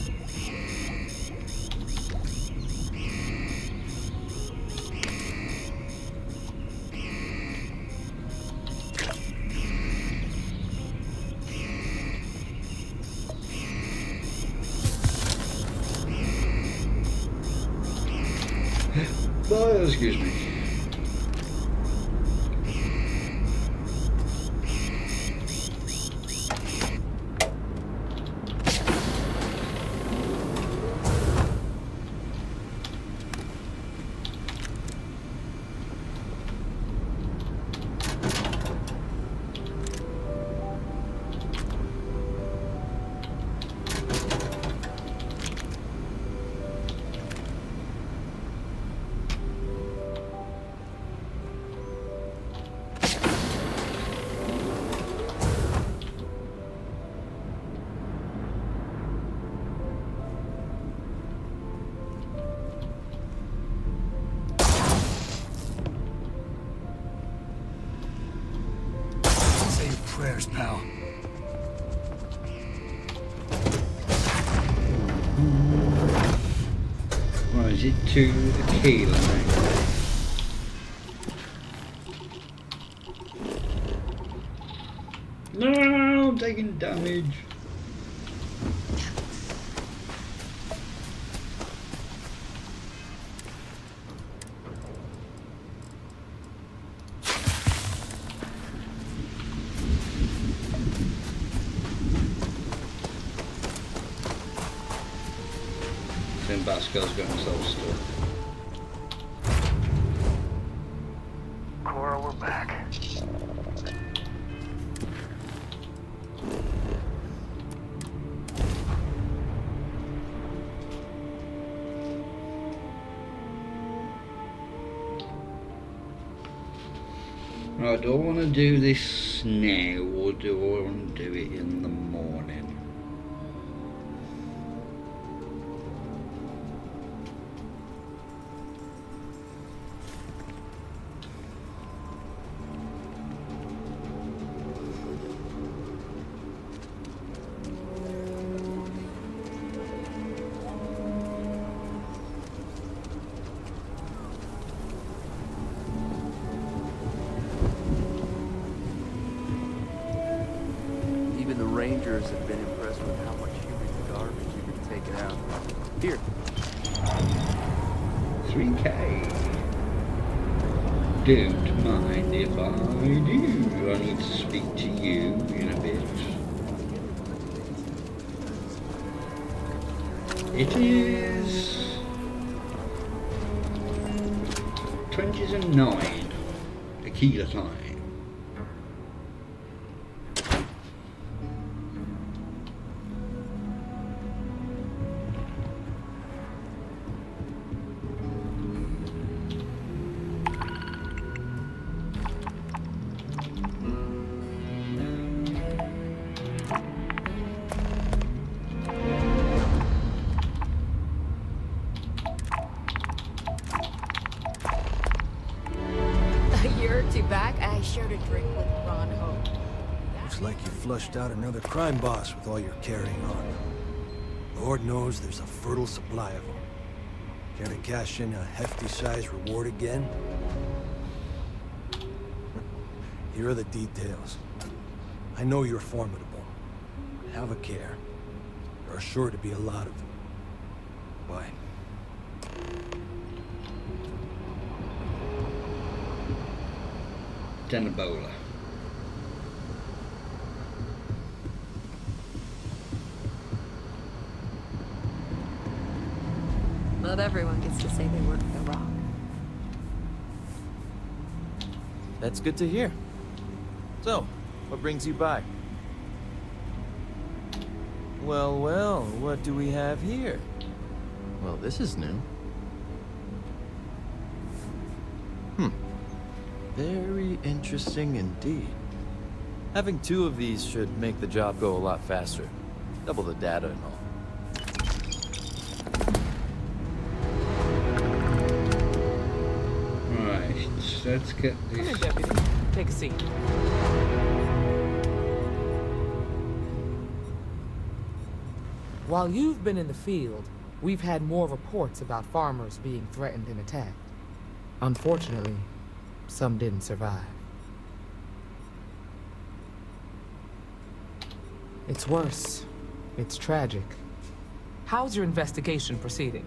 Excuse me. prayers, pal. Right, is it to the keel, I think? No, I'm taking damage. Then Basco's got himself stuck. Cora, we're back. Right, do I want to do this now or do I want to do it in the morning? Even the Rangers have been impressed with how much human garbage you can take it out. Here. 3K. Don't mind if I do. I need to speak to you in a bit. It is 20s and 9 tequila time. A year or two back, I shared a drink with Ron Hope. Looks like you flushed out another crime boss with all your carrying on. Lord knows there's a fertile supply of them. Care to cash in a hefty-sized reward again? Here are the details. I know you're formidable. Have a care. There are sure to be a lot of them. Bye. Denebola. Not everyone gets to say they work for the Rock. That's good to hear. So, what brings you by? Well, well, what do we have here? Well, this is new. Very interesting indeed. Having two of these should make the job go a lot faster. Double the data and all. Right, let's get Come this. in, Deputy. Take a seat. While you've been in the field, we've had more reports about farmers being threatened and attacked. Unfortunately, some didn't survive. It's worse. It's tragic. How's your investigation proceeding?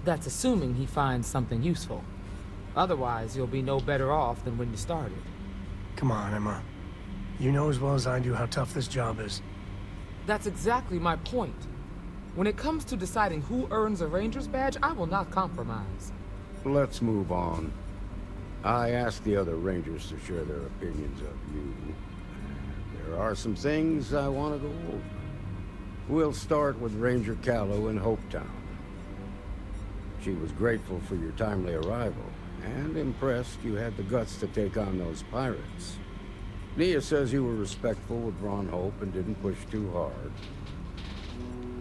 That's assuming he finds something useful. Otherwise, you'll be no better off than when you started. Come on, Emma. You know as well as I do how tough this job is. That's exactly my point. When it comes to deciding who earns a Ranger's badge, I will not compromise. Let's move on. I asked the other Rangers to share their opinions of you. There are some things I want to go over. We'll start with Ranger Callow in Hopetown. She was grateful for your timely arrival, and impressed you had the guts to take on those pirates. Nia says you were respectful with Ron Hope and didn't push too hard.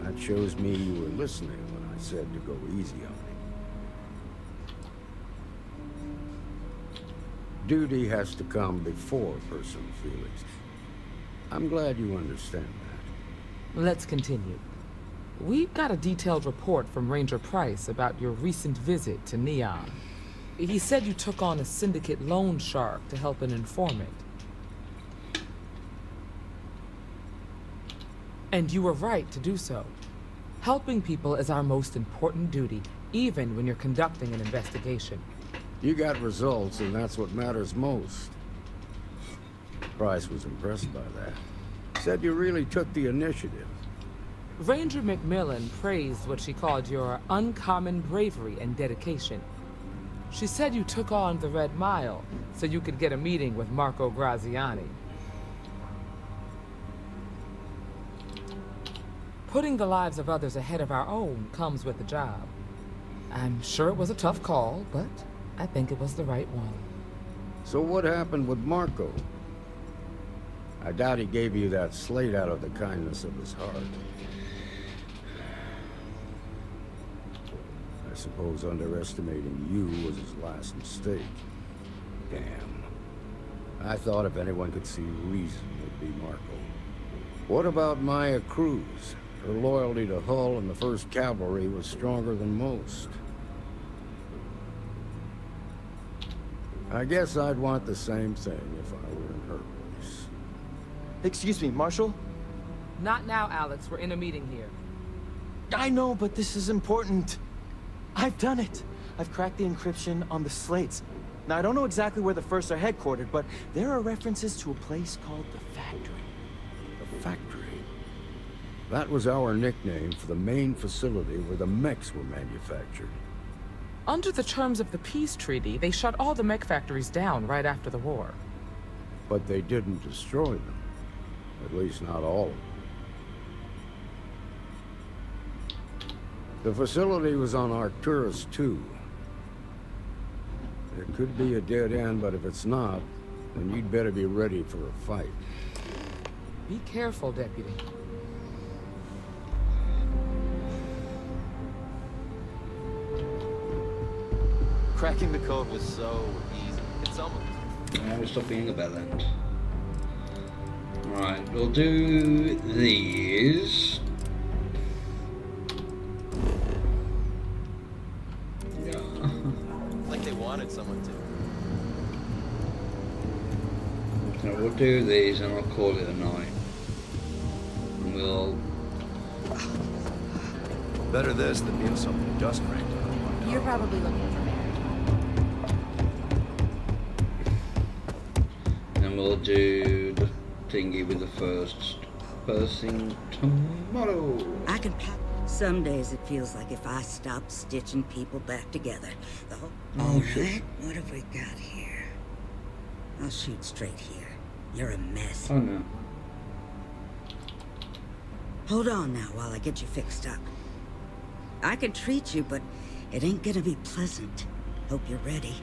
That shows me you were listening when I said to go easy on him. duty has to come before personal feelings. I'm glad you understand that. Let's continue. We've got a detailed report from Ranger Price about your recent visit to Neon. He said you took on a syndicate loan shark to help an informant. And you were right to do so. Helping people is our most important duty, even when you're conducting an investigation. You got results, and that's what matters most. Price was impressed by that. Said you really took the initiative. Ranger McMillan praised what she called your uncommon bravery and dedication. She said you took on the Red Mile so you could get a meeting with Marco Graziani. Putting the lives of others ahead of our own comes with the job. I'm sure it was a tough call, but I think it was the right one. So what happened with Marco? I doubt he gave you that slate out of the kindness of his heart. I suppose underestimating you was his last mistake. Damn. I thought if anyone could see reason, it'd be Marco. What about Maya Cruz? Her loyalty to Hull and the 1st Cavalry was stronger than most. I guess I'd want the same thing if I were in her place. Excuse me, Marshal? Not now, Alex. We're in a meeting here. I know, but this is important. I've done it. I've cracked the encryption on the slates. Now, I don't know exactly where the First are headquartered, but there are references to a place called the Factory. The Factory? That was our nickname for the main facility where the mechs were manufactured. Under the terms of the peace treaty, they shut all the mech factories down right after the war. But they didn't destroy them. At least not all of them. The facility was on Arcturus 2. It could be a dead end, but if it's not, then you'd better be ready for a fight. Be careful, Deputy. Cracking the code was so easy. It's almost... We'll stop being a bell end. Right, we'll do these. Yeah. Like they wanted someone to. No, we'll do these and I'll call it a night. And we'll... Better this than being something dust cranked on. You're probably looking for Mary. And we'll do the thingy with the first person tomorrow. I can pack. Some days it feels like if I stopped stitching people back together, the whole... All right, what have we got here? I'll shoot straight here. You're a mess. Oh no. Hold on now while I get you fixed up. I can treat you, but it ain't gonna be pleasant. Hope you're ready.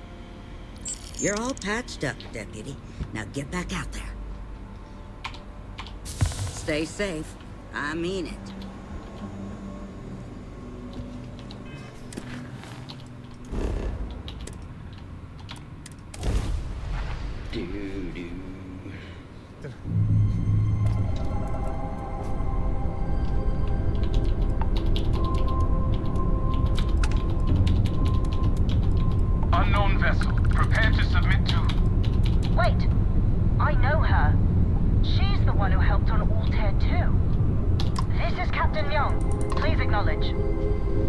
You're all patched up, Deputy. Now get back out there. Stay safe. I mean it. Do-do. Unknown vessel. Prepare to submit to... Wait! I know her. She's the one who helped on Altair 2. This is Captain Young. Please acknowledge.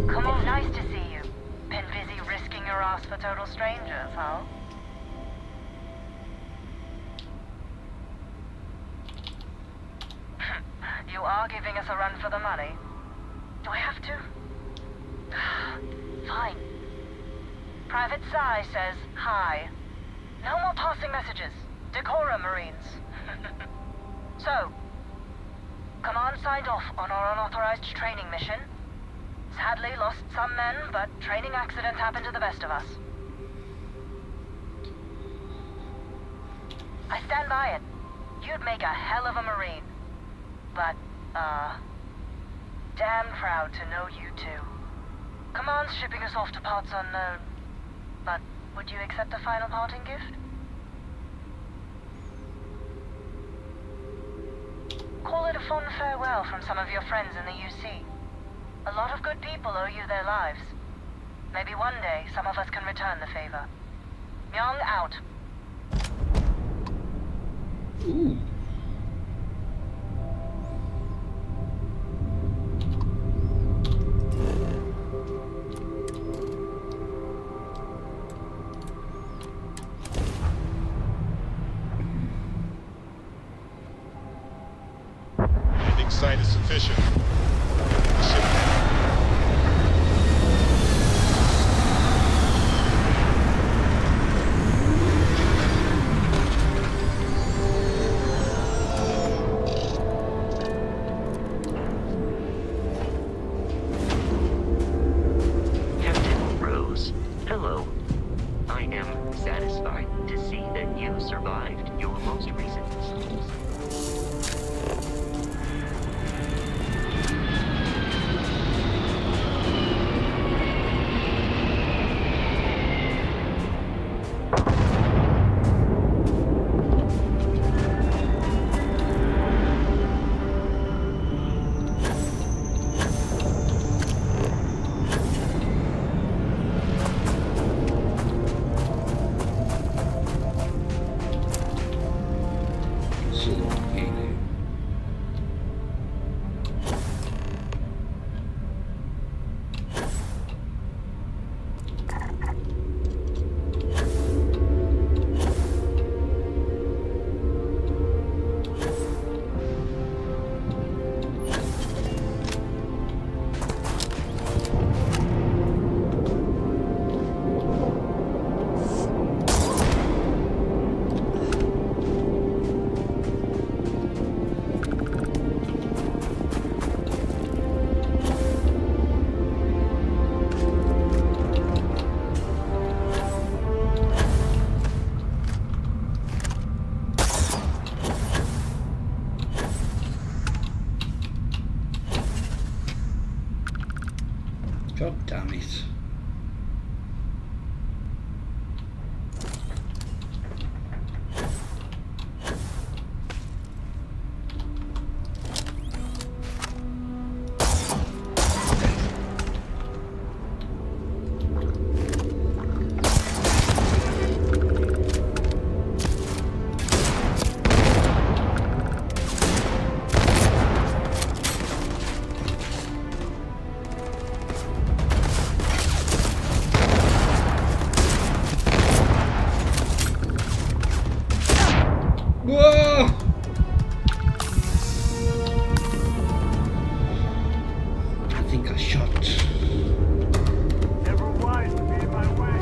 Come on, nice to see you. Been busy risking your ass for total strangers, huh? You are giving us a run for the money. Do I have to? Fine. Private Psy says hi. No more passing messages. Decorum, Marines. So, Command signed off on our unauthorized training mission. Sadly lost some men, but training accidents happen to the best of us. I stand by it. You'd make a hell of a Marine. But, damn proud to know you two. Command's shipping us off to parts unknown. But would you accept a final parting gift? Call it a fond farewell from some of your friends in the UC. A lot of good people owe you their lives. Maybe one day some of us can return the favor. Myung out. Ooh. Landing site is sufficient. Ship Captain Rose, hello. I am satisfied to see that you survived your most recent assaults. God damn it. Whoa! I think I shot. Never wise to be in my way.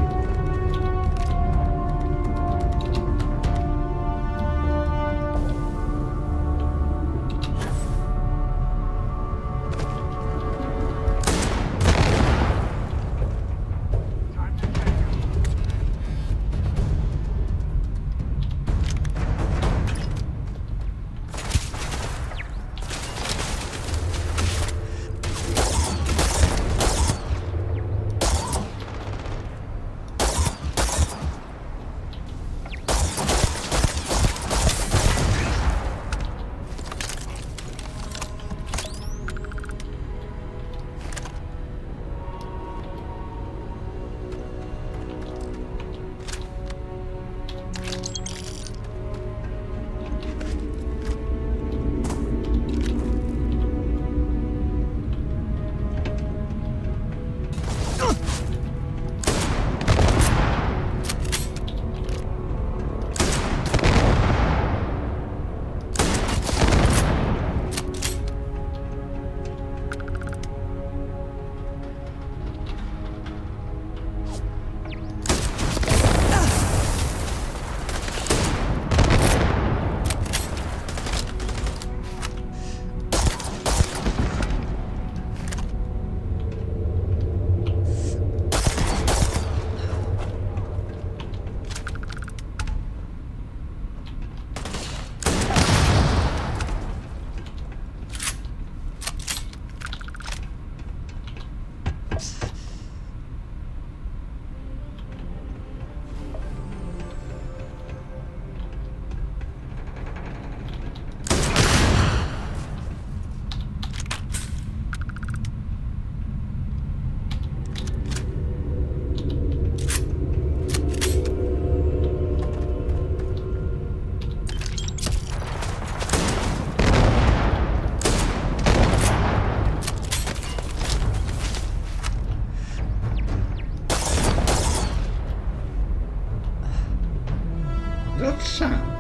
That's Sam.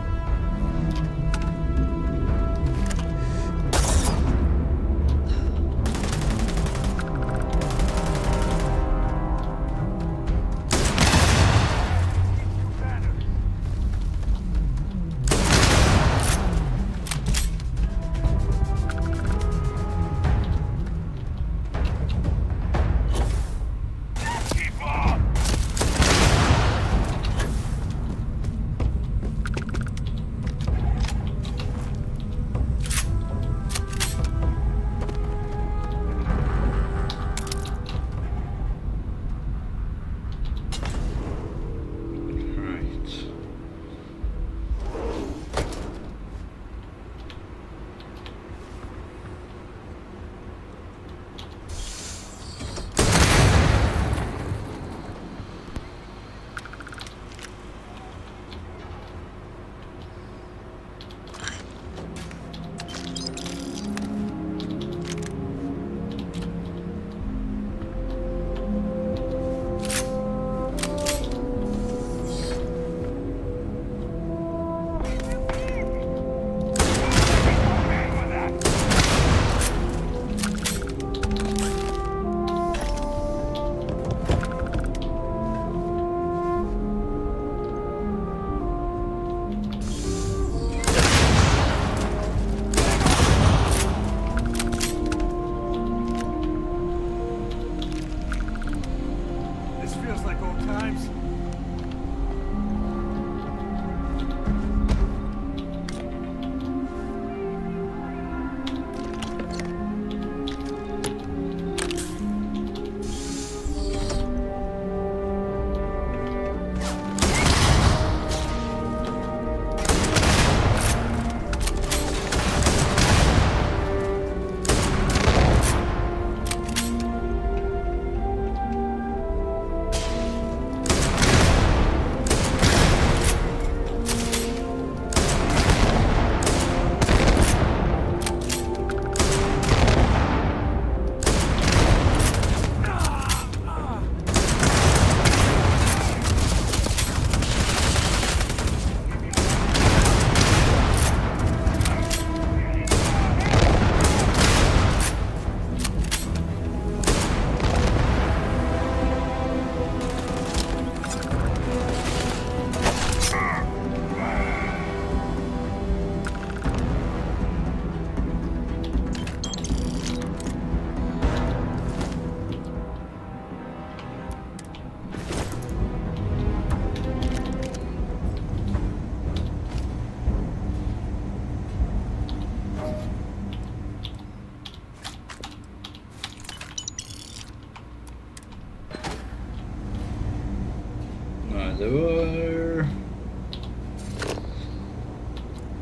There were...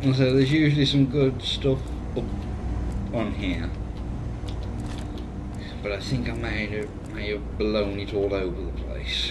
So there's usually some good stuff up on here, but I think I may have blown it all over the place.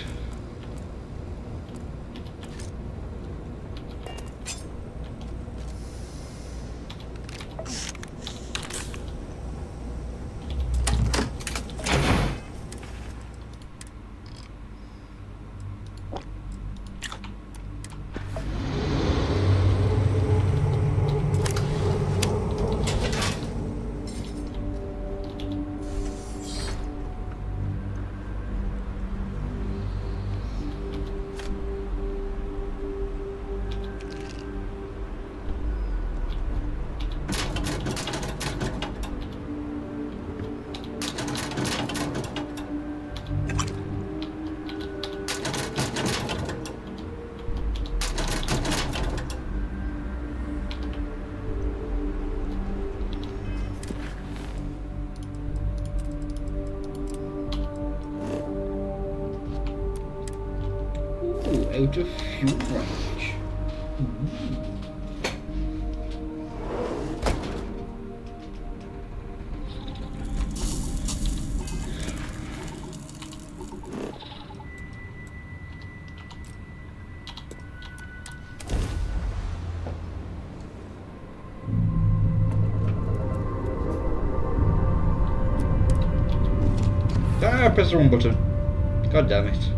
Out of fuel range. Ah, I pressed the wrong button. God damn it.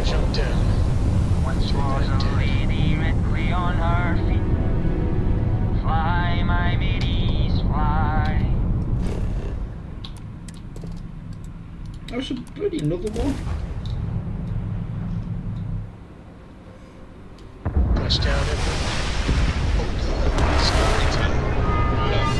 jump down. Once was a lady directly on her feet. Fly, my middies, fly. There's a bloody another one. Push down everyone. Skeleton left.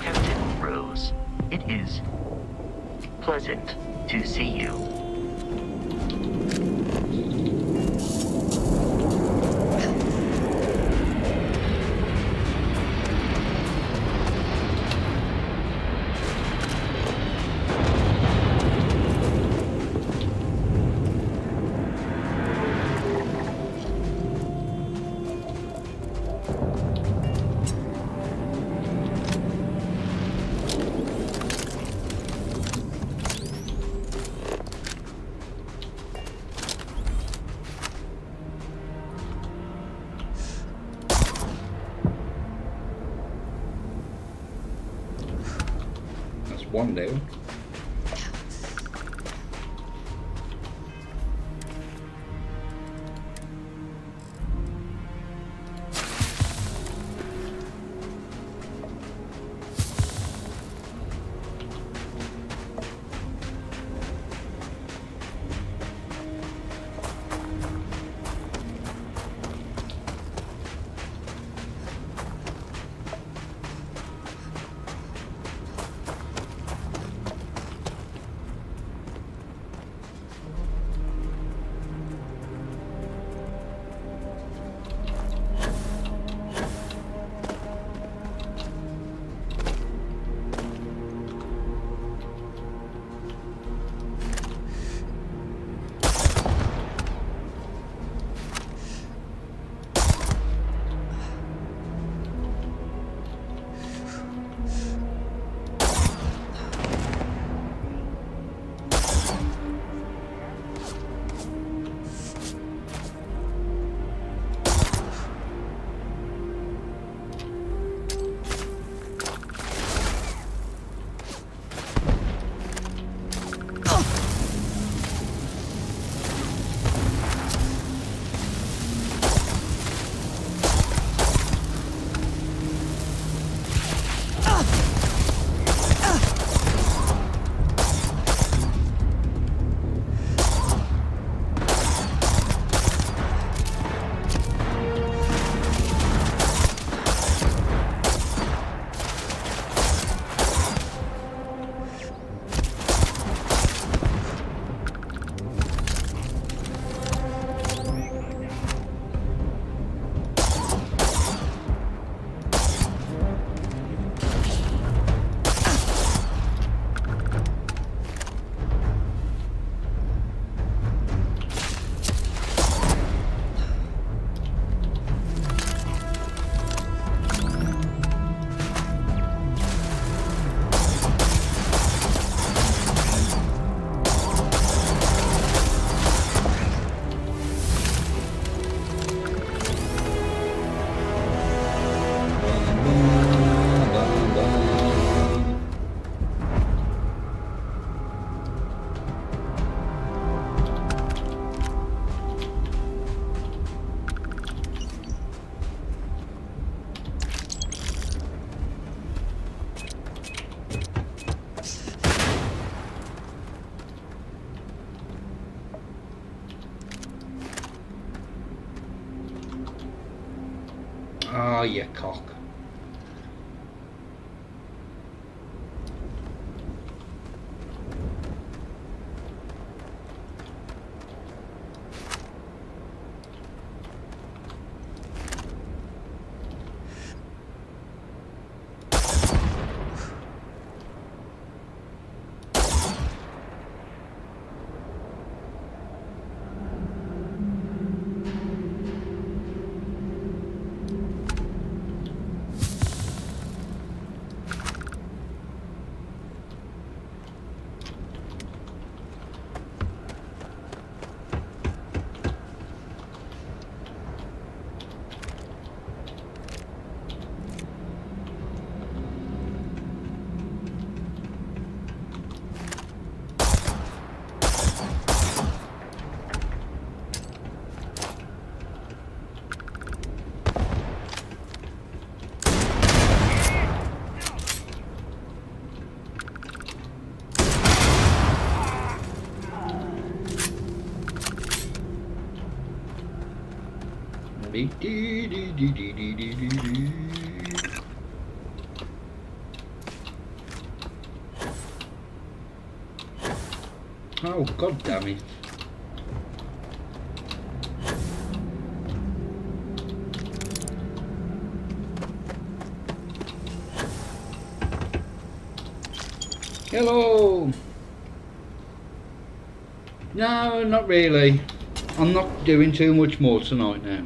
Captain Rose, it is pleasant to see you. One down. Ah, you cock. Oh, god damn it. Hello! No, not really. I'm not doing too much more tonight now.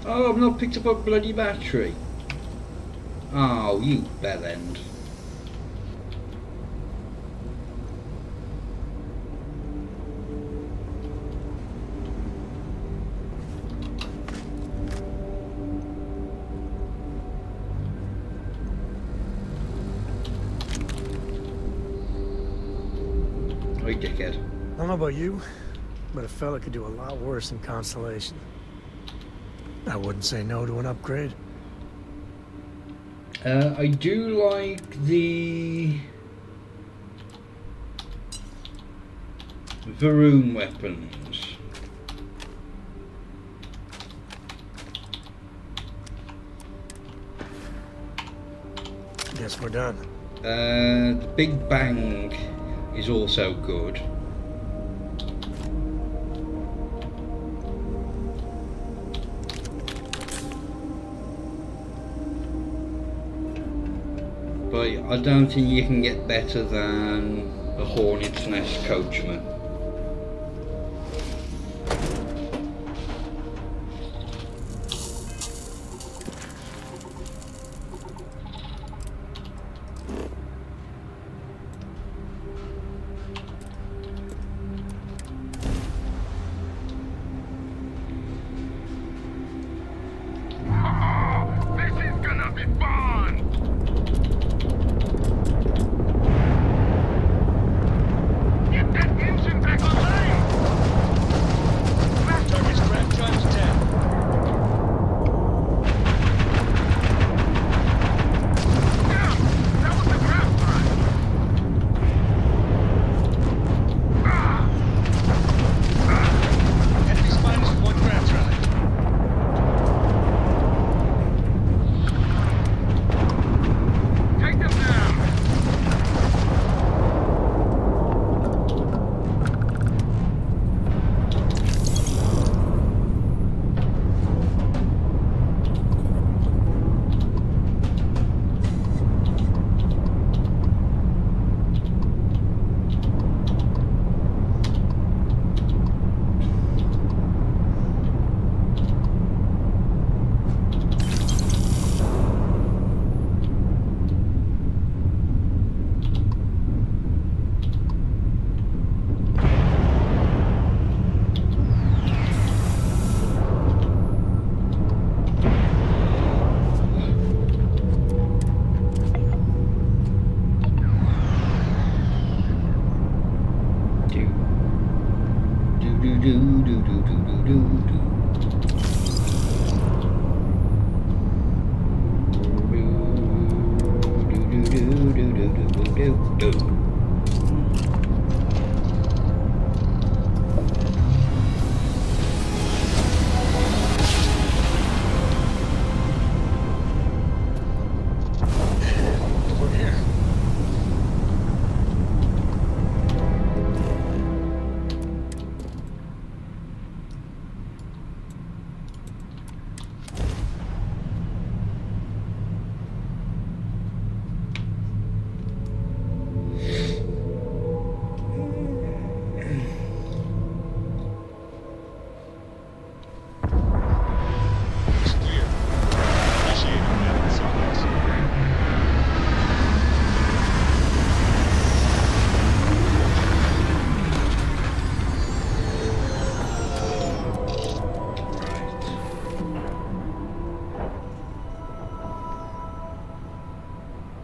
Oh, I've not picked up a bloody battery. Oh, you bellend. Oi, dickhead. I don't know about you, but a fella could do a lot worse in Constellation. I wouldn't say no to an upgrade. I do like the Varun weapons. Guess we're done. The Big Bang is also good. But I don't think you can get better than the Hornet's Nest Coachman.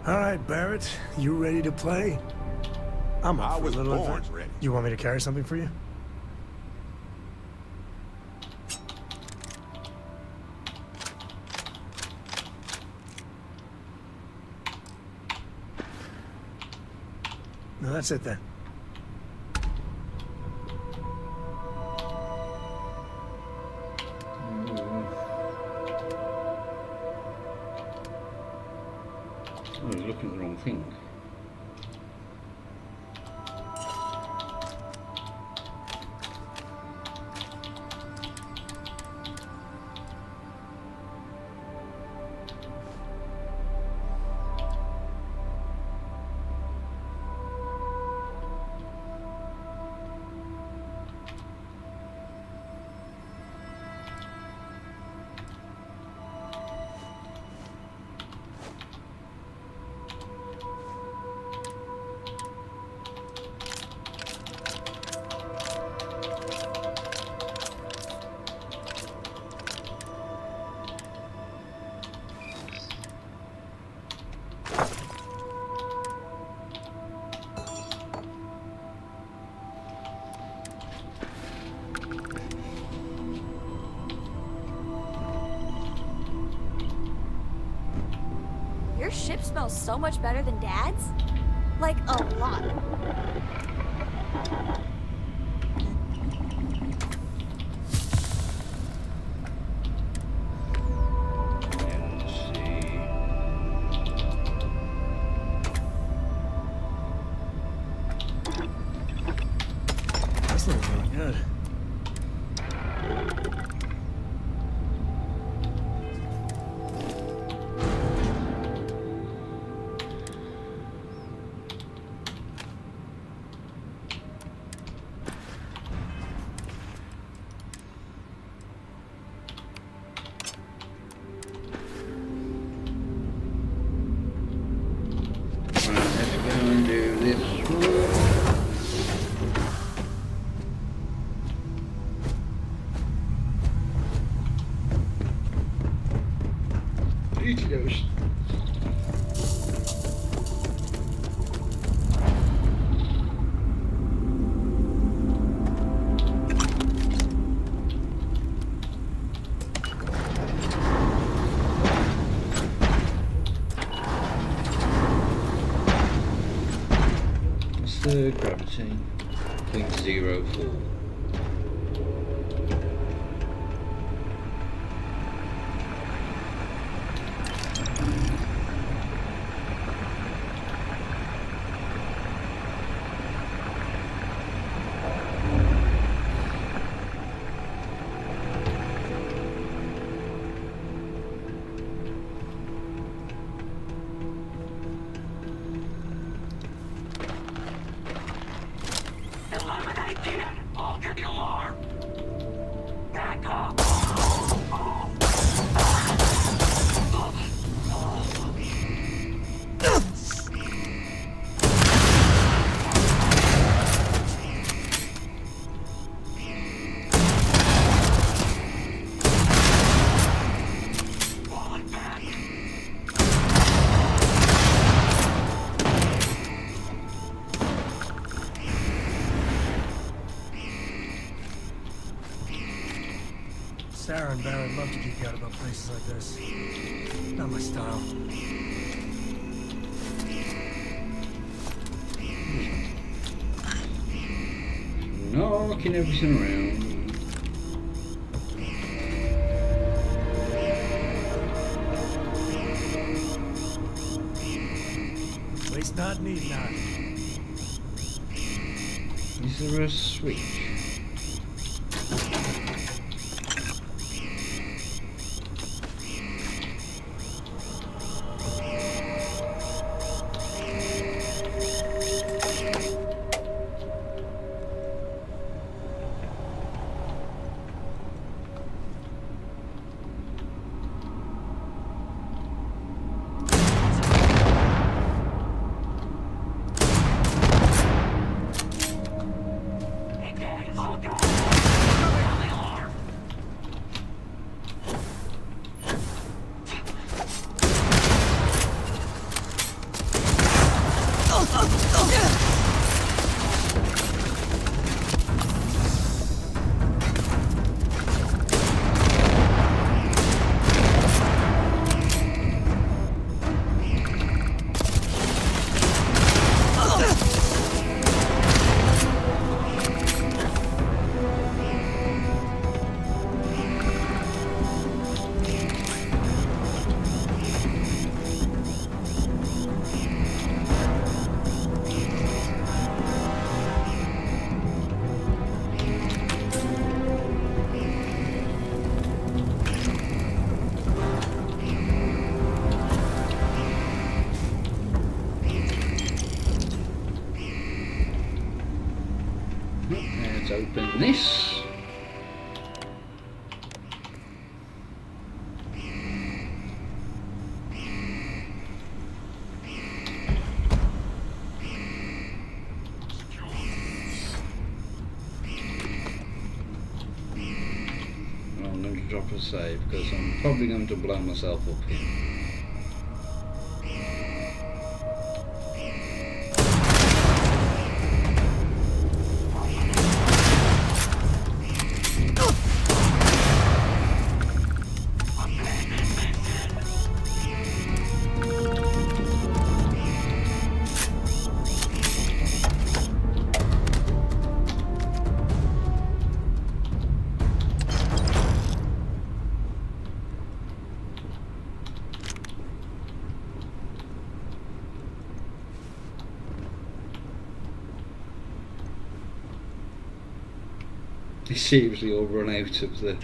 All right, Barrett, you ready to play? I'm up I for was a little born adventure. ready. You want me to carry something for you? No, that's it then. I was looking at the wrong thing. Your ship smells so much better than Dad's? Like, a lot. That's looking really good. Those. What's the gravity? 0.04. Eliminate them all. Sarah and Barrett love to geek out about places like this. Not my style. Knocking everything around. Waste not, need not. Is there a switch? Let's open this. I'm going to drop a save because I'm probably going to blow myself up here. They seriously all run out of the...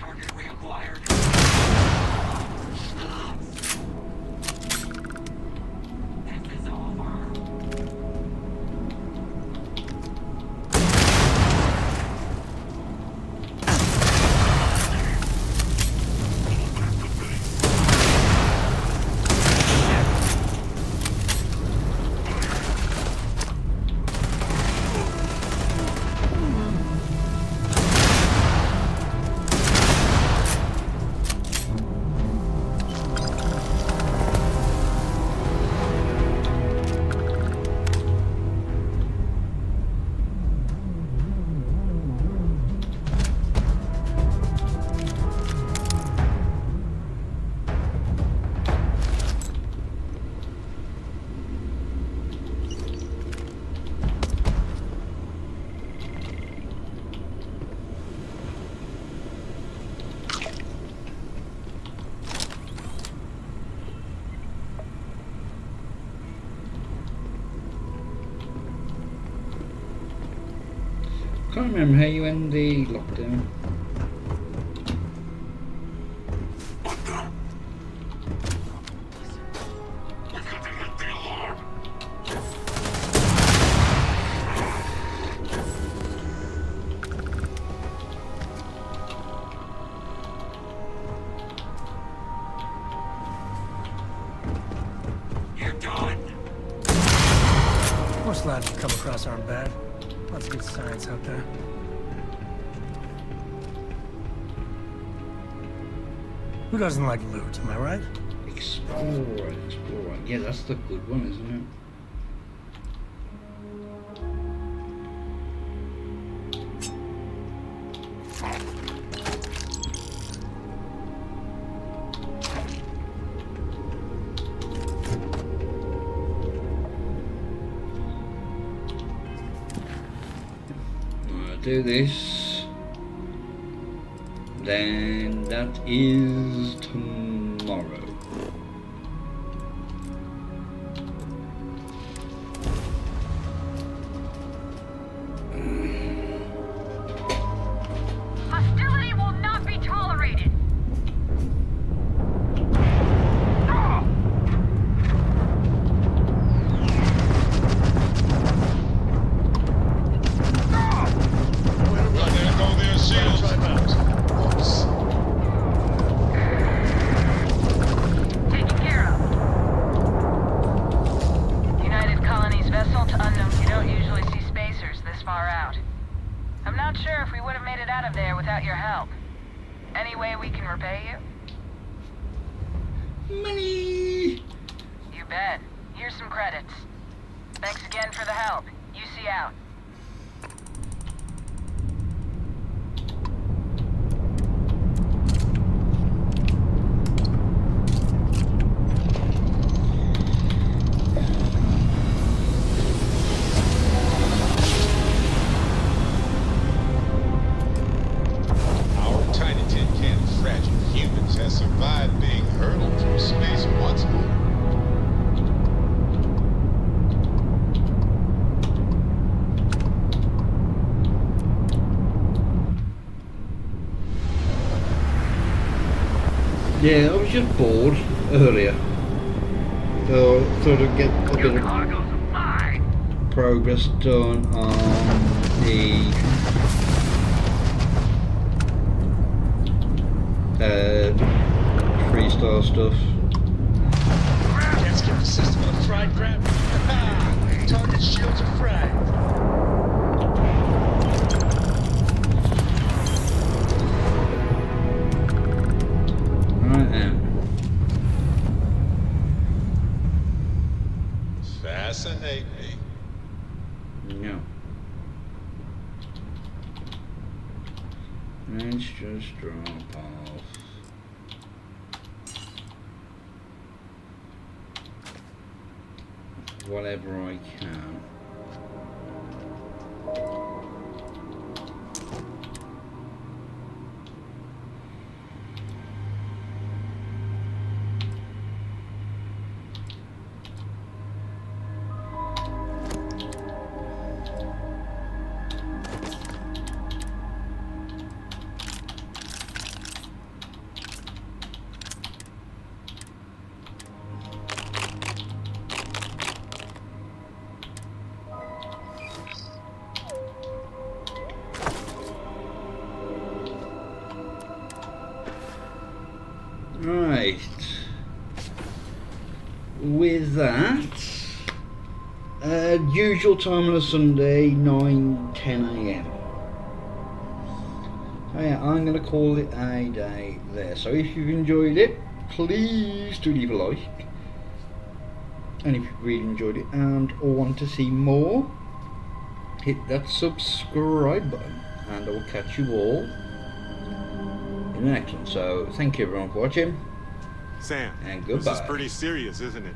Can't remember how you end the lockdown. Most labs you come across aren't bad. Lots of good science out there. Who doesn't like loot, am I right? Explorer. Yeah, that's the good one, isn't it? do this. Then that is tomorrow. Hostility will not be tolerated. Taken care of. United Colonies vessel to unknown. You don't usually see spacers this far out. I'm not sure if we would have made it out of there without your help. Any way we can repay you? Money! You bet. Here's some credits. Thanks again for the help. UC out. Our tiny tin can of fragile humans has survived being hurtled through space once more. Yeah, I was just bored earlier. So thought I'd get a bit of progress done on the freestyle stuff. Can't skip the system on a fried crab. Target shields are fried. Right then. Fascinate me. No. Let's just drop off. Whatever I can. Right. With that, usual time on a Sunday, 9-10 AM. So yeah, I'm going to call it a day there. So if you've enjoyed it, please do leave a like. And if you really enjoyed it and or want to see more, hit that subscribe button. And I will catch you all in the next one. So thank you everyone for watching. Sam, and this is goodbye. pretty serious, isn't it?